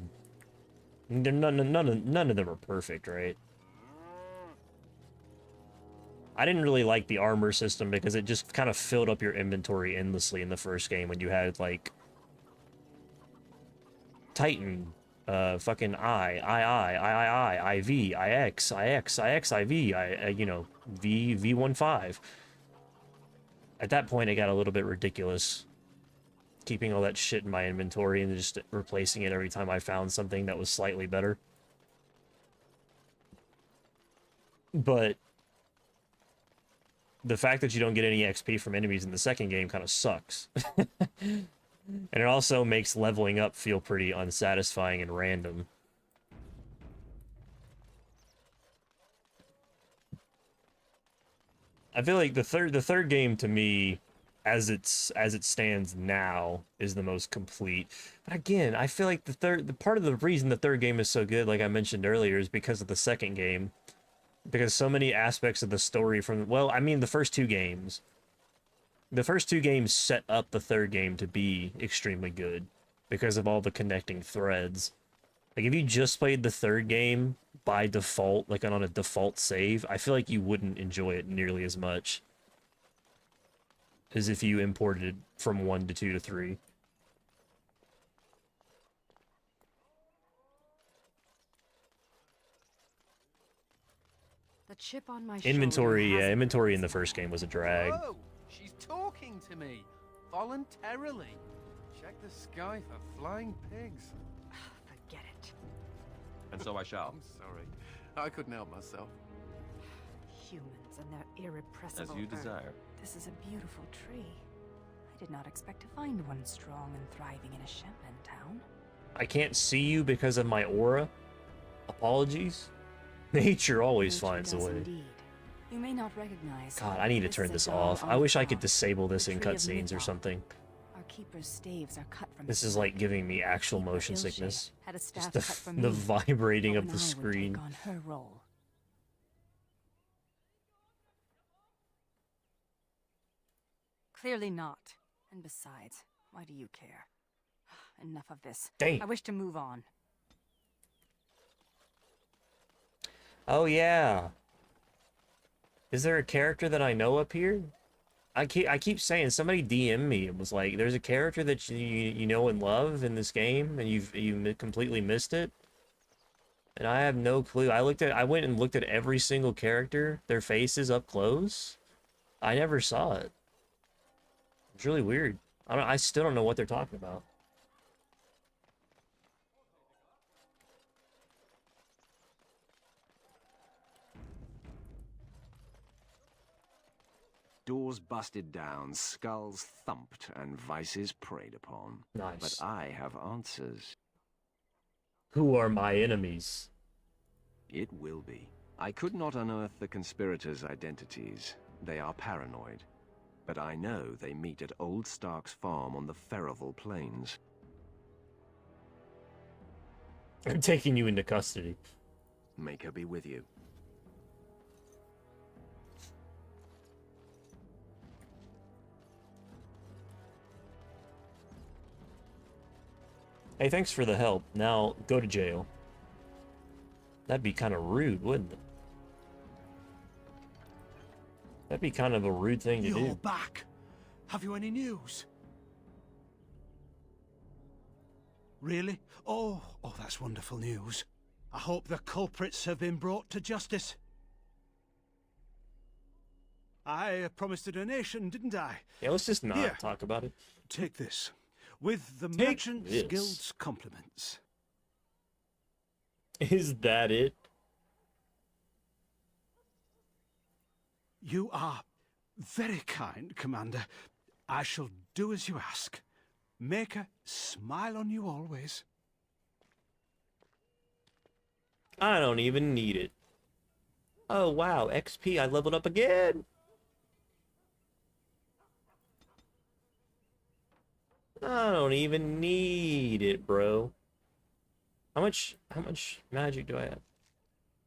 none of them are perfect, right? I didn't really like the armor system because it just kind of filled up your inventory endlessly in the first game when you had like Titan, fucking IV, IX, IV, you know, V15. At that point, it got a little bit ridiculous. Keeping all that shit in my inventory and just replacing it every time I found something that was slightly better. But the fact that you don't get any XP from enemies in the second game kind of sucks. And it also makes leveling up feel pretty unsatisfying and random. I feel like the third game to me, as it stands now, is the most complete. But again, I feel like the part of the reason the third game is so good, like I mentioned earlier, is because of the second game. Because so many aspects of the story from, well, I mean, the first two games set up the third game to be extremely good because of all the connecting threads. Like, if you just played the third game by default, like on a default save, I feel like you wouldn't enjoy it nearly as much as if you imported from 1 to 2 to 3. The chip on my Inventory, shoulder yeah, inventory in the first game was a drag. Whoa! She's talking to me voluntarily. Check the sky for flying pigs. Forget it. And so I shall. I'm sorry. I couldn't help myself. Humans and their irrepressible As you urge. desire. This is a beautiful tree. I did not expect to find one strong and thriving in a Shetland town. I can't see you because of my aura. Apologies. Nature always finds a does way. indeed. You may not recognize. God, I need to turn this off. I wish I could disable this in cutscenes or something. Our keeper's staves are cut from This his is like giving me actual motion Ilshe sickness. had a staff Just cut from the me, vibrating but of when the I would screen. take on her role. Clearly not. And besides, why do you care? Enough of this. Damn. I wish to move on. Oh yeah. Is there a character that I know up here? I keep saying, somebody DM me. It was like, there's a character that you know and love in this game, and you completely missed it. And I have no clue. I went and looked at every single character, their faces up close. I never saw it. It's really weird. I still don't know what they're talking about. Doors busted down, skulls thumped, and vices preyed upon. Nice. But I have answers. Who are my enemies? It will be. I could not unearth the conspirators' identities. They are paranoid. But I know they meet at Old Stark's farm on the Ferroval Plains. I'm taking you into custody. Make her be with you. Hey, thanks for the help. Now, go to jail. That'd be kind of rude, wouldn't it? That'd be kind of a rude thing to do. You're back. Have you any news? Really? Oh, that's wonderful news. I hope the culprits have been brought to justice. I promised a donation, didn't I? Yeah, let's just not talk about it. Take this. With the Merchants Guild's compliments. Is that it? You are very kind, Commander. I shall do as you ask. Make her smile on you always. I don't even need it. Oh, wow. XP, I leveled up again. I don't even need it, bro. How much magic do I have?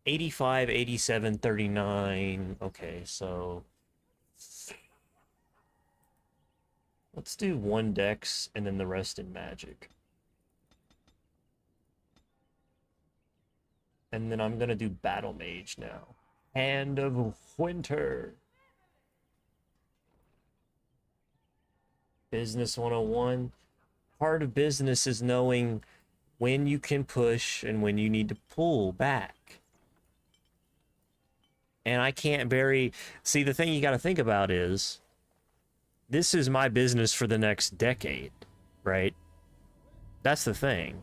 85, 87, 39. Okay, so let's do 1 dex and then the rest in magic. And then I'm gonna do battle mage now. Hand of Winter. Business 101. Part of business is knowing when you can push and when you need to pull back. And I can't see, the thing you got to think about is, this is my business for the next decade, right? That's the thing.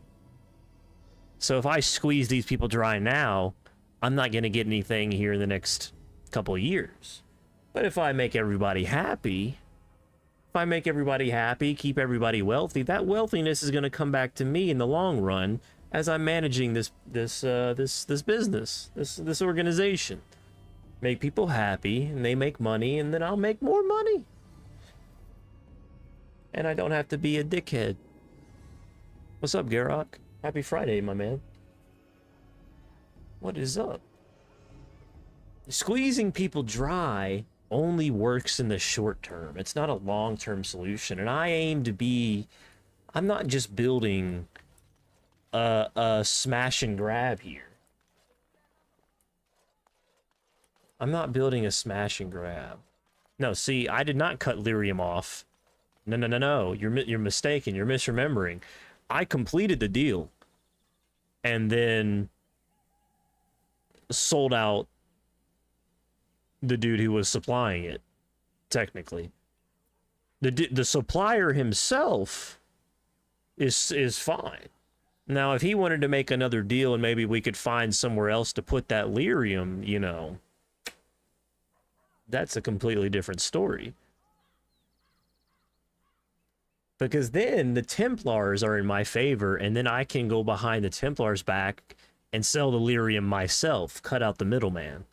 So if I squeeze these people dry now, I'm not going to get anything here in the next couple of years. But if I make everybody happy, keep everybody wealthy, that wealthiness is going to come back to me in the long run as I'm managing this business, this organization. Make people happy, and they make money, and then I'll make more money. And I don't have to be a dickhead. What's up, Garrock? Happy Friday, my man. What is up? Squeezing people dry only works in the short term. It's not a long-term solution. And I aim to be... I'm not just building a smash and grab here. I'm not building a smash and grab. No, see, I did not cut Lyrium off. No. You're mistaken. You're misremembering. I completed the deal. And then sold out the dude who was supplying it, technically. The supplier himself is fine. Now, if he wanted to make another deal and maybe we could find somewhere else to put that lyrium, you know, that's a completely different story. Because then the Templars are in my favor, and then I can go behind the Templars' back and sell the lyrium myself, cut out the middleman.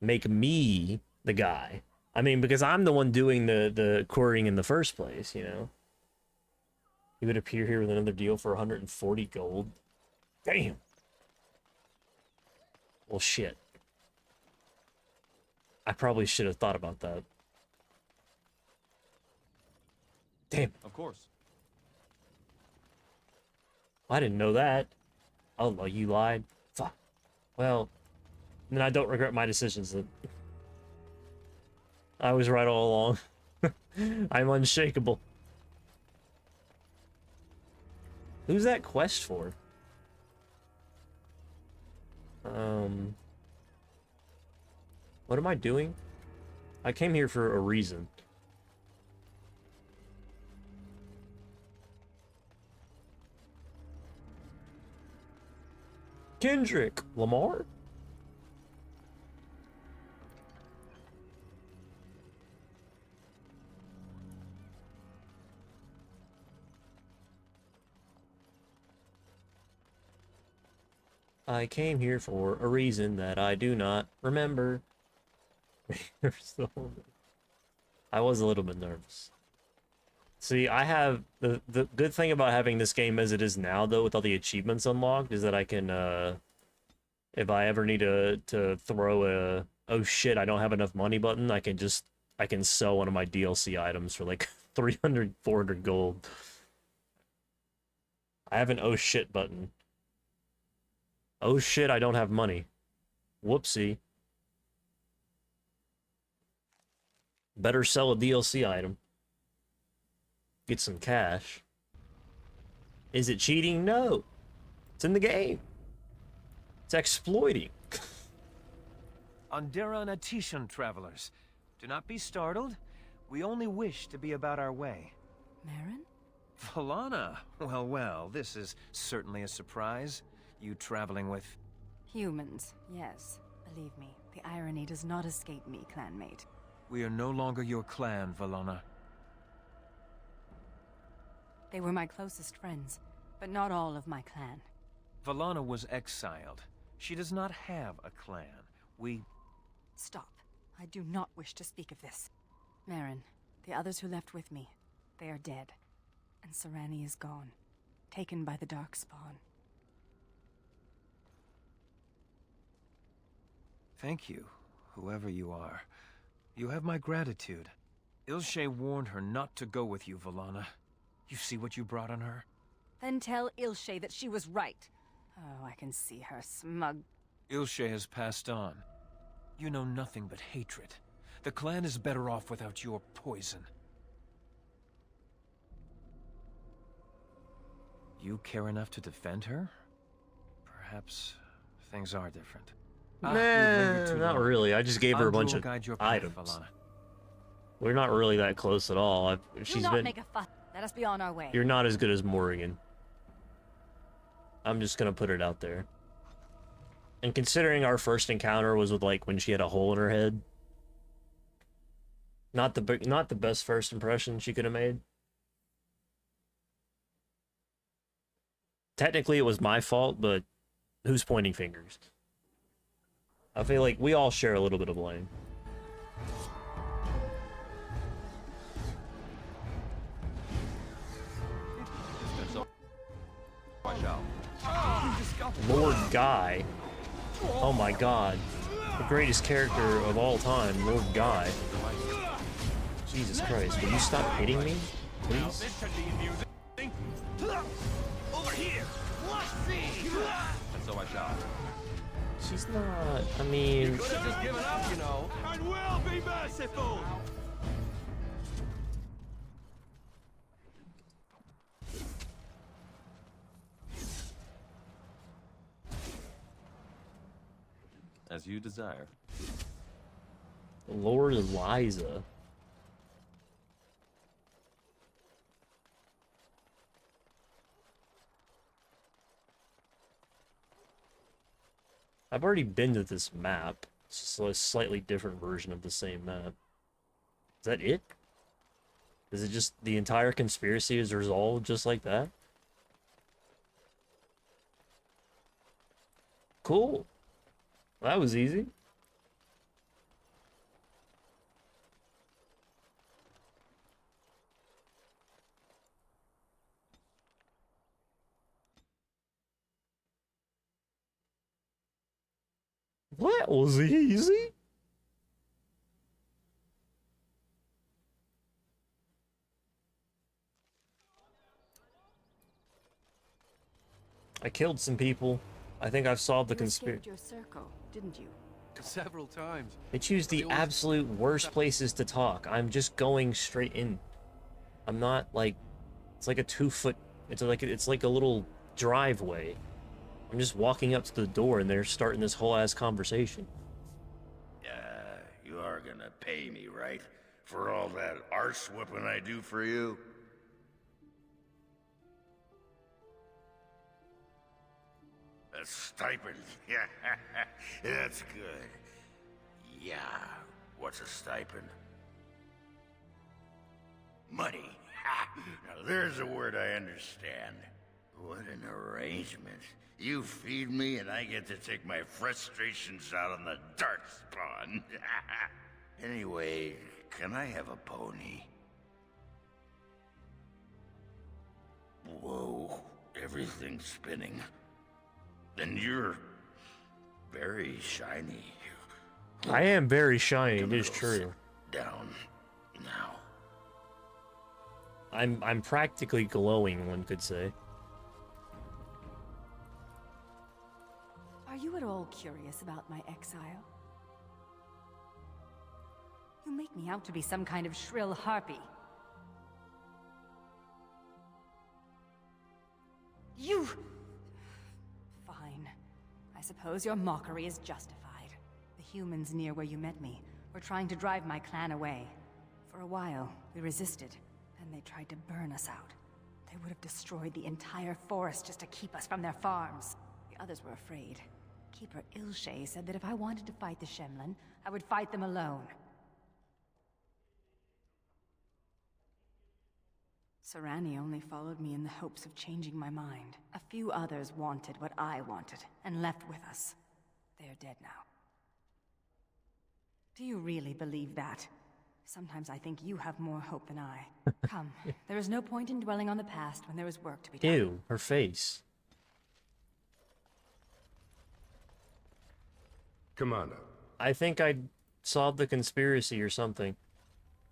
Make me the guy. I mean, because I'm the one doing the querying in the first place, you know. He would appear here with another deal for 140 gold. Damn. Well, shit. I probably should have thought about that. Damn. Of course. I didn't know that. Oh, you lied? Fuck. Well, then I don't regret my decisions then. I was right all along. I'm unshakable. Who's that quest for? What am I doing? I came here for a reason. Kendrick Lamar? I came here for a reason that I do not remember. I was a little bit nervous. See, I have the good thing about having this game as it is now, though, with all the achievements unlocked, is that I can, if I ever need to throw a oh shit, I don't have enough money button, I can sell one of my DLC items for like 300, 400 gold. I have an oh shit button. Oh shit, I don't have money. Whoopsie. Better sell a DLC item. Get some cash. Is it cheating? No. It's in the game. It's exploiting. Andera and Atishan, travelers. Do not be startled. We only wish to be about our way. Marin? Valana! Well, well, this is certainly a surprise. You traveling with... Humans, yes. Believe me, the irony does not escape me, clanmate. We are no longer your clan, Valana. They were my closest friends, but not all of my clan. Valana was exiled. She does not have a clan. We... Stop. I do not wish to speak of this. Marin, the others who left with me, they are dead. And Sarani is gone, taken by the Darkspawn. Thank you, whoever you are. You have my gratitude. Ilshe warned her not to go with you, Valana. You see what you brought on her? Then tell Ilshe that she was right. Oh, I can see her smug. Ilshe has passed on. You know nothing but hatred. The clan is better off without your poison. You care enough to defend her? Perhaps things are different. Nah, not really. I just gave her a bunch of items. We're not really that close at all. Do not make a fuss. Let us be on our way. You're not as good as Morrigan. I'm just gonna put it out there. And considering our first encounter was with like when she had a hole in her head, not the best first impression she could have made. Technically, it was my fault, but who's pointing fingers? I feel like we all share a little bit of blame. Lord Guy. Oh my god. The greatest character of all time, Lord Guy. Jesus Christ, will you stop hitting me, please? Over here. And so I shall. She's not, I mean... You could have just given up, you know. And we'll be merciful. As you desire. Lord Eliza. I've already been to this map. It's just a slightly different version of the same map. Is that it? Is it just the entire conspiracy is resolved just like that? Cool. That was easy. That was easy. I killed some people. I think I've solved the conspiracy. You escaped your circle, didn't you? Several times. They choose the absolute worst places to talk. I'm just going straight in. I'm not like, it's like a 2-foot, it's like a little driveway. I'm just walking up to the door and they're starting this whole ass conversation. You are gonna pay me, right? For all that arse whipping I do for you? A stipend. Yeah, that's good. Yeah, what's a stipend? Money. Now there's a word I understand. What an arrangement. You feed me and I get to take my frustrations out on the Darkspawn. Anyway, can I have a pony? Whoa, everything's spinning. Then you're very shiny. I am very shiny, it is true. Down now. I'm practically glowing, one could say. Are you at all curious about my exile? You make me out to be some kind of shrill harpy. You... Fine. I suppose your mockery is justified. The humans near where you met me were trying to drive my clan away. For a while, we resisted, and they tried to burn us out. They would have destroyed the entire forest just to keep us from their farms. The others were afraid. Keeper Ilshay said that if I wanted to fight the Shemlin, I would fight them alone. Sarani only followed me in the hopes of changing my mind. A few others wanted what I wanted, and left with us. They are dead now. Do you really believe that? Sometimes I think you have more hope than I. Come, there is no point in dwelling on the past when there is work to be done. Ew, her face. Commander. I think I solved the conspiracy or something.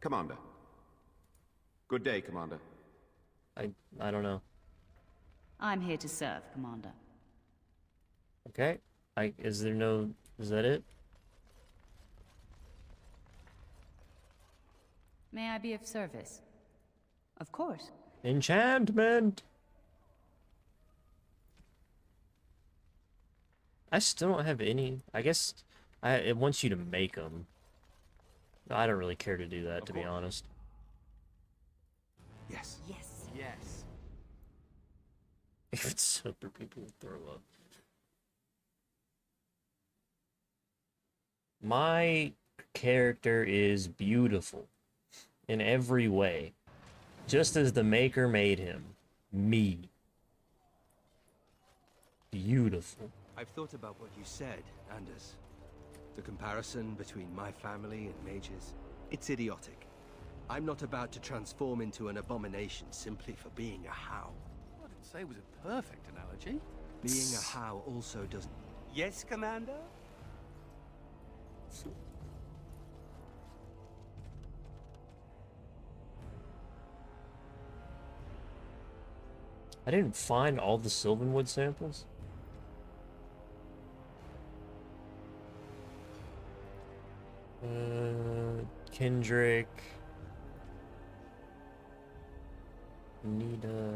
Commander. Good day, Commander. I don't know. I'm here to serve, Commander. Okay. Is that it? May I be of service? Of course. Enchantment! I still don't have any. I guess it wants you to make them. I don't really care to do that, to be honest. Yes. Yes. Yes. If it's other people will throw up. My character is beautiful in every way, just as the Maker made him. Me. Beautiful. I've thought about what you said, Anders. The comparison between my family and mages. It's idiotic. I'm not about to transform into an abomination simply for being a How. I didn't say it was a perfect analogy. Being a How also doesn't... Yes, Commander? I didn't find all the Sylvanwood samples. Kendrick. Nita.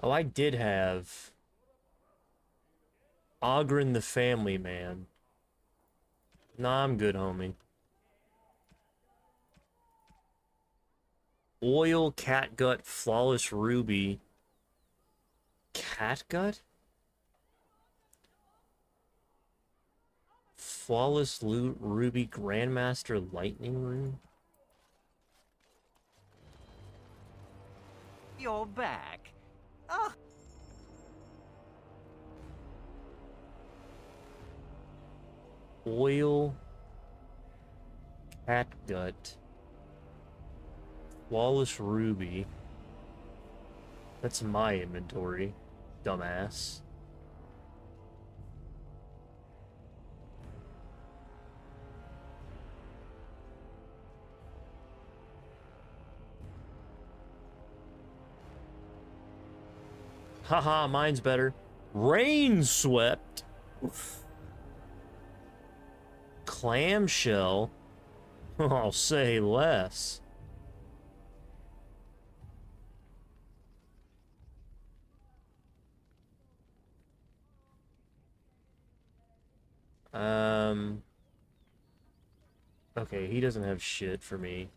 Oh, I did have Ogren the Family Man. Nah, I'm good, homie. Oil, Catgut, Flawless Ruby. Catgut? Flawless Ruby Grandmaster Lightning Rune? You're back. Oh. Oil, Catgut, Flawless Ruby. That's my inventory, dumbass. Haha, mine's better. Rain swept. Oof. Clamshell. I'll say less. Okay, he doesn't have shit for me.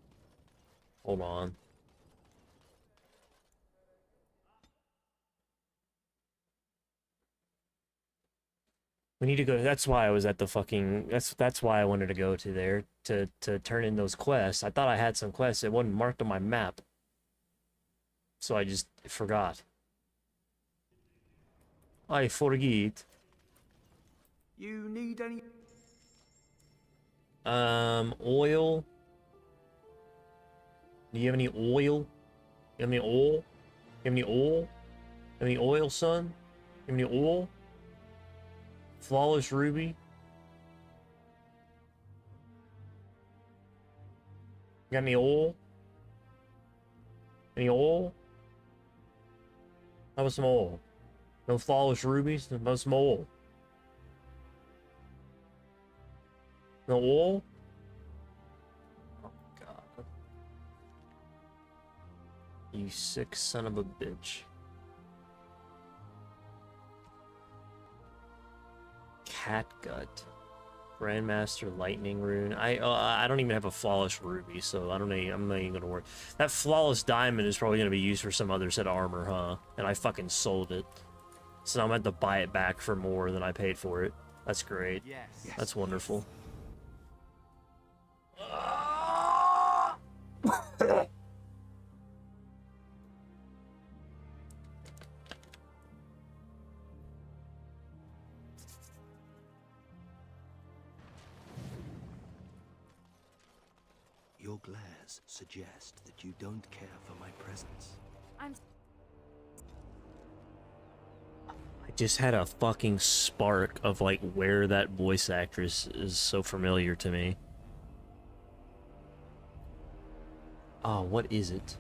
Hold on. We need to go. That's why I was at the fucking. That's why I wanted to go to there to turn in those quests. I thought I had some quests. It wasn't marked on my map, so I just forgot. I forget. You need any? Oil. Do you have any oil? You have any oil? You have any oil? You have any oil, son? You have any oil? Flawless ruby. Got any oil? Any oil? How about some oil? No flawless rubies? How about some oil? No oil? Oh god. You sick son of a bitch. Catgut. Grandmaster Lightning Rune. I don't even have a Flawless Ruby, so I'm not even gonna worry. That Flawless Diamond is probably gonna be used for some other set of armor, huh? And I fucking sold it. So now I'm gonna have to buy it back for more than I paid for it. That's great. Yes. That's wonderful. Your glares suggest that you don't care for my presence. I'm... I just had a fucking spark of like where that voice actress is so familiar to me. Oh, what is it?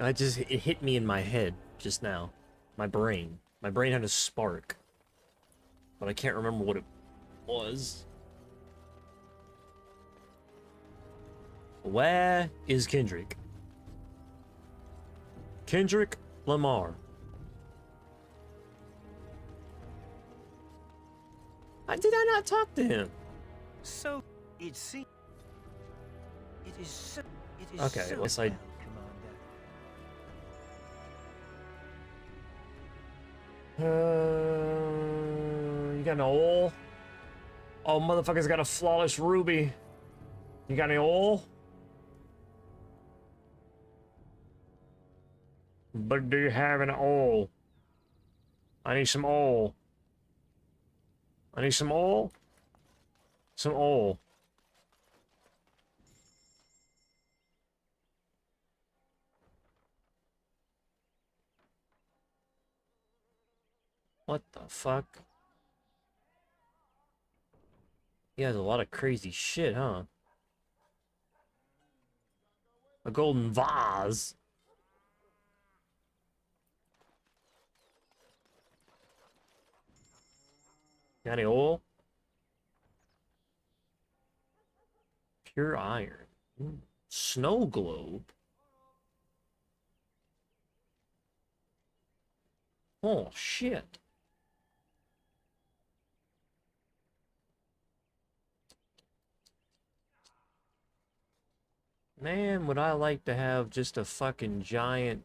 It hit me in my head just now. My brain. My brain had a spark. But I can't remember what it was. Where is Kendrick? Kendrick Lamar. Did I not talk to him? So, it seems... It is so... It is okay, so unless I... You got an oil? Oh, motherfucker's got a flawless ruby. You got any oil? But do you have an oil? I need some oil. I need some oil? Some oil. What the fuck? He has a lot of crazy shit, huh? A golden vase. Got any oil? Pure iron. Snow globe. Oh, shit. Man, would I like to have just a fucking giant,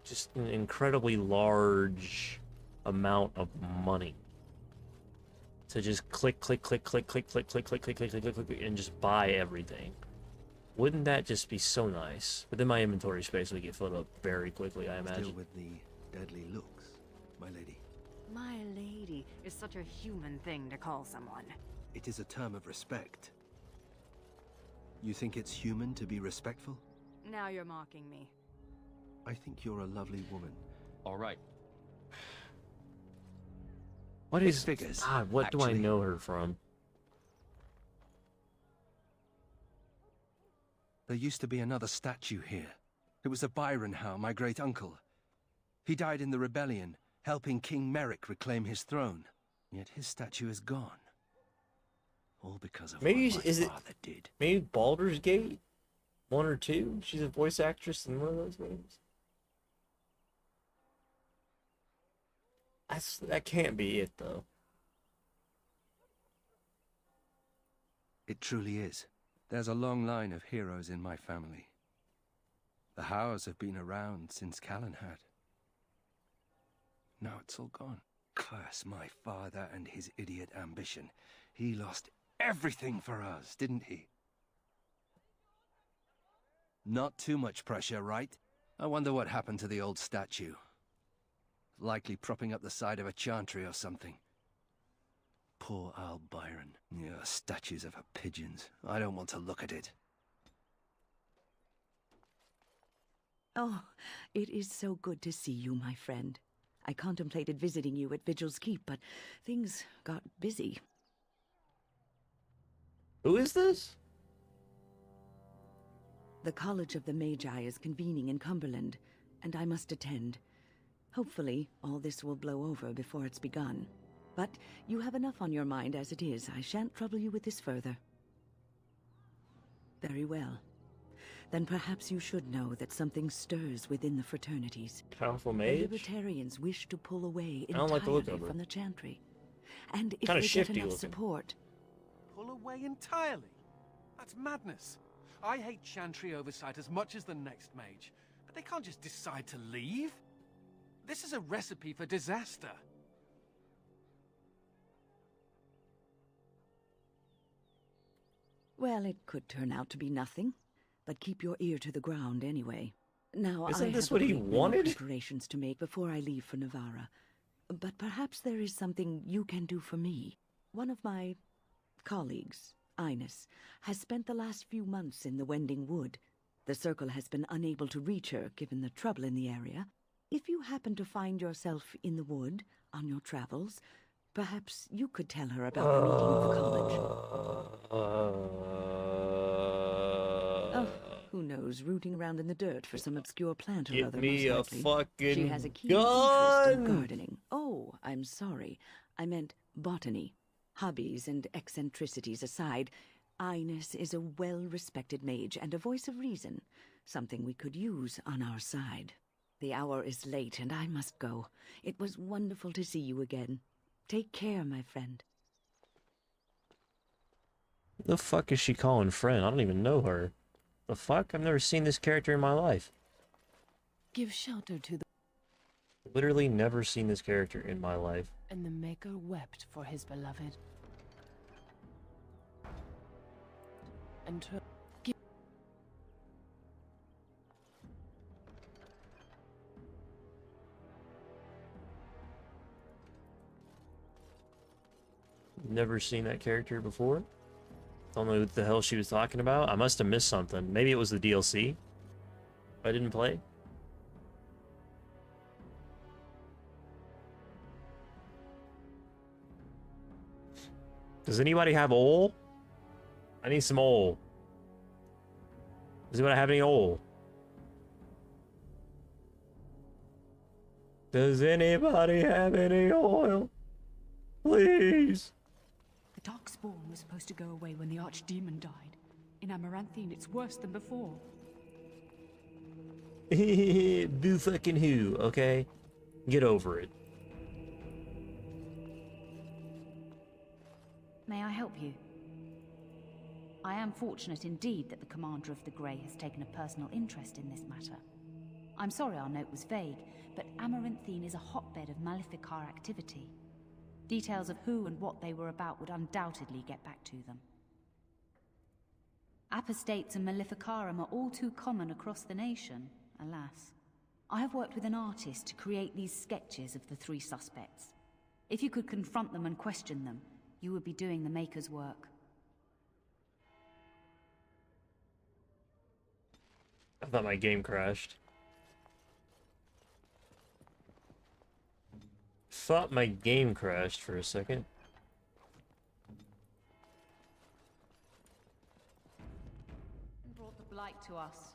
just an incredibly large amount of money to just click, click, click, click, click, click, click, click, click, click, click, click, click, and just buy everything. Wouldn't that just be so nice? But then my inventory space would get filled up very quickly, I imagine. Still with the deadly looks, my lady. My lady is such a human thing to call someone. It is a term of respect. You think it's human to be respectful? Now you're mocking me. I think you're a lovely woman. All right. What is figures? God, what do I know her from? There used to be another statue here. It was of Byron Howe, my great uncle. He died in the rebellion, helping King Merrick reclaim his throne. Yet his statue is gone. All because of what my father did. Maybe Baldur's Gate 1 or 2? She's a voice actress in one of those games. That can't be it, though. It truly is. There's a long line of heroes in my family. The Howes have been around since Callan had. Now it's all gone. Curse my father and his idiot ambition. He lost everything for us, didn't he? Not too much pressure, right? I wonder what happened to the old statue. Likely propping up the side of a chantry or something. Poor Al Byron. Yeah, statues of her pigeons. I don't want to look at it. Oh, it is so good to see you, my friend. I contemplated visiting you at Vigil's Keep, but things got busy. Who is this? The College of the Magi is convening in Cumberland, and I must attend. Hopefully, all this will blow over before it's begun. But you have enough on your mind as it is. I shan't trouble you with this further. Very well. Then perhaps you should know that something stirs within the fraternities. Powerful The mage? libertarians wish to pull away I don't like the look entirely of her. from the chantry. And if Kinda they get shifty enough looking. support... Pull away entirely? That's madness. I hate Chantry oversight as much as the next mage, but they can't just decide to leave. This is a recipe for disaster. Well, it could turn out to be nothing, but keep your ear to the ground anyway. Now, Isn't I this have a what he great many wanted? preparations to make before I leave for Navarra. But perhaps there is something you can do for me. One of my colleagues, Ines, has spent the last few months in the Wending Wood. The Circle has been unable to reach her, given the trouble in the area. If you happen to find yourself in the wood on your travels, perhaps you could tell her about the meeting of the college. Oh, who knows, rooting around in the dirt for some obscure plant or Get other, me most a likely. fucking She has a keen interest in gun! gardening. Oh, I'm sorry. I meant botany. Hobbies and eccentricities aside, Ines is a well-respected mage and a voice of reason, something we could use on our side. The hour is late and I must go. It was wonderful to see you again. Take care, my friend. The fuck is she calling friend? I don't even know her. The fuck? I've never seen this character in my life. Give shelter to the... Literally never seen this character in my life. And the Maker wept for his beloved. And her... Never seen that character before. Don't know what the hell she was talking about. I must have missed something. Maybe it was the DLC I didn't play. Does anybody have oil? I need some oil. Does anybody have any oil? Does anybody have any oil? Please. The Darkspawn was supposed to go away when the Archdemon died. In Amaranthine, it's worse than before. Boo fucking who, okay? Get over it. May I help you? I am fortunate indeed that the Commander of the Grey has taken a personal interest in this matter. I'm sorry our note was vague, but Amaranthine is a hotbed of Maleficar activity. Details of who and what they were about would undoubtedly get back to them. Apostates and Maleficarum are all too common across the nation, alas. I have worked with an artist to create these sketches of the three suspects. If you could confront them and question them, you would be doing the Maker's work. I thought my game crashed. Thought my game crashed for a second. Brought the blight to us.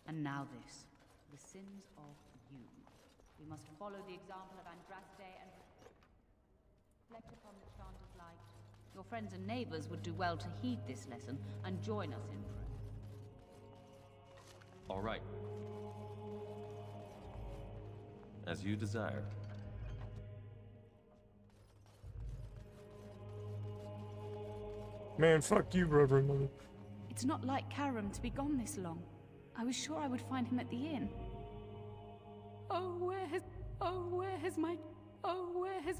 And now this. The sins of you. We must follow the example of Andraste and reflect upon the Chanter's light. Your friends and neighbors would do well to heed this lesson and join us in prayer. All right. As you desire. Man, fuck you, Reverend Mother. It's not like Karam to be gone this long. I was sure I would find him at the inn. Where has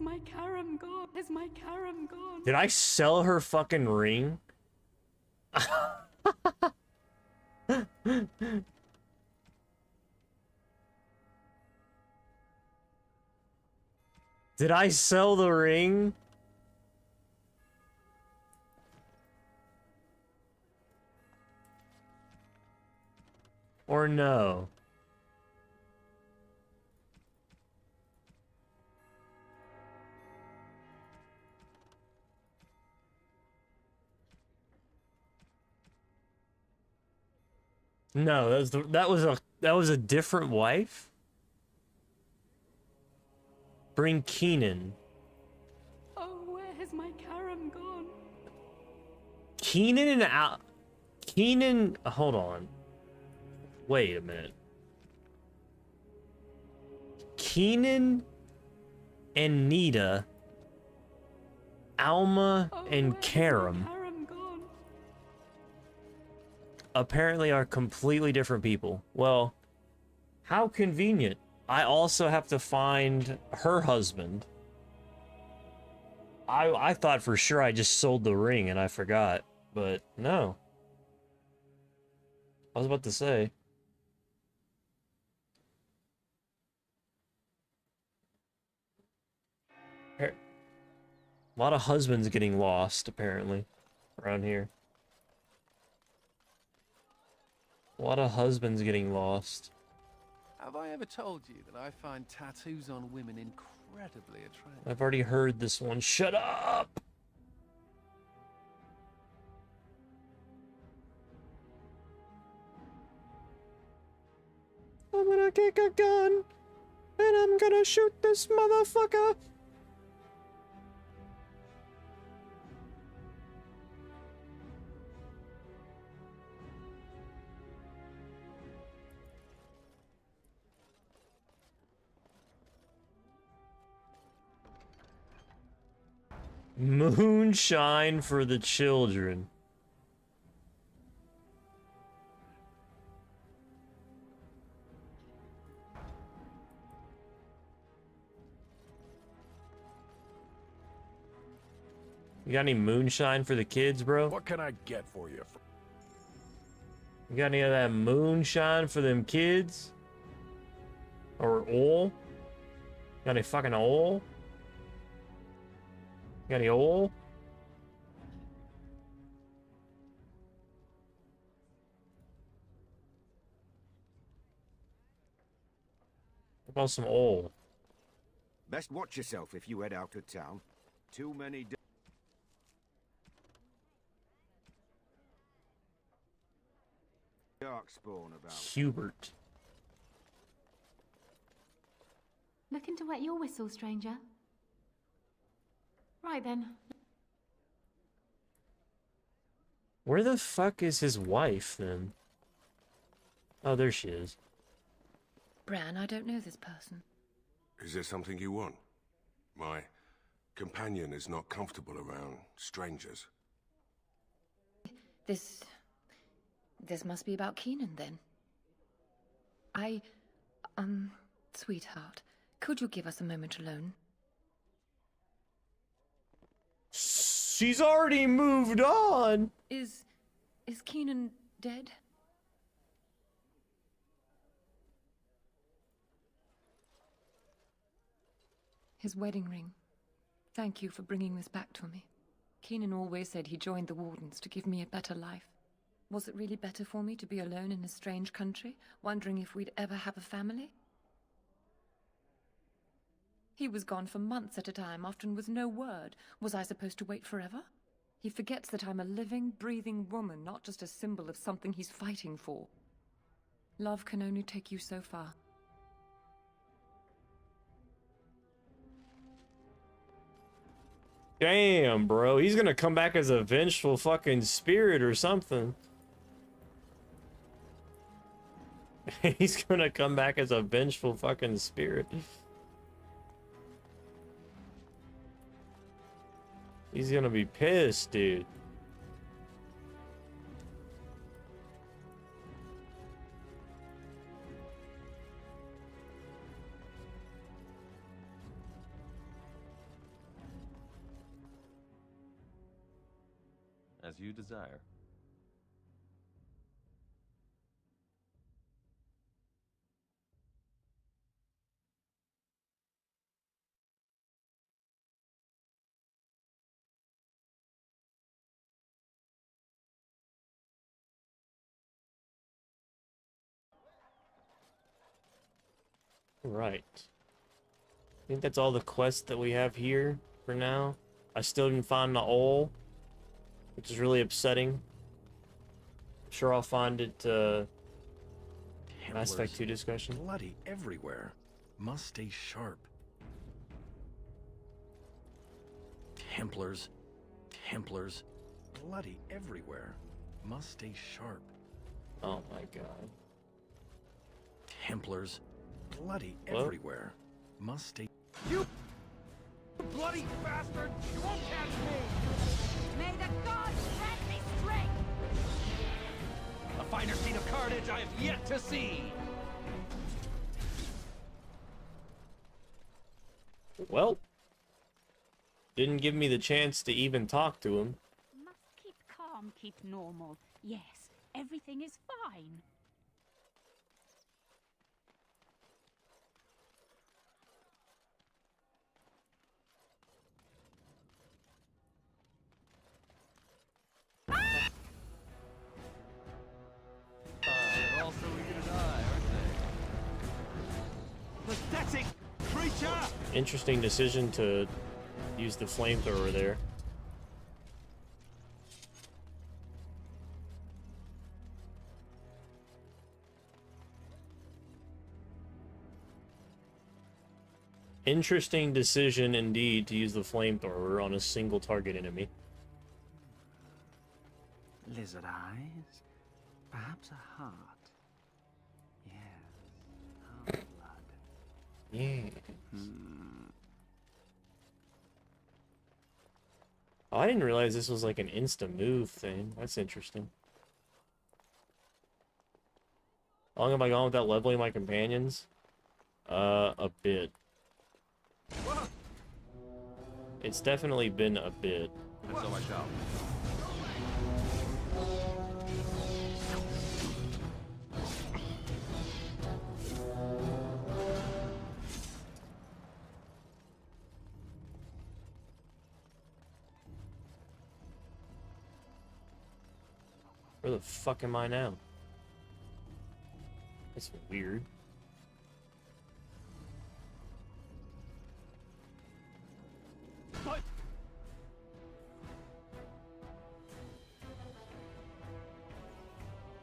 my Karam gone? Has my Karam gone? Did I sell her fucking ring? Did I sell the ring? Or no? No, that was a different wife. Bring Keenan. Where has my Karam gone? Keenan and Keenan, hold on. Wait a minute. Keenan and Nita, Alma and Karam apparently are completely different people. Well, how convenient. I also have to find her husband. I thought for sure I just sold the ring and I forgot, but no. I was about to say. A lot of husbands getting lost, apparently, around here. A lot of husbands getting lost. Have I ever told you that I find tattoos on women incredibly attractive? I've already heard this one. Shut up! I'm gonna kick a gun, and I'm gonna shoot this motherfucker! Moonshine for the children. You got any moonshine for the kids, bro? What can I get for you? You got any of that moonshine for them kids? Or oil? Got any fucking oil? Got any oil? What about some oil? Best watch yourself if you head out of town. Too many dark spawn about. Hubert. Looking to wet your whistle, stranger? Right then. Where the fuck is his wife, then? Oh, there she is. Bran, I don't know this person. Is there something you want? My companion is not comfortable around strangers. This must be about Keenan, then. Sweetheart, could you give us a moment alone? She's already moved on. Is Keenan dead? His wedding ring. Thank you for bringing this back to me. Keenan always said he joined the Wardens to give me a better life. Was it really better for me to be alone in a strange country, wondering if we'd ever have a family? He was gone for months at a time, often with no word. Was I supposed to wait forever? He forgets that I'm a living, breathing woman, not just a symbol of something he's fighting for. Love can only take you so far. Damn, bro. He's gonna come back as a vengeful fucking spirit or something. He's gonna come back as a vengeful fucking spirit. He's gonna be pissed, dude. As you desire. Right. I think that's all the quests that we have here for now. I still didn't find the oil, which is really upsetting. I'm sure I'll find it, Mass Effect 2 discussion. Bloody everywhere. Must stay sharp. Templars. Bloody everywhere. Must stay sharp. Oh my god. Templars. Bloody What? everywhere. Must stay. You bloody bastard! You won't catch me! May the gods grant me strength! A finer scene of carnage I have yet to see! Well, didn't give me the chance to even talk to him. Must keep calm, keep normal. Yes, everything is fine. They're all so eager to die, aren't they? Pathetic creature! Interesting decision to use the flamethrower there. Interesting decision indeed to use the flamethrower on a single target enemy. Lizard eyes? Perhaps a heart? Yes. Heart blood. Yeah. Oh, I didn't realize this was like an insta move thing. That's interesting. How long have I gone without leveling my companions? A bit. It's definitely been a bit. And so I shall. Where the fuck am I now? That's weird. What?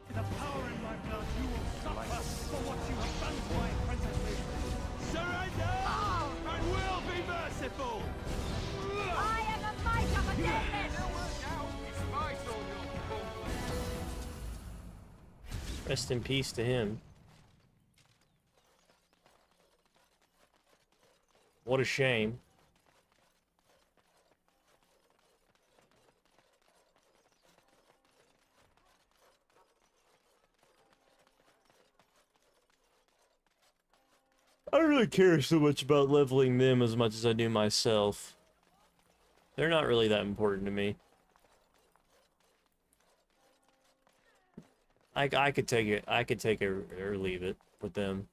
The power in my blood, you will suffer for what you have done to my apprentices. Surrender! And we'll be merciful! I am a might of a dead man! Rest in peace to him. What a shame. I don't really care so much about leveling them as much as I do myself. They're not really that important to me. I could take it. I could take it or leave it with them.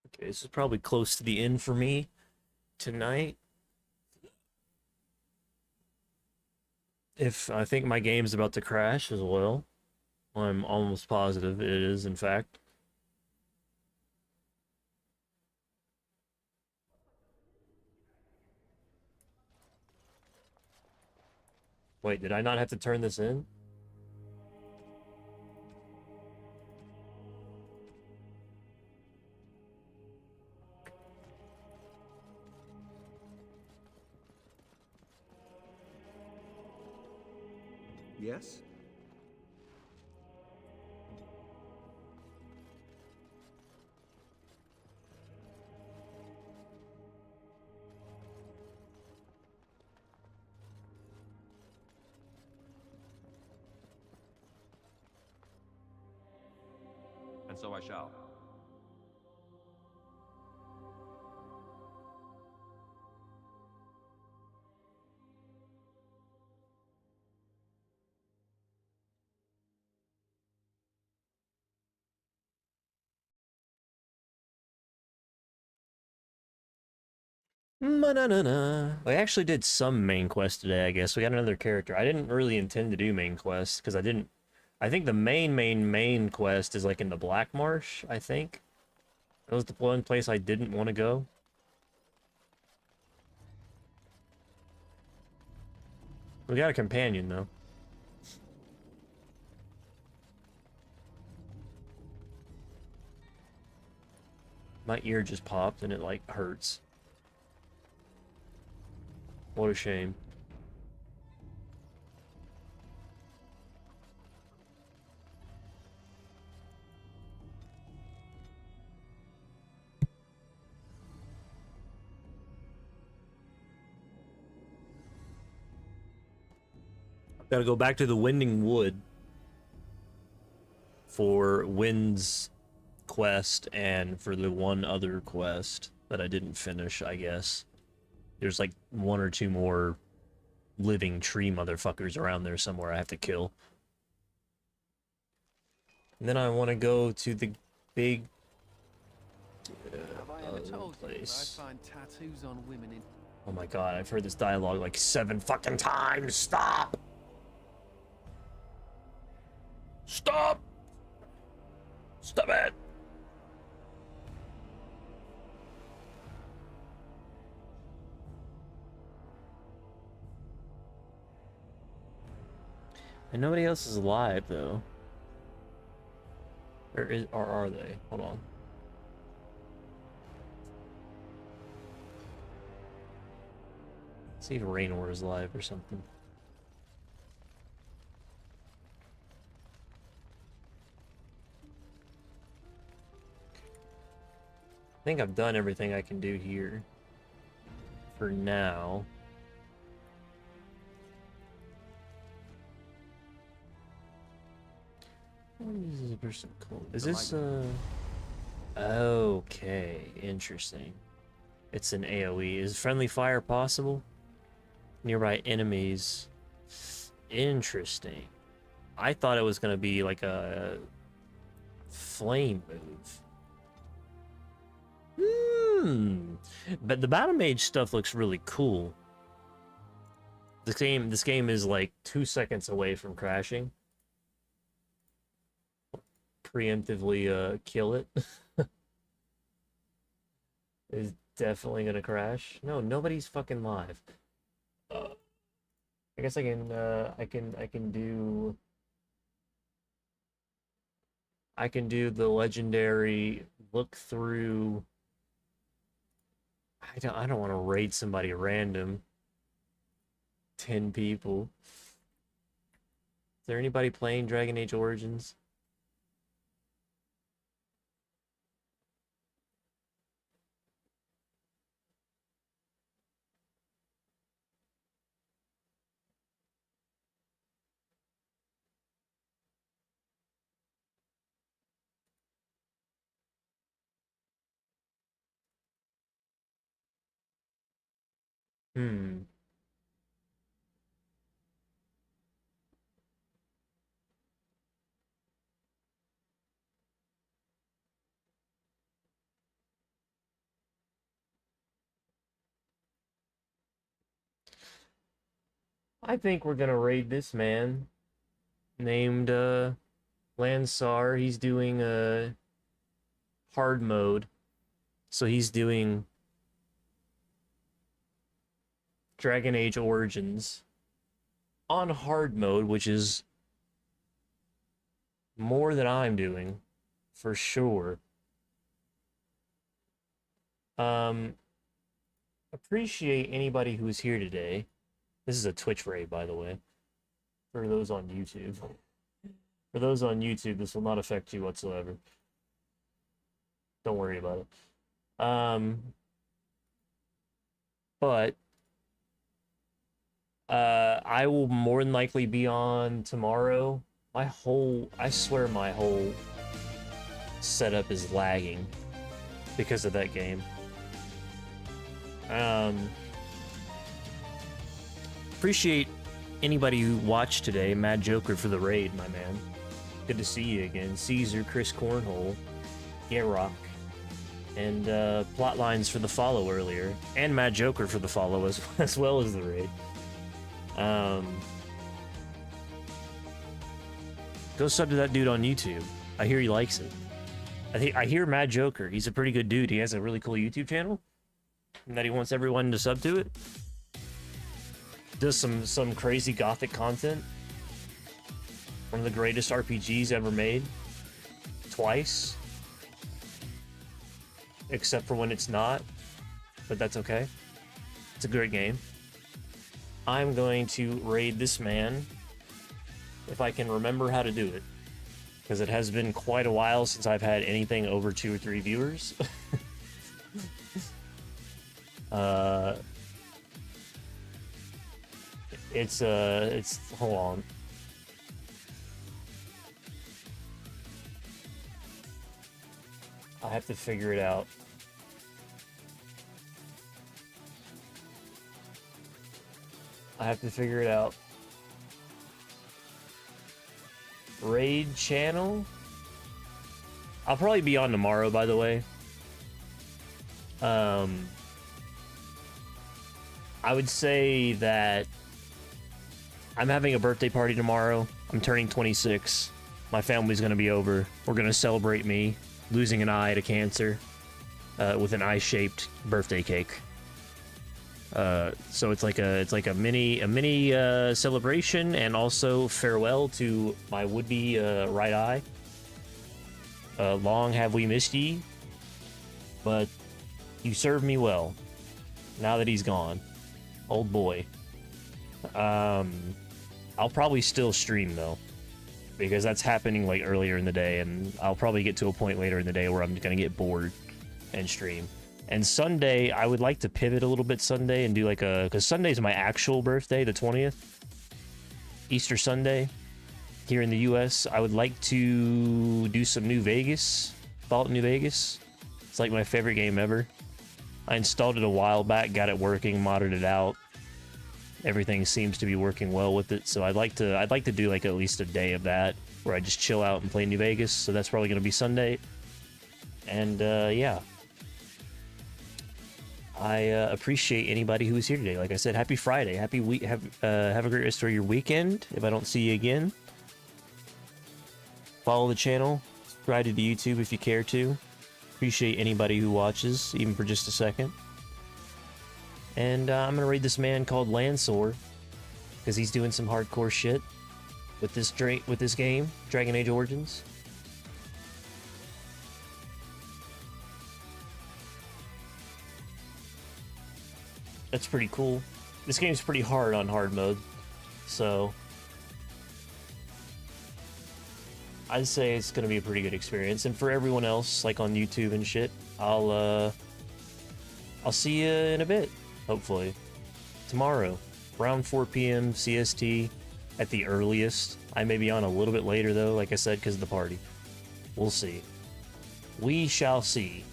Okay, this is probably close to the end for me tonight. If I think my game's about to crash as well. I'm almost positive it is, in fact. Wait, did I not have to turn this in? Yes? And so I shall. Ma-na-na-na. I actually did some main quest today, I guess. We got another character. I didn't really intend to do main quest, because I think the main quest is like in the Black Marsh, I think. That was the one place I didn't want to go. We got a companion, though. My ear just popped and it, like, hurts. What a shame. Gotta go back to the Winding Wood for Wind's quest and for the one other quest that I didn't finish, I guess. There's like one or two more living tree motherfuckers around there somewhere I have to kill. And then I want to go to the big Have I ever told you place. I find tattoos on women in... Oh my god, I've heard this dialogue like 7 fucking times. Stop! Stop! Stop it! And nobody else is alive, though. Or are they? Hold on. Let's see if Raynor is alive or something. I think I've done everything I can do here. For now. What is this person called? Is this, okay, interesting. It's an AoE. Is friendly fire possible? Nearby enemies. Interesting. I thought it was gonna be like a flame move. But the Battle Mage stuff looks really cool. This game is like 2 seconds away from crashing. Preemptively kill it. Is definitely gonna crash. No, nobody's fucking live. I guess I can do the legendary look through. I don't want to raid somebody random. 10 people. Is there anybody playing Dragon Age Origins? Hmm. I think we're gonna raid this man named Lansar. He's doing hard mode. So he's doing Dragon Age Origins on hard mode, which is more than I'm doing, for sure. Appreciate anybody who's here today. This is a Twitch raid, by the way, for those on YouTube. For those on YouTube, this will not affect you whatsoever. Don't worry about it. But I will more than likely be on tomorrow. I swear my whole setup is lagging because of that game. Appreciate anybody who watched today. Mad Joker for the raid, my man. Good to see you again. Caesar, Chris Cornhole, Garrock, and Plotlines for the follow earlier, and Mad Joker for the follow as well as the raid. Go sub to that dude on YouTube. I hear he likes it. I hear Mad Joker. He's a pretty good dude. He has a really cool YouTube channel, and that he wants everyone to sub to it. Does some crazy gothic content. One of the greatest RPGs ever made. Twice. Except for when it's not. But that's okay. It's a great game. I'm going to raid this man if I can remember how to do it. Because it has been quite a while since I've had anything over 2 or 3 viewers. It's hold on. I have to figure it out. Raid channel? I'll probably be on tomorrow, by the way. I would say that I'm having a birthday party tomorrow. I'm turning 26. My family's gonna be over. We're gonna celebrate me losing an eye to cancer with an eye-shaped birthday cake. So it's like a mini celebration, and also farewell to my would-be right eye. Long have we missed ye, but you served me well. Now that he's gone, old boy. I'll probably still stream though, because that's happening like earlier in the day, and I'll probably get to a point later in the day where I'm gonna get bored and stream. And Sunday, I would like to pivot a little bit Sunday and do like because Sunday's my actual birthday, the 20th, Easter Sunday, here in the US. I would like to do some New Vegas, Fallout New Vegas. It's like my favorite game ever. I installed it a while back, got it working, modded it out. Everything seems to be working well with it, so I'd like to do like at least a day of that, where I just chill out and play New Vegas. So that's probably gonna be Sunday. And yeah. I appreciate anybody who is here today. Like I said, happy Friday. Happy week. Have a great rest of your weekend. If I don't see you again, follow the channel. Subscribe to the YouTube if you care to. Appreciate anybody who watches, even for just a second. And I'm gonna raid this man called Lansor, because he's doing some hardcore shit with this game, Dragon Age Origins. That's pretty cool. This game's pretty hard on hard mode, so I'd say it's gonna be a pretty good experience. And for everyone else, like on YouTube and shit, I'll see you in a bit, hopefully. Tomorrow, around 4 p.m. CST at the earliest. I may be on a little bit later though, like I said, because of the party. We'll see. We shall see.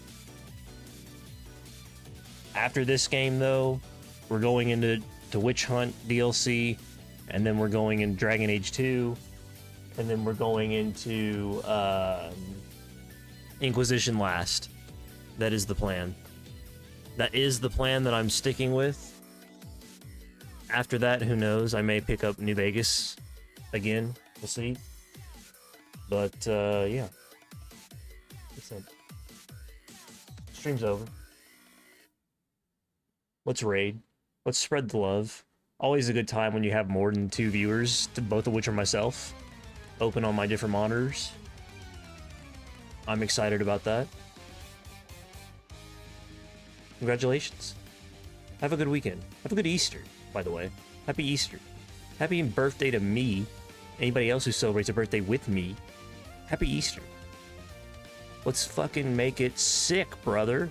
After this game though, We're going into Witch Hunt DLC, and then we're going in Dragon Age 2, and then we're going into Inquisition last. That is the plan. That is the plan that I'm sticking with. After that, who knows? I may pick up New Vegas again. We'll see. But, yeah. That's it. Stream's over. Let's raid. Let's spread the love. Always a good time when you have more than 2 viewers, both of which are myself, open on my different monitors. I'm excited about that. Congratulations. Have a good weekend. Have a good Easter, by the way. Happy Easter. Happy birthday to me. Anybody else who celebrates a birthday with me. Happy Easter. Let's fucking make it sick, brother.